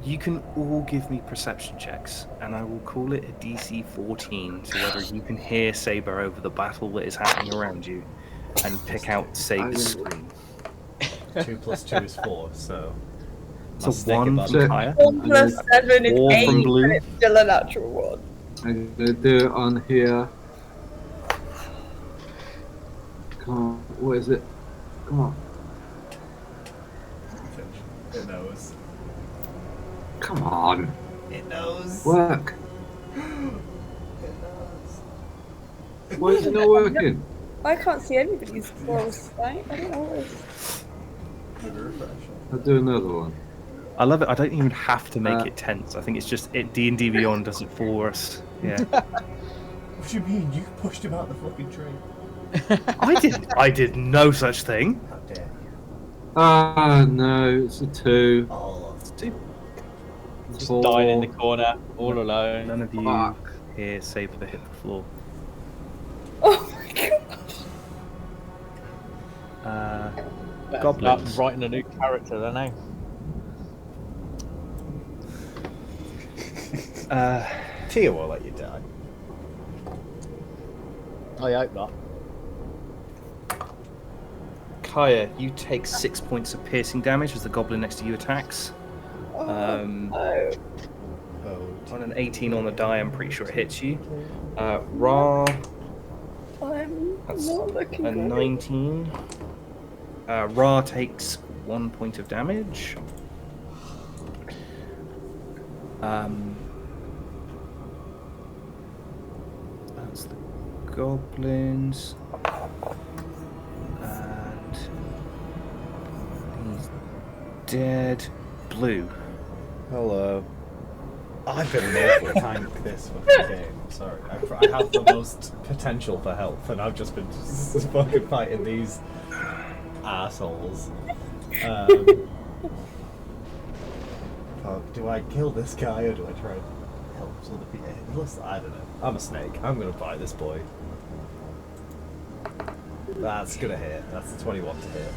You can all give me perception checks, and I will call it a DC 14, so whether you can hear Saber over the battle that is happening around you, and pick out Saber's scream. 2 plus 2 is 4, so. So Must think 1 about from it. Kaya. 1 plus 7 is 4 from 8, Blue. and it's still a natural 1. I'm gonna do it on here. Come on, what is it? Come on. It knows. Come on. It knows. Work. Why is it not working? I can't see anybody's rolls, right? I don't know what it is. I'll do another one. I love it. I don't even have to make Uh, it tense. I think it's just D&D Beyond does it for us. Yeah. What do you mean? You pushed him out the fucking tree. I did no such thing. How dare you? Ah, no, it's a 2. Oh, Just 4. dying in the corner, all alone. None of you Fuck. hear Saber hit the floor. Oh my god. Goblins. Start writing a new character, then, eh? Tia won't let you die. I hope not. Kaya, you take 6 points of piercing damage as the goblin next to you attacks. On an 18 on the die, I'm pretty sure it hits you. Ra, I'm that's not looking a good. 19. Ra takes 1 point of damage. That's the goblins. And he's dead. Blue. Hello. I've been an awful tank this fucking game. Sorry. I have the most potential for health, and I've just been fucking fighting these assholes. Fuck, do I kill this guy or do I try and help some other people? Listen, I don't know. I'm a snake. I'm gonna bite this boy. That's gonna hit. That's the 21 to hit.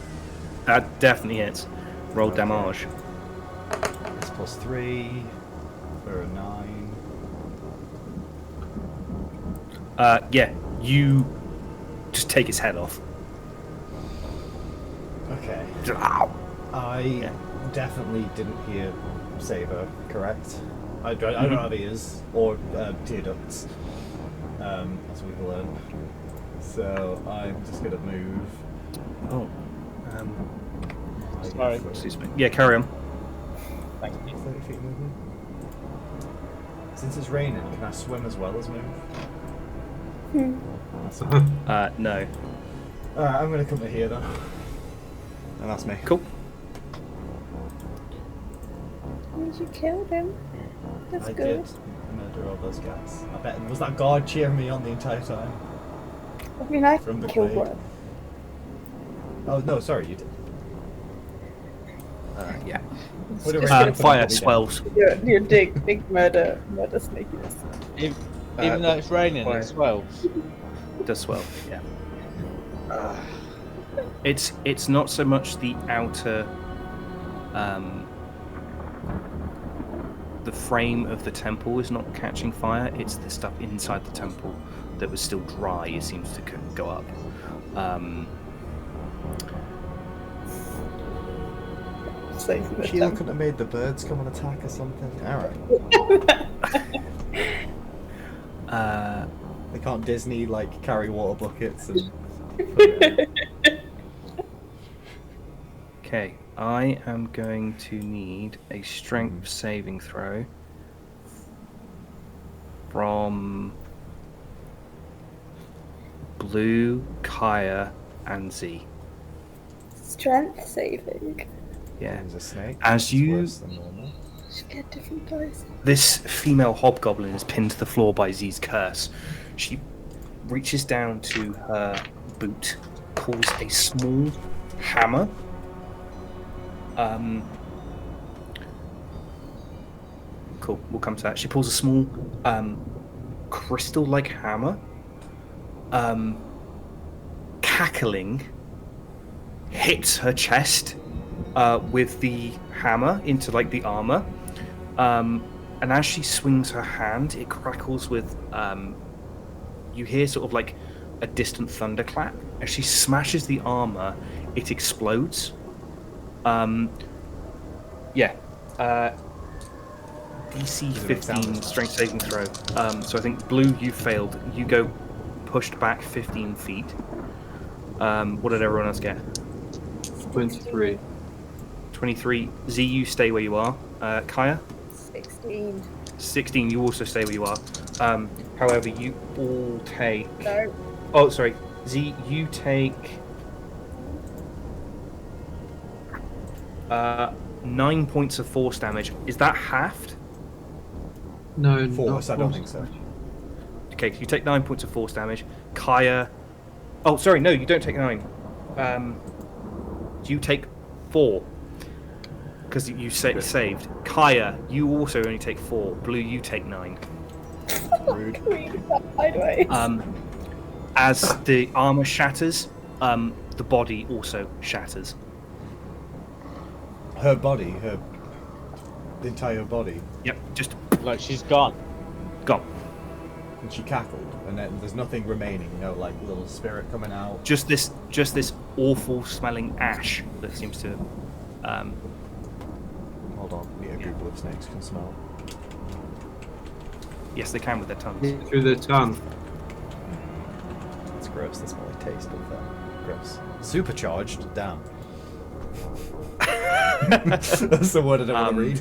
That definitely hits. Roll damage. It's +3 for a 9. Yeah, you just take his head off. Okay. Ow! I definitely didn't hear Saber, correct? I don't have ears or tear ducts, as we've learned. So I'm just gonna move. Oh. Sorry. Excuse me. Yeah, carry on. Thank you. 30 feet movement. Since it's raining, can I swim as well as move? No. Alright, I'm gonna come to here then. And that's me. Cool. Did you kill him? That's I good. did murder all those guys. I bet. Was that guard cheering me on the entire time? I mean, I From the killed glade. one. Oh, no, sorry, you did. Yeah. Would have Just rained gonna for Fire me then. swells. Your big murder sneakiness. Even though it's raining, fire. it swells. Does swell, yeah. It's not so much the outer, the frame of the temple is not catching fire. It's the stuff inside the temple that was still dry. It seems to go up. Safe with Sheila them. couldn't have made the birds come and attack or something. Alright. They can't Disney, like, carry water buckets and... Okay, I am going to need a strength saving throw from Blue, Kaya, and Z. Strength saving. Yeah. There's a snake. As It's you- worse than normal. Should get different dice. This female hobgoblin is pinned to the floor by Z's curse. She reaches down to her boot, pulls a small hammer. Cool, we'll come to that. She pulls a small crystal-like hammer. Cackling, hits her chest with the hammer into like the armor. And as she swings her hand, it crackles with, you hear sort of like a distant thunderclap. As she smashes the armor, it explodes. DC 15 strength saving throw. So I think Blue, you failed. You go pushed back 15 feet. What did everyone else get? 23. 23. Z, you stay where you are. Kaya? 16. 16, you also stay where you are. However, you all take... No. Oh, sorry. Z, you take... 9 points of force damage. Is that halved? No, Force, not I don't force. think so. Okay, so you take 9 points of force damage. Kaya... Oh, sorry, no, you don't take 9. You take 4. Because you saved. Kaya, you also only take 4. Blue, you take 9. Rude. Sideways. As the armor shatters, the body also shatters. Her body, the entire body. Yep, just Like she's gone. gone. And she cackled, and then there's nothing remaining. No, like little spirit coming out. Just this awful smelling ash that seems to. Hold on, I need to Google if snakes can smell. Yes, they can with their tongues. Through the tongue. It's gross. That's what I taste of gross. Supercharged. Damn. That's the word I don't want to read.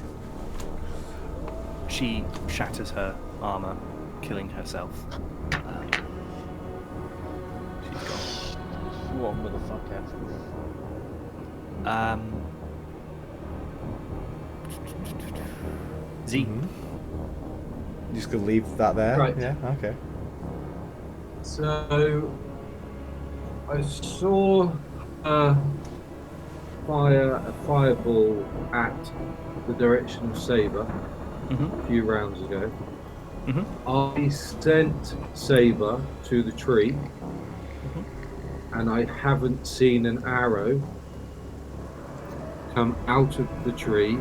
She shatters her armor, killing herself. She's gone. What motherfucker? Z. You just gonna leave that there? Right. Yeah. Okay. So I saw fire a fireball at the direction of Saber a few rounds ago. I sent Saber to the tree, and I haven't seen an arrow come out of the tree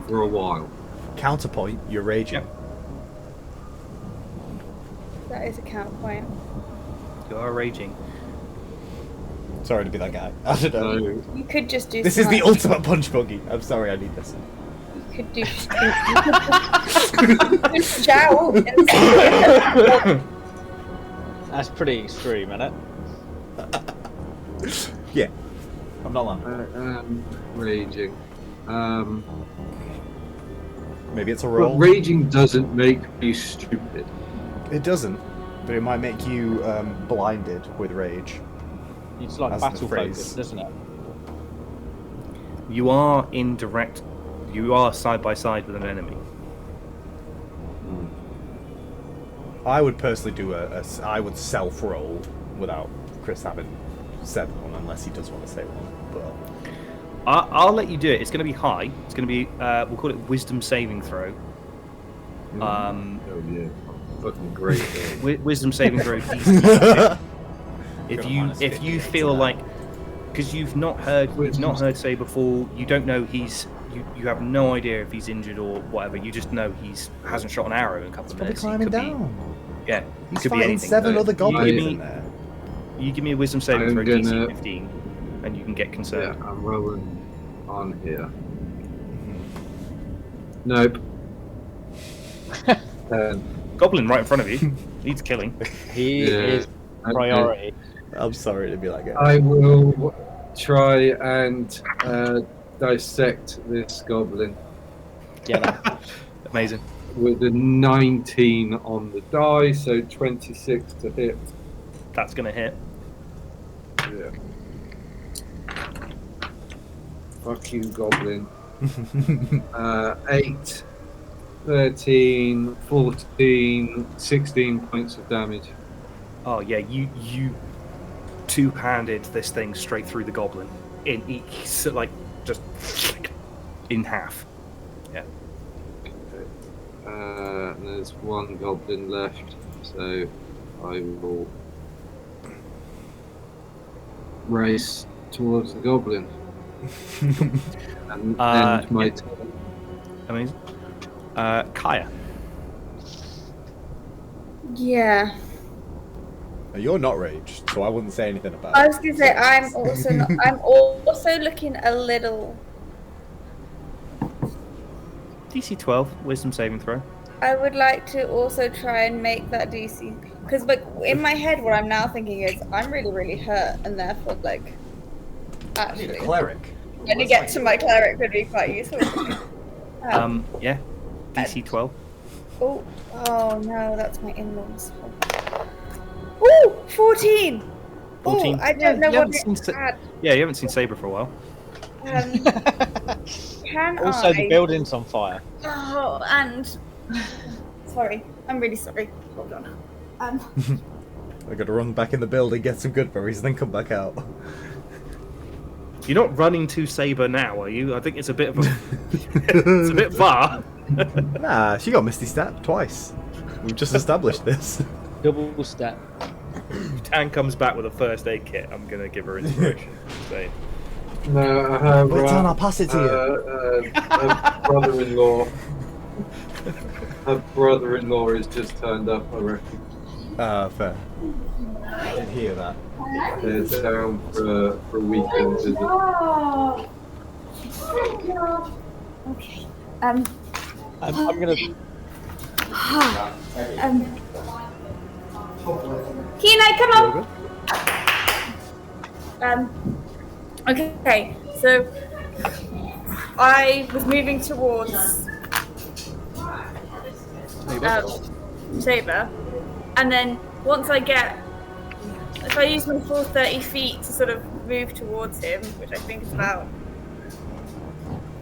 for a while. Counterpoint. You're raging. Yep. That is a counterpoint. You are raging. Sorry to be that guy. I don't know. So You could just do. This is the smite. ultimate punch buggy. I'm sorry. I need this. You could do. You could just shout and That's pretty extreme, isn't it? Yeah. I'm not lying. I am raging. Maybe it's a But roll. raging doesn't make me stupid. It doesn't, but it might make you blinded with rage. It's like As the battle phrase. focus, isn't it? You are in direct. You are side by side with an enemy. I would personally do I would self-roll without Chris having said one, unless he does want to say one. But I'll let you do it. It's going to be high. It's going to be. We'll call it wisdom saving throw. Oh yeah, fucking great. Wisdom saving throw. DC. minus if 50 you to feel that. like, because you've not heard say before, you don't know you have no idea if he's injured or whatever. You just know hasn't shot an arrow in a couple of probably minutes. He climbing could be- down. Yeah, He's it could be fighting anything. 7 So other goblins give me- in there. You give me a wisdom saving I'm throw DC gonna- 15, and you can get Yeah, concerned. I'm rolling on here. Nope. Goblin right in front of you needs killing. He Yeah. is Okay. priority. I'm sorry to be like it. I will try and dissect this goblin Get that. Amazing. with a 19 on the die, so 26 to hit. That's gonna hit. Yeah. Fuck you, goblin. 8, 13, 14, 16 points of damage. Oh yeah, you two-handed this thing straight through the goblin. He's like just in half. Yeah. And there's one goblin left, so I will race towards the goblin and end my turn. Amazing. Kaya. Yeah. You're not raged, so I wouldn't say anything about I it. was gonna say I'm also not, I'm also looking a little. DC 12, wisdom saving throw. I would like to also try and make that DC because, like, in my head, what I'm now thinking is I'm really hurt, and therefore, like, actually, Cleric. when you get to my cleric, would be quite useful. Yeah. DC 12. Oh no, that's my in-laws. Ooh, 14. 14. Ooh, I don't know you what haven't it's seen at. Yeah, you haven't seen Saber for a while. Can Also, I? the building's on fire. Oh, and sorry, I'm really sorry. Hold on. I gotta run back in the building, get some good berries, then come back out. You're not running to Saber now, are you? I think it's a bit of a it's a bit far. Nah, she got Misty Step twice. We've just established this. Double step. Tan comes back with a first aid kit. I'm gonna give her inspiration. So, No, I have But Tan, I'll pass it to you. a brother-in-law her brother-in-law has just turned up, I reckon. Fair. I did hear that. They're down for a weekend visit. Okay. I'm gonna. Kenai, come on. Okay, so I was moving towards Saber, and then once I get, if I use my full 30 feet to sort of move towards him, which I think is about.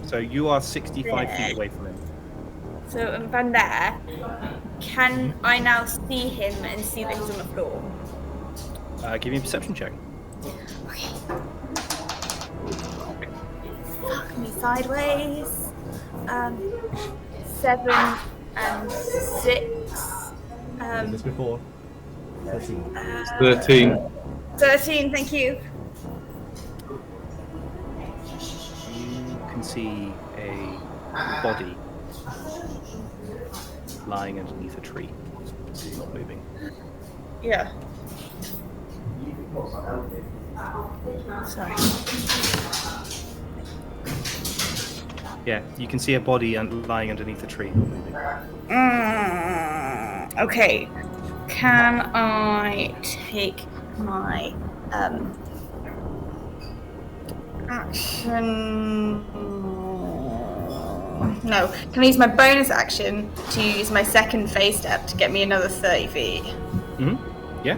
So you are 65 There. feet away from him. So I'm from there. Can I now see him and see that he's on the floor? Give me a perception check. Okay. Fuck me sideways. 7 and 6. This before. 13. 13. 13, thank you. You can see a body lying underneath a tree. He's not moving. Yeah. Sorry. Yeah, you can see a body lying underneath a tree, not moving. Okay. Can I take my action? No. Can I use my bonus action to use my second phase step to get me another 30 feet? Yeah.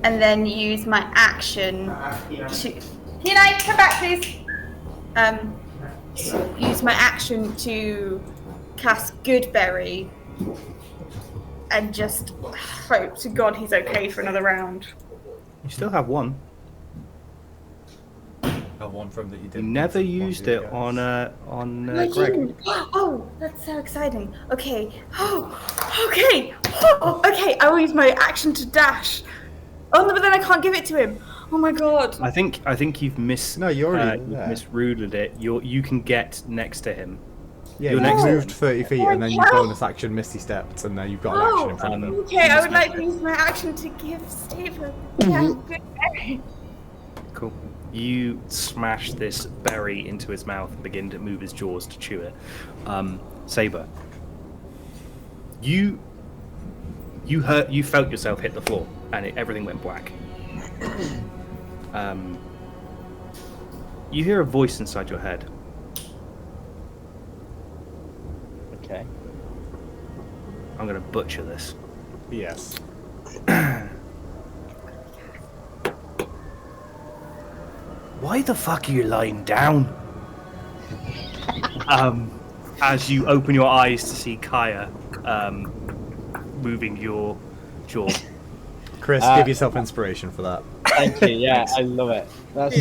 And then use my action to. Can I come back, please? Use my action to cast Goodberry and just hope to God he's okay for another round. You still have one. One from that you You did. never used it on I Greg. didn't. Oh, that's so exciting. Okay. Oh, okay. Oh, okay. I will use my action to dash. Oh no, but then I can't give it to him. Oh my God. I think you've No, you're already you've there. misruled it. You can get next to him. Yeah, You're you next. moved 30 feet Oh, and then you yeah. bonus action Misty stepped and now you've got an action in front of him. Okay, I would like to use my action to give Stephen. Yeah, Goodberry. Cool. You smash this berry into his mouth and begin to move his jaws to chew it. Saber, you felt yourself hit the floor and everything went black. You hear a voice inside your head. Okay. I'm going to butcher this. Yes. Why the fuck are you lying down? As you open your eyes to see Kaya moving your jaw. Chris, give yourself inspiration for that. Thank you. Yeah, I love it. That's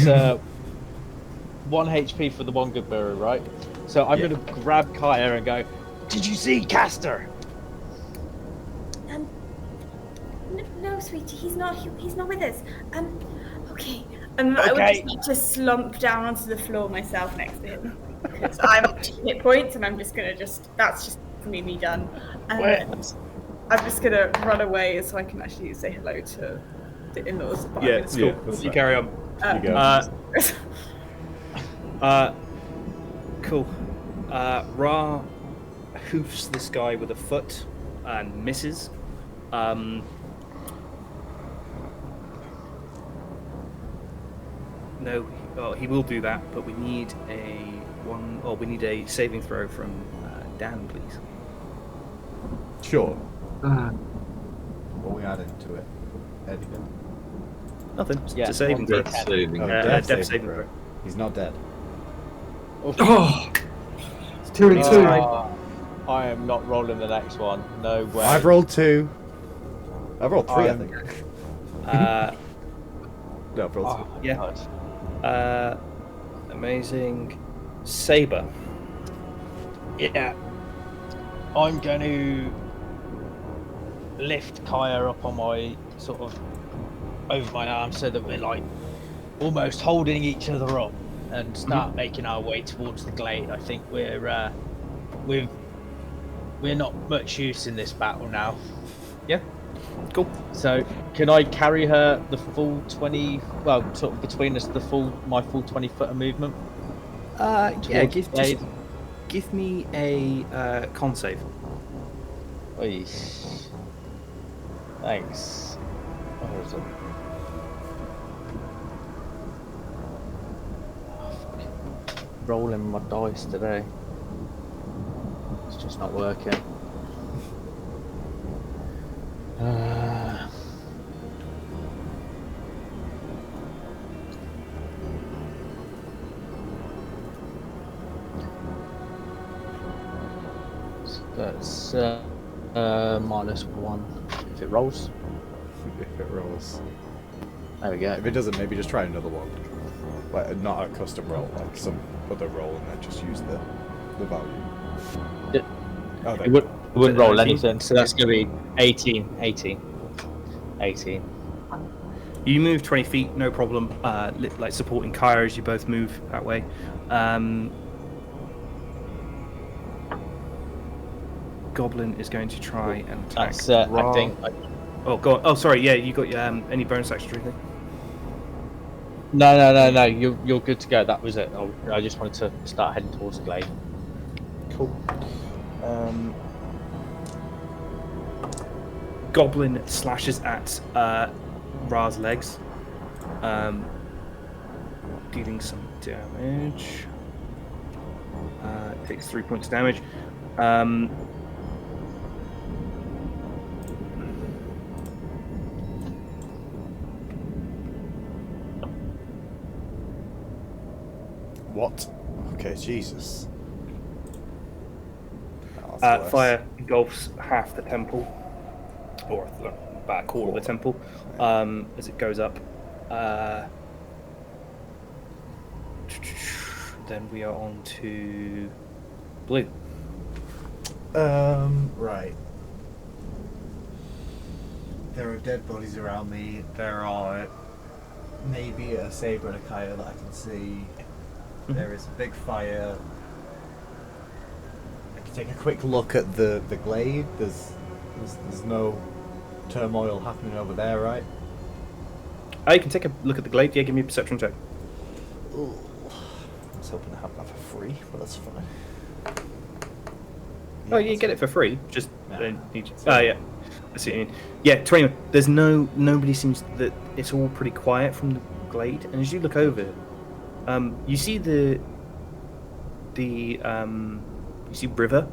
1 HP for the one good burrow, right? So I'm gonna grab Kaya and go. Did you see Castor? No, sweetie, he's not with us. Okay. I would Okay. just like to slump down onto the floor myself next to him. Because I'm at 2 hit points and I'm just gonna that's just me done. And I'm just gonna run away so I can actually say hello to the in-laws. Yeah, it's cool. that's You fine. carry on. You go. Cool. Ra hoofs this guy with a foot and misses. No, well, he will do that, but we need we need a saving throw from Dan, please. Sure. What we add into it? Anything? Nothing. Yeah, It's a saving throw. Death saving. Oh, Death saving throw. He's not dead. Oh! It's 2 and 2. I am not rolling the next one. No way. I've rolled 2. I've rolled 3, I think. No, I've rolled 2. Oh, Yeah. God. Amazing. Saber. Yeah. I'm going to lift Kaya up on my sort of over my arm so that we're like almost holding each other up and start making our way towards the glade. I think we're we're not much use in this battle now. Yeah. Cool. So can I carry her the full 20? Well, sort of between us, my full 20-foot of movement. Yeah. Towards Blade. Give me a con save. Oy. Thanks. Where is it? Rolling my dice today. It's just not working. That's -1 if it rolls. If it rolls. There we go. If it doesn't, maybe just try another one. Like, not a custom roll, like some other roll, and then just use the value. Oh, It wouldn't roll anything, so that's going to be 18. You move 20 feet, no problem. Like supporting Kaya as you both move that way. Goblin is going to try and attack. That's I think. Oh, go on. Oh, sorry. Yeah, you got any bonus action or anything? No. You're good to go. That was it. I just wanted to start heading towards the glade. Cool. Goblin slashes at Ra's legs, dealing some damage. Takes 3 points of damage. What? Okay, Jesus. Oh, that's worse. Fire engulfs half the temple, or about a quarter of the temple, as it goes up. Then we are on to Blue. Right. There are dead bodies around me. There are maybe a saber and a Kaya that I can see. There is a big fire. I can take a quick look at the glade. There's no turmoil happening over there, right? You can take a look at the glade. Yeah, give me a perception check. Ooh. I was hoping to have that for free, but that's fine. Oh, you get it for free. Just Yeah. need. Yeah. I see what you mean. Yeah, 21. There's nobody seems that it's all pretty quiet from the glade, and as you look over, you see you see River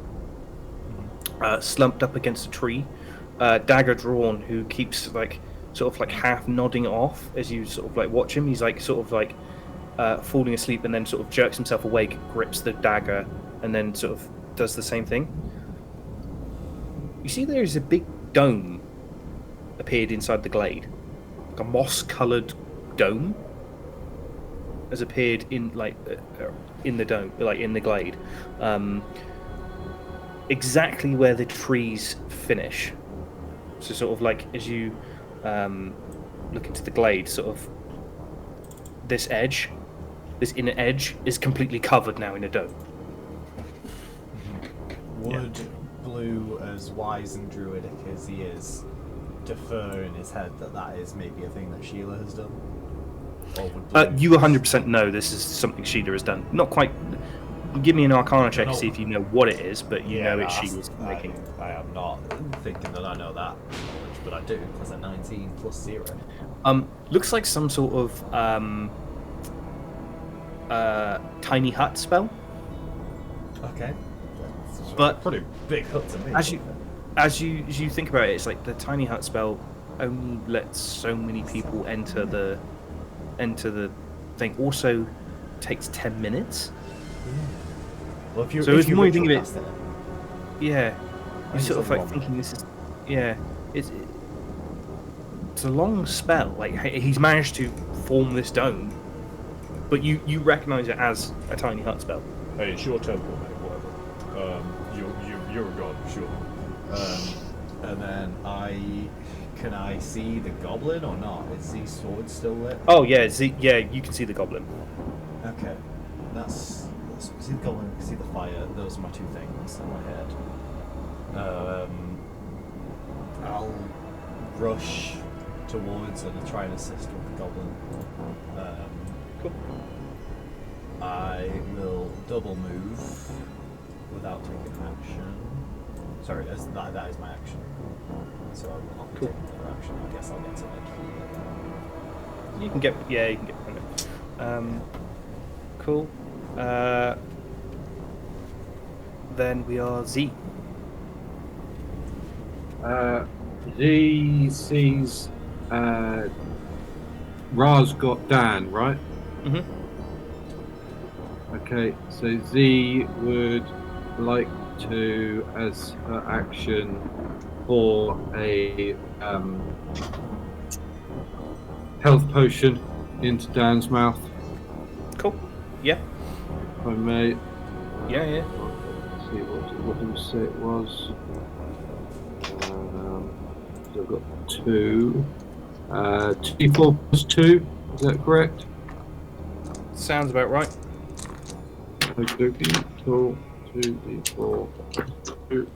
slumped up against a tree, dagger drawn, who keeps sort of half nodding off as you sort of watch him. He's falling asleep and then sort of jerks himself awake, grips the dagger, and then sort of does the same thing. You see there's a big dome appeared inside the glade, like a moss-coloured dome has appeared in in the dome, in the glade, exactly where the trees finish. So sort of as you look into the glade, sort of this inner edge is completely covered now in a dome. Would Blue, as wise and druidic as he is, defer in his head that is maybe a thing that Sheila has done? Or would Blue You 100% know this is something Sheila has done. Not quite. Give me an Arcana check to see if you know what it is, but you know it's Sheila's making. I am not thinking that I know that, but I do, because I'm 19 plus 0. Looks like some sort of tiny hut spell. Okay. But pretty big hut to me. As you think about it, it's like the tiny hut spell only lets so many people enter the thing. Also takes 10 minutes. Well, if you so if it's you more you ritual think of cast it. Yeah, you're sort of long. thinking this is it's a long spell. He's managed to form this dome, but you recognise it as a tiny hut spell. Hey, it's your temple, mate. Whatever. You're a god, sure. And then can I see the goblin or not? Is the sword still lit? Oh yeah, you can see the goblin. Okay, that's see the goblin, I can see the fire. Those are my two things in my head. I'll rush towards and try and assist with the goblin. Cool. I will double move without taking action. Sorry, that is my action. So I will not be taking another action. I guess I'll get to like here. You can get. Yeah, you can get. Cool. Then we are Z. Z sees Ra's got Dan, right? Mhm. Okay, so Z would like to, as her action, pour a health potion into Dan's mouth. Cool. Yeah. If I may. Yeah. Let's see, what did we say it was? So I've got 2. 2d4 plus 2, is that correct? Sounds about right. Okay, cool. 2d4 plus 2.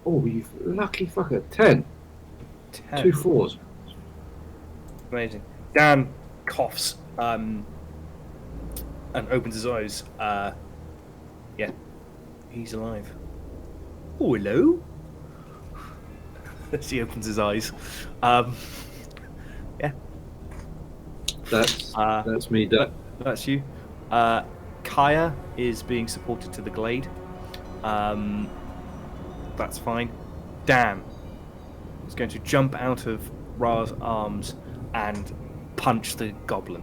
Oh, you lucky fucker. 10. 10. 2 4s. Amazing. Dan coughs and opens his eyes. Yeah, he's alive. Oh, hello. As he opens his eyes. Yeah. That's me done. That's you. Kaya is being supported to the glade. That's fine. Dan is going to jump out of Ra's arms and punch the goblin.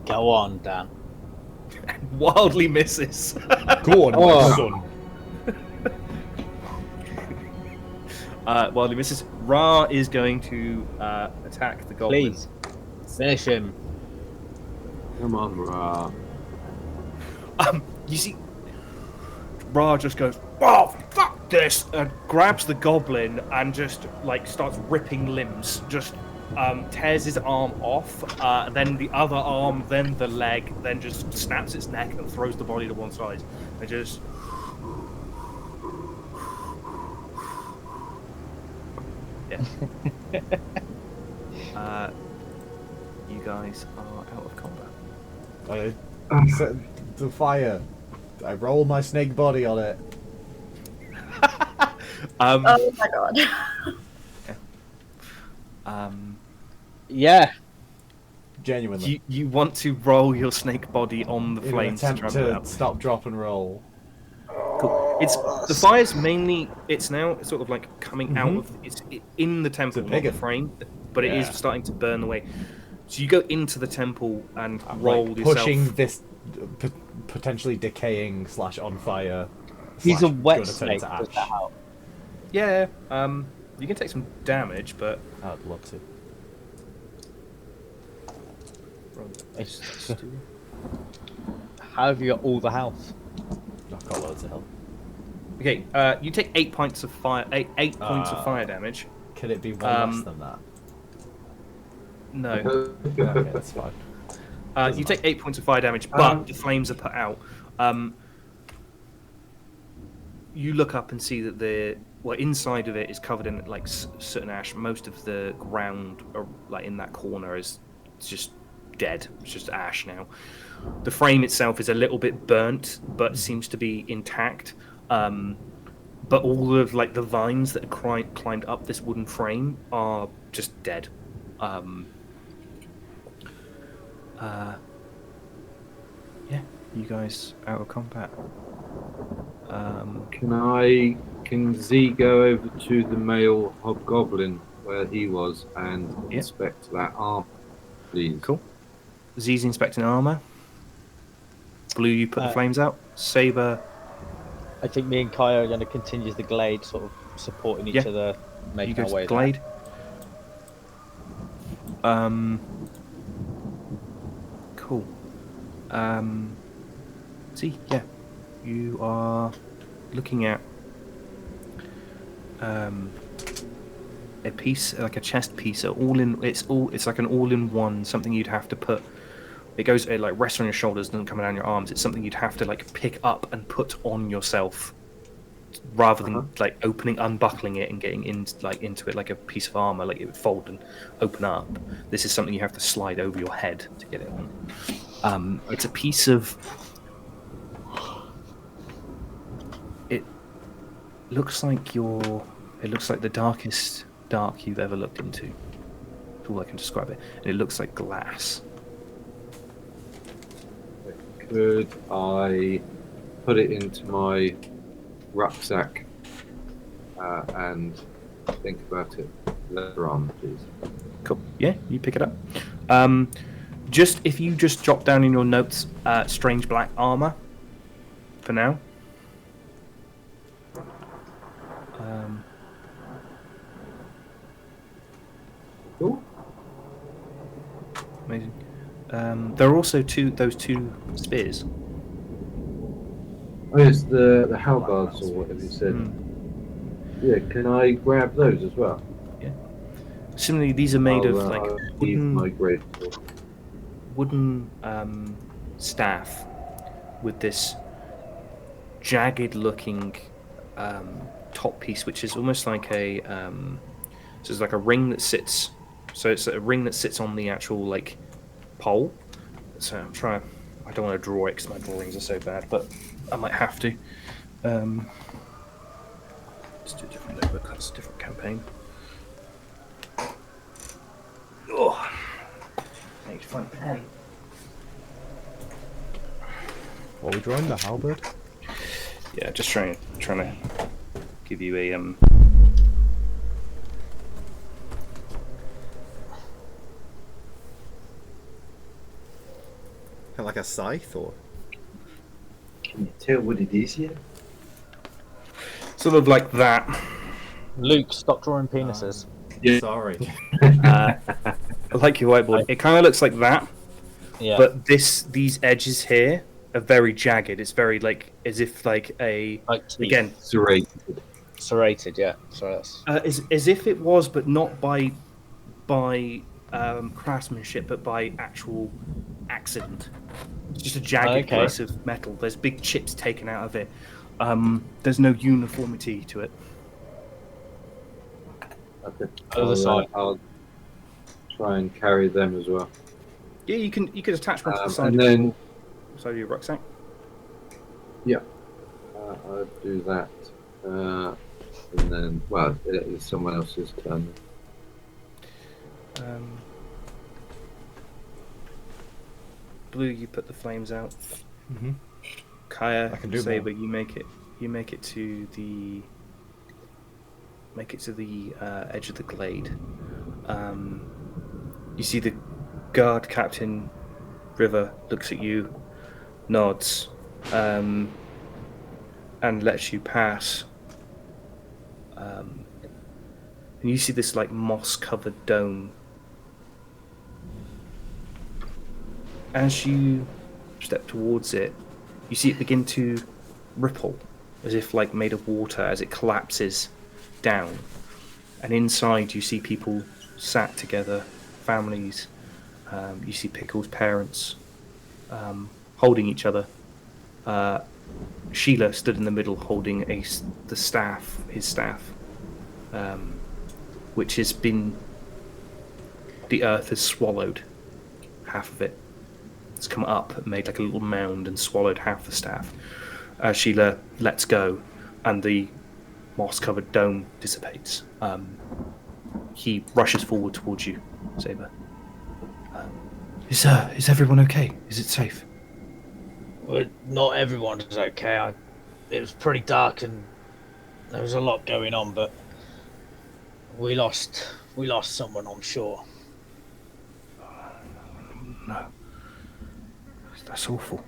Go on, Dan. And wildly misses. Go on, Oh. my son. Wildly misses. Ra is going to attack the goblin. Please. Finish him. Come on, Ra. You see, Ra just goes, "Oh, fuck this!" and grabs the goblin and just like starts ripping limbs. Just tears his arm off, then the other arm, then the leg, then just snaps its neck and throws the body to one side. And just. Yeah. You guys are out of combat. I set the fire. I roll my snake body on it. Oh my god. Yeah. Genuinely. You want to roll your snake body on the In an flames to attempt try and to out. stop, drop, and roll. Cool. It's the fire's mainly. It's now sort of like coming out of. It's in the temple, not the bigger. frame, but it is Yeah. starting to burn away. So you go into the temple and roll Like, yourself. pushing this potentially decaying / on fire. He's a / wet gonna turn snake. into Does ash. that help? Yeah. You can take some damage, but. I'd love to. It's- How have you got all the health? I've got loads of health. Okay. You take 8 points of fire. Eight points of fire damage. Can it be one less than that? No. Okay, that's fine. You take 8 points of fire damage, but the flames are put out. You look up and see that inside of it is covered in like soot and ash. Most of the ground, like in that corner, is just dead. It's just ash now. The frame itself is a little bit burnt, but seems to be intact. But all of like the vines that had climbed up this wooden frame are just dead. Yeah, you guys out of combat. Can Z go over to the male hobgoblin where he was and inspect that arm, please? Cool. Z's inspecting armor. Blue, you put the flames out. Saber. I think me and Kaya are going to continue the glade, sort of supporting each other, You making go our to way the glade. Cool. See, yeah, you are looking at a piece, like a chest piece. It's like an all-in-one, something you'd have to put It goes, it like rests on your shoulders, doesn't come down your arms. It's something you'd have to like pick up and put on yourself, rather than like unbuckling it and getting into it like a piece of armor, like it would fold and open up. This is something you have to slide over your head to get it on. It's a piece of. It looks like It looks like the darkest dark you've ever looked into. That's all I can describe it. And it looks like glass. Could I put it into my rucksack and think about it later on, please? Cool. Yeah, you pick it up. If you just jot down in your notes, strange black armor. For now. Cool. Amazing. There are also those two spears. Oh, it's the halberds or whatever you said. Yeah, can I grab those as well? Yeah. Similarly, these are made of like I'll leave my grade. wooden staff with this jagged-looking top piece, which is almost like a so it's like a ring that sits. So it's a ring that sits on the actual like pole. So I'm trying. I don't want to draw it because my drawings are so bad, but I might have to. Let's do a different notebook. That's a different campaign. Oh, I need to find a pen. What are we drawing? The halberd? Yeah, just trying to give you a Like a scythe, or? Can you tell what it is yet? sort of like that. Luke, stop drawing penises. Yeah. Sorry. I like your whiteboard. It kind of looks like that, Yeah. but these edges here are very jagged. It's very like as if like a Like teeth. again Serrated. Serrated, yeah. So that's as if it was, but not by craftsmanship, but by actual accident. It's just a jagged Okay. piece of metal. There's big chips taken out of it. There's no uniformity to it. Okay. Other side. I'll try and carry them as well. Yeah, you can attach one to the side And then, of your rucksack. yeah, I'll do that. And then, well, it's someone else's turn. Blue, you put the flames out. Mm-hmm. Kaya, I can do Saber, more. you make it to the edge of the glade. You see the guard captain, River, looks at you, nods, and lets you pass. And you see this like moss-covered dome. As you step towards it, you see it begin to ripple, as if like made of water, as it collapses down. And inside you see people sat together, families. You see Pickle's parents holding each other. Sheila stood in the middle holding his staff, which has been... The earth has swallowed half of it. It's come up and made like a little mound and swallowed half the staff. Sheila lets go, and the moss-covered dome dissipates. He rushes forward towards you, Saber. Is everyone okay? Is it safe? well, not everyone is okay. It was pretty dark and there was a lot going on, but we lost someone on shore. No. That's awful.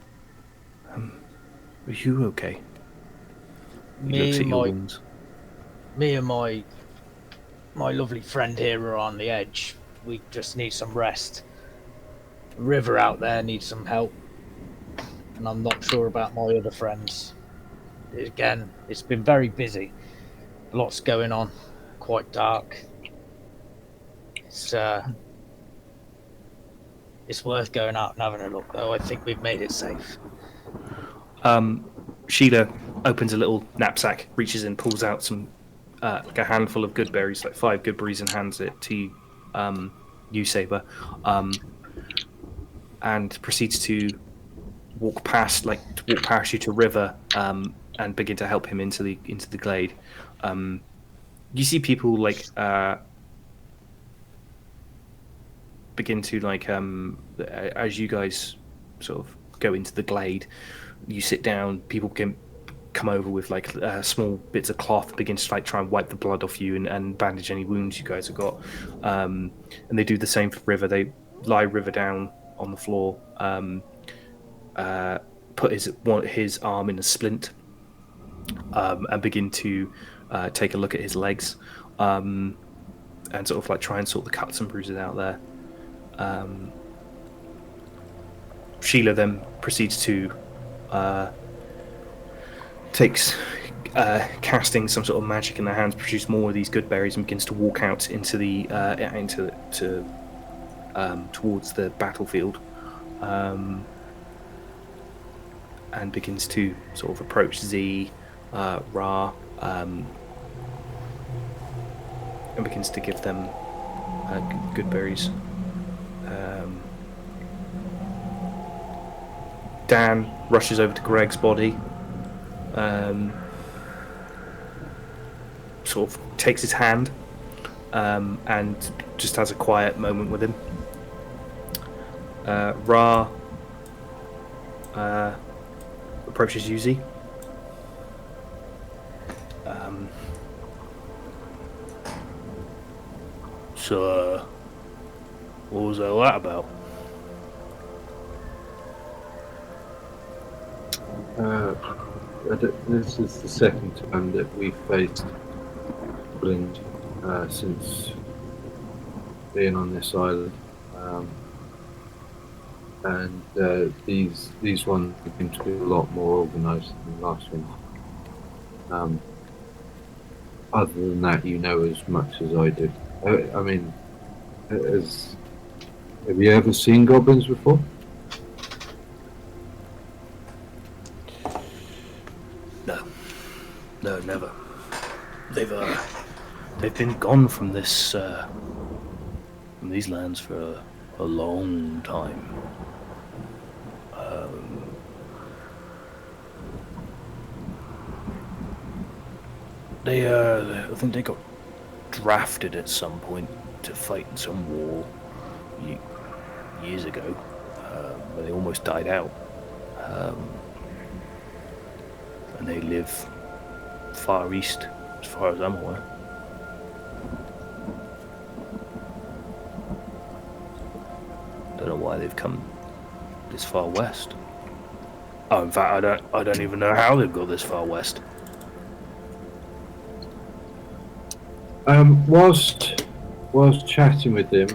Are you okay? He looks at your wounds. Me and my lovely friend here are on the edge. We just need some rest. The river out there needs some help, and I'm not sure about my other friends. Again, it's been very busy. Lots going on. Quite dark. It's It's worth going out and having a look, though. I think we've made it safe. Sheila opens a little knapsack, reaches in, pulls out some like a handful of good berries, like 5 good berries, and hands it to you, Saber, and proceeds to walk past you to River, and begin to help him into the glade. You see people begin to as you guys sort of go into the glade, you sit down, people can come over with small bits of cloth, begin to try and wipe the blood off you and bandage any wounds you guys have got, and they do the same for River. They lie River down on the floor, put his arm in a splint, and begin to take a look at his legs, and sort of try and sort the cuts and bruises out there. Sheila then proceeds to takes casting some sort of magic in their hands, produce more of these good berries, and begins to walk out into the towards the battlefield, and begins to sort of approach Z, Ra, and begins to give them good berries. Dan rushes over to Greg's body, sort of takes his hand, and just has a quiet moment with him. Ra approaches Yuzi. So, what was all that about? This is the second time that we've faced Goblin since being on this island, and these ones seem to be a lot more organised than the last one. Other than that, you know as much as I do. I mean, have you ever seen goblins before? No, never. They've been gone from this from these lands for a long time. I think they got drafted at some point to fight in some war years ago, where they almost died out, and they live far east, as far as I'm aware. Don't know why they've come this far west. Oh, in fact, I don't even know how they've got this far west. Whilst chatting with them,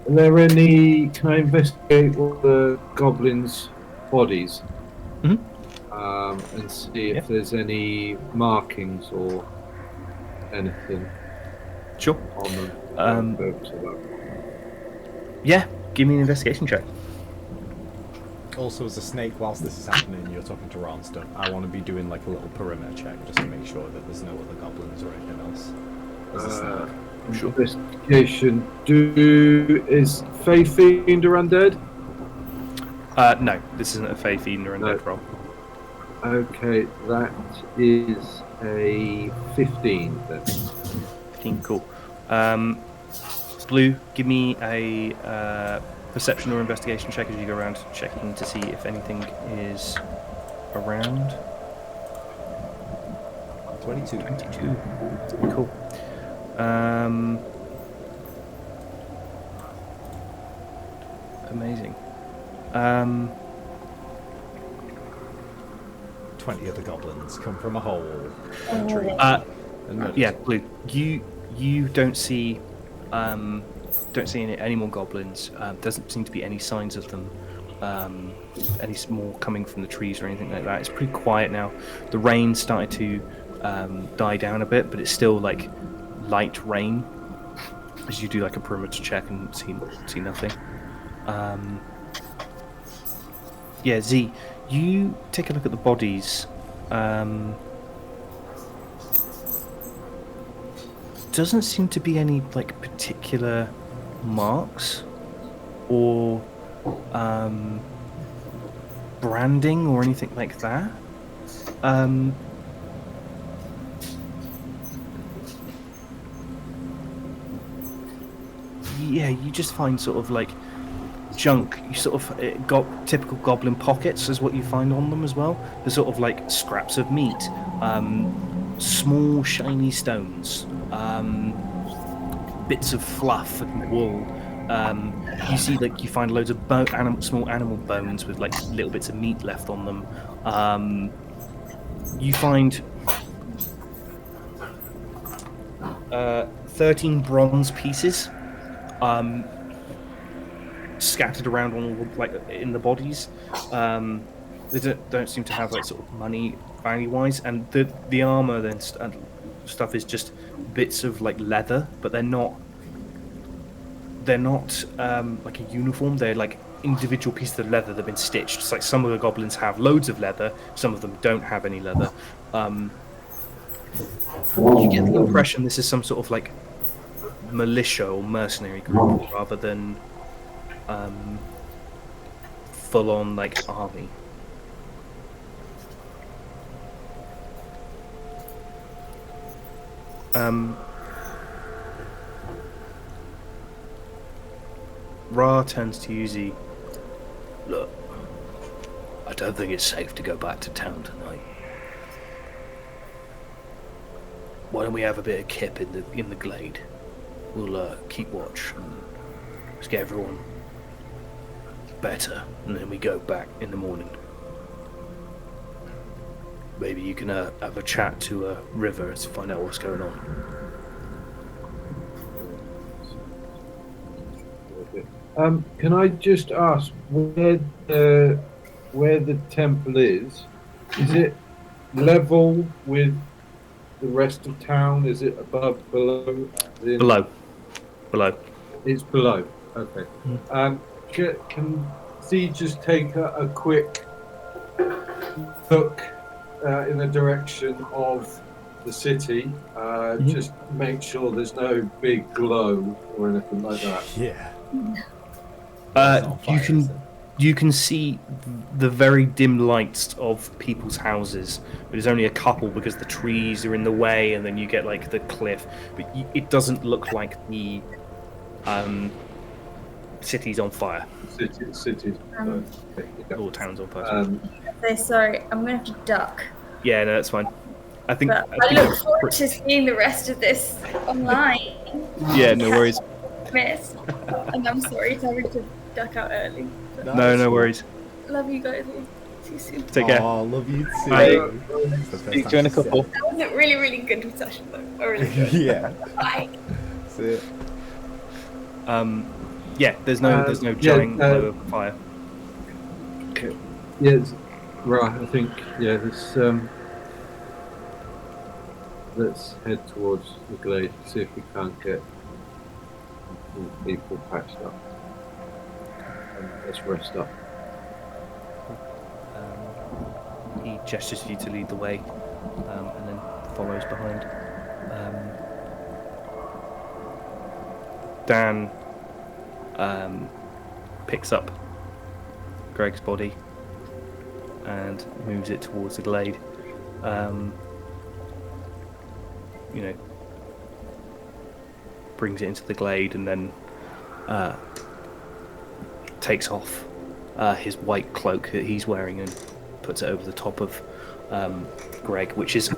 are there any? Can I investigate all the goblins' bodies? Mhm. And see if there's any markings or anything Sure. on them. Yeah, give me an investigation check. Also, as a snake, whilst this is happening, you're talking to Ronster. I want to be doing like a little perimeter check just to make sure that there's no other goblins or anything else. As a snake. Sure. Investigation. Is Fey Fiend or undead? No, this isn't a Fey Fiend or undead roll. Okay, that is a 15 then. 15, cool. Blue, give me a perception or investigation check as you go around checking to see if anything is around. 22. 22. Cool. Amazing. 20 of the goblins come from a hole in a tree. Yeah, Blue. You don't see any more goblins. Doesn't seem to be any signs of them. Any more coming from the trees or anything like that. It's pretty quiet now. The rain started to die down a bit, but it's still like light rain. As you do like a perimeter check and see nothing. Yeah, Z, you take a look at the bodies. Doesn't seem to be any like particular marks or branding or anything like that. Yeah, you just find sort of like junk. You sort of got typical goblin pockets is what you find on them as well. There's sort of like scraps of meat, small shiny stones, bits of fluff and wool. You see, like you find loads of small animal bones with like little bits of meat left on them. You find 13 bronze pieces. Scattered around on like in the bodies. They don't seem to have like sort of money value wise, and the armor and stuff is just bits of like leather, but they're not like a uniform. They're like individual pieces of leather that have been stitched. It's like some of the goblins have loads of leather, some of them don't have any leather. You get the impression this is some sort of like militia or mercenary group rather than full on like army. Ra turns to Yuzi. Look, I don't think it's safe to go back to town tonight. Why don't we have a bit of kip in the glade? We'll keep watch and just get everyone better, and then we go back in the morning. Maybe you can have a chat to a river to find out what's going on. Can I just ask where the temple is? Is it level with the rest of town? Is it above, below? Below. It's below. Okay. Can Z just take a quick look in the direction of the city? Just make sure there's no big glow or anything like that. Yeah. You can see the very dim lights of people's houses. There's only a couple because the trees are in the way, and then you get like the cliff. But it doesn't look like the city's on fire. Cities. Or town's on fire. So sorry, I'm gonna have to duck. Yeah, no, that's fine. I think. But I look forward to seeing the rest of this online. Yeah, no worries. Miss. And I'm sorry to having to duck out early. But No worries. love you guys. See you soon. Take care. Oh, love you too. Bye. Speak to you in a couple. That was a really, really good session though. I really good. Yeah. Bye. See it. Yeah, there's no gelling glow of fire. Yes, right. I think let's head towards the glade. See if we can't get people patched up. And let's rest up. He gestures for you to lead the way, and then follows behind. Dan picks up Greg's body and moves it towards the glade. Brings it into the glade and then takes off his white cloak that he's wearing and puts it over the top of Greg, which is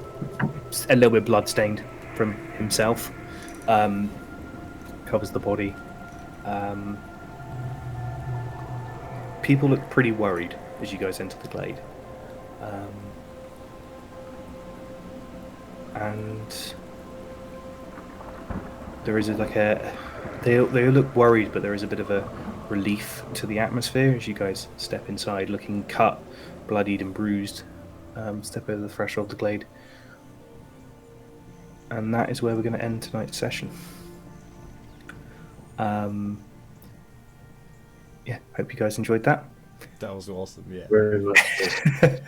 a little bit blood-stained from himself. Covers the body. People look pretty worried as you guys enter the glade. And there is they look worried, but there is a bit of a relief to the atmosphere as you guys step inside, looking cut, bloodied and bruised. Step over the threshold of the glade. And that is where we're going to end tonight's session. Hope you guys enjoyed that. That was awesome. Yeah. Very much. So.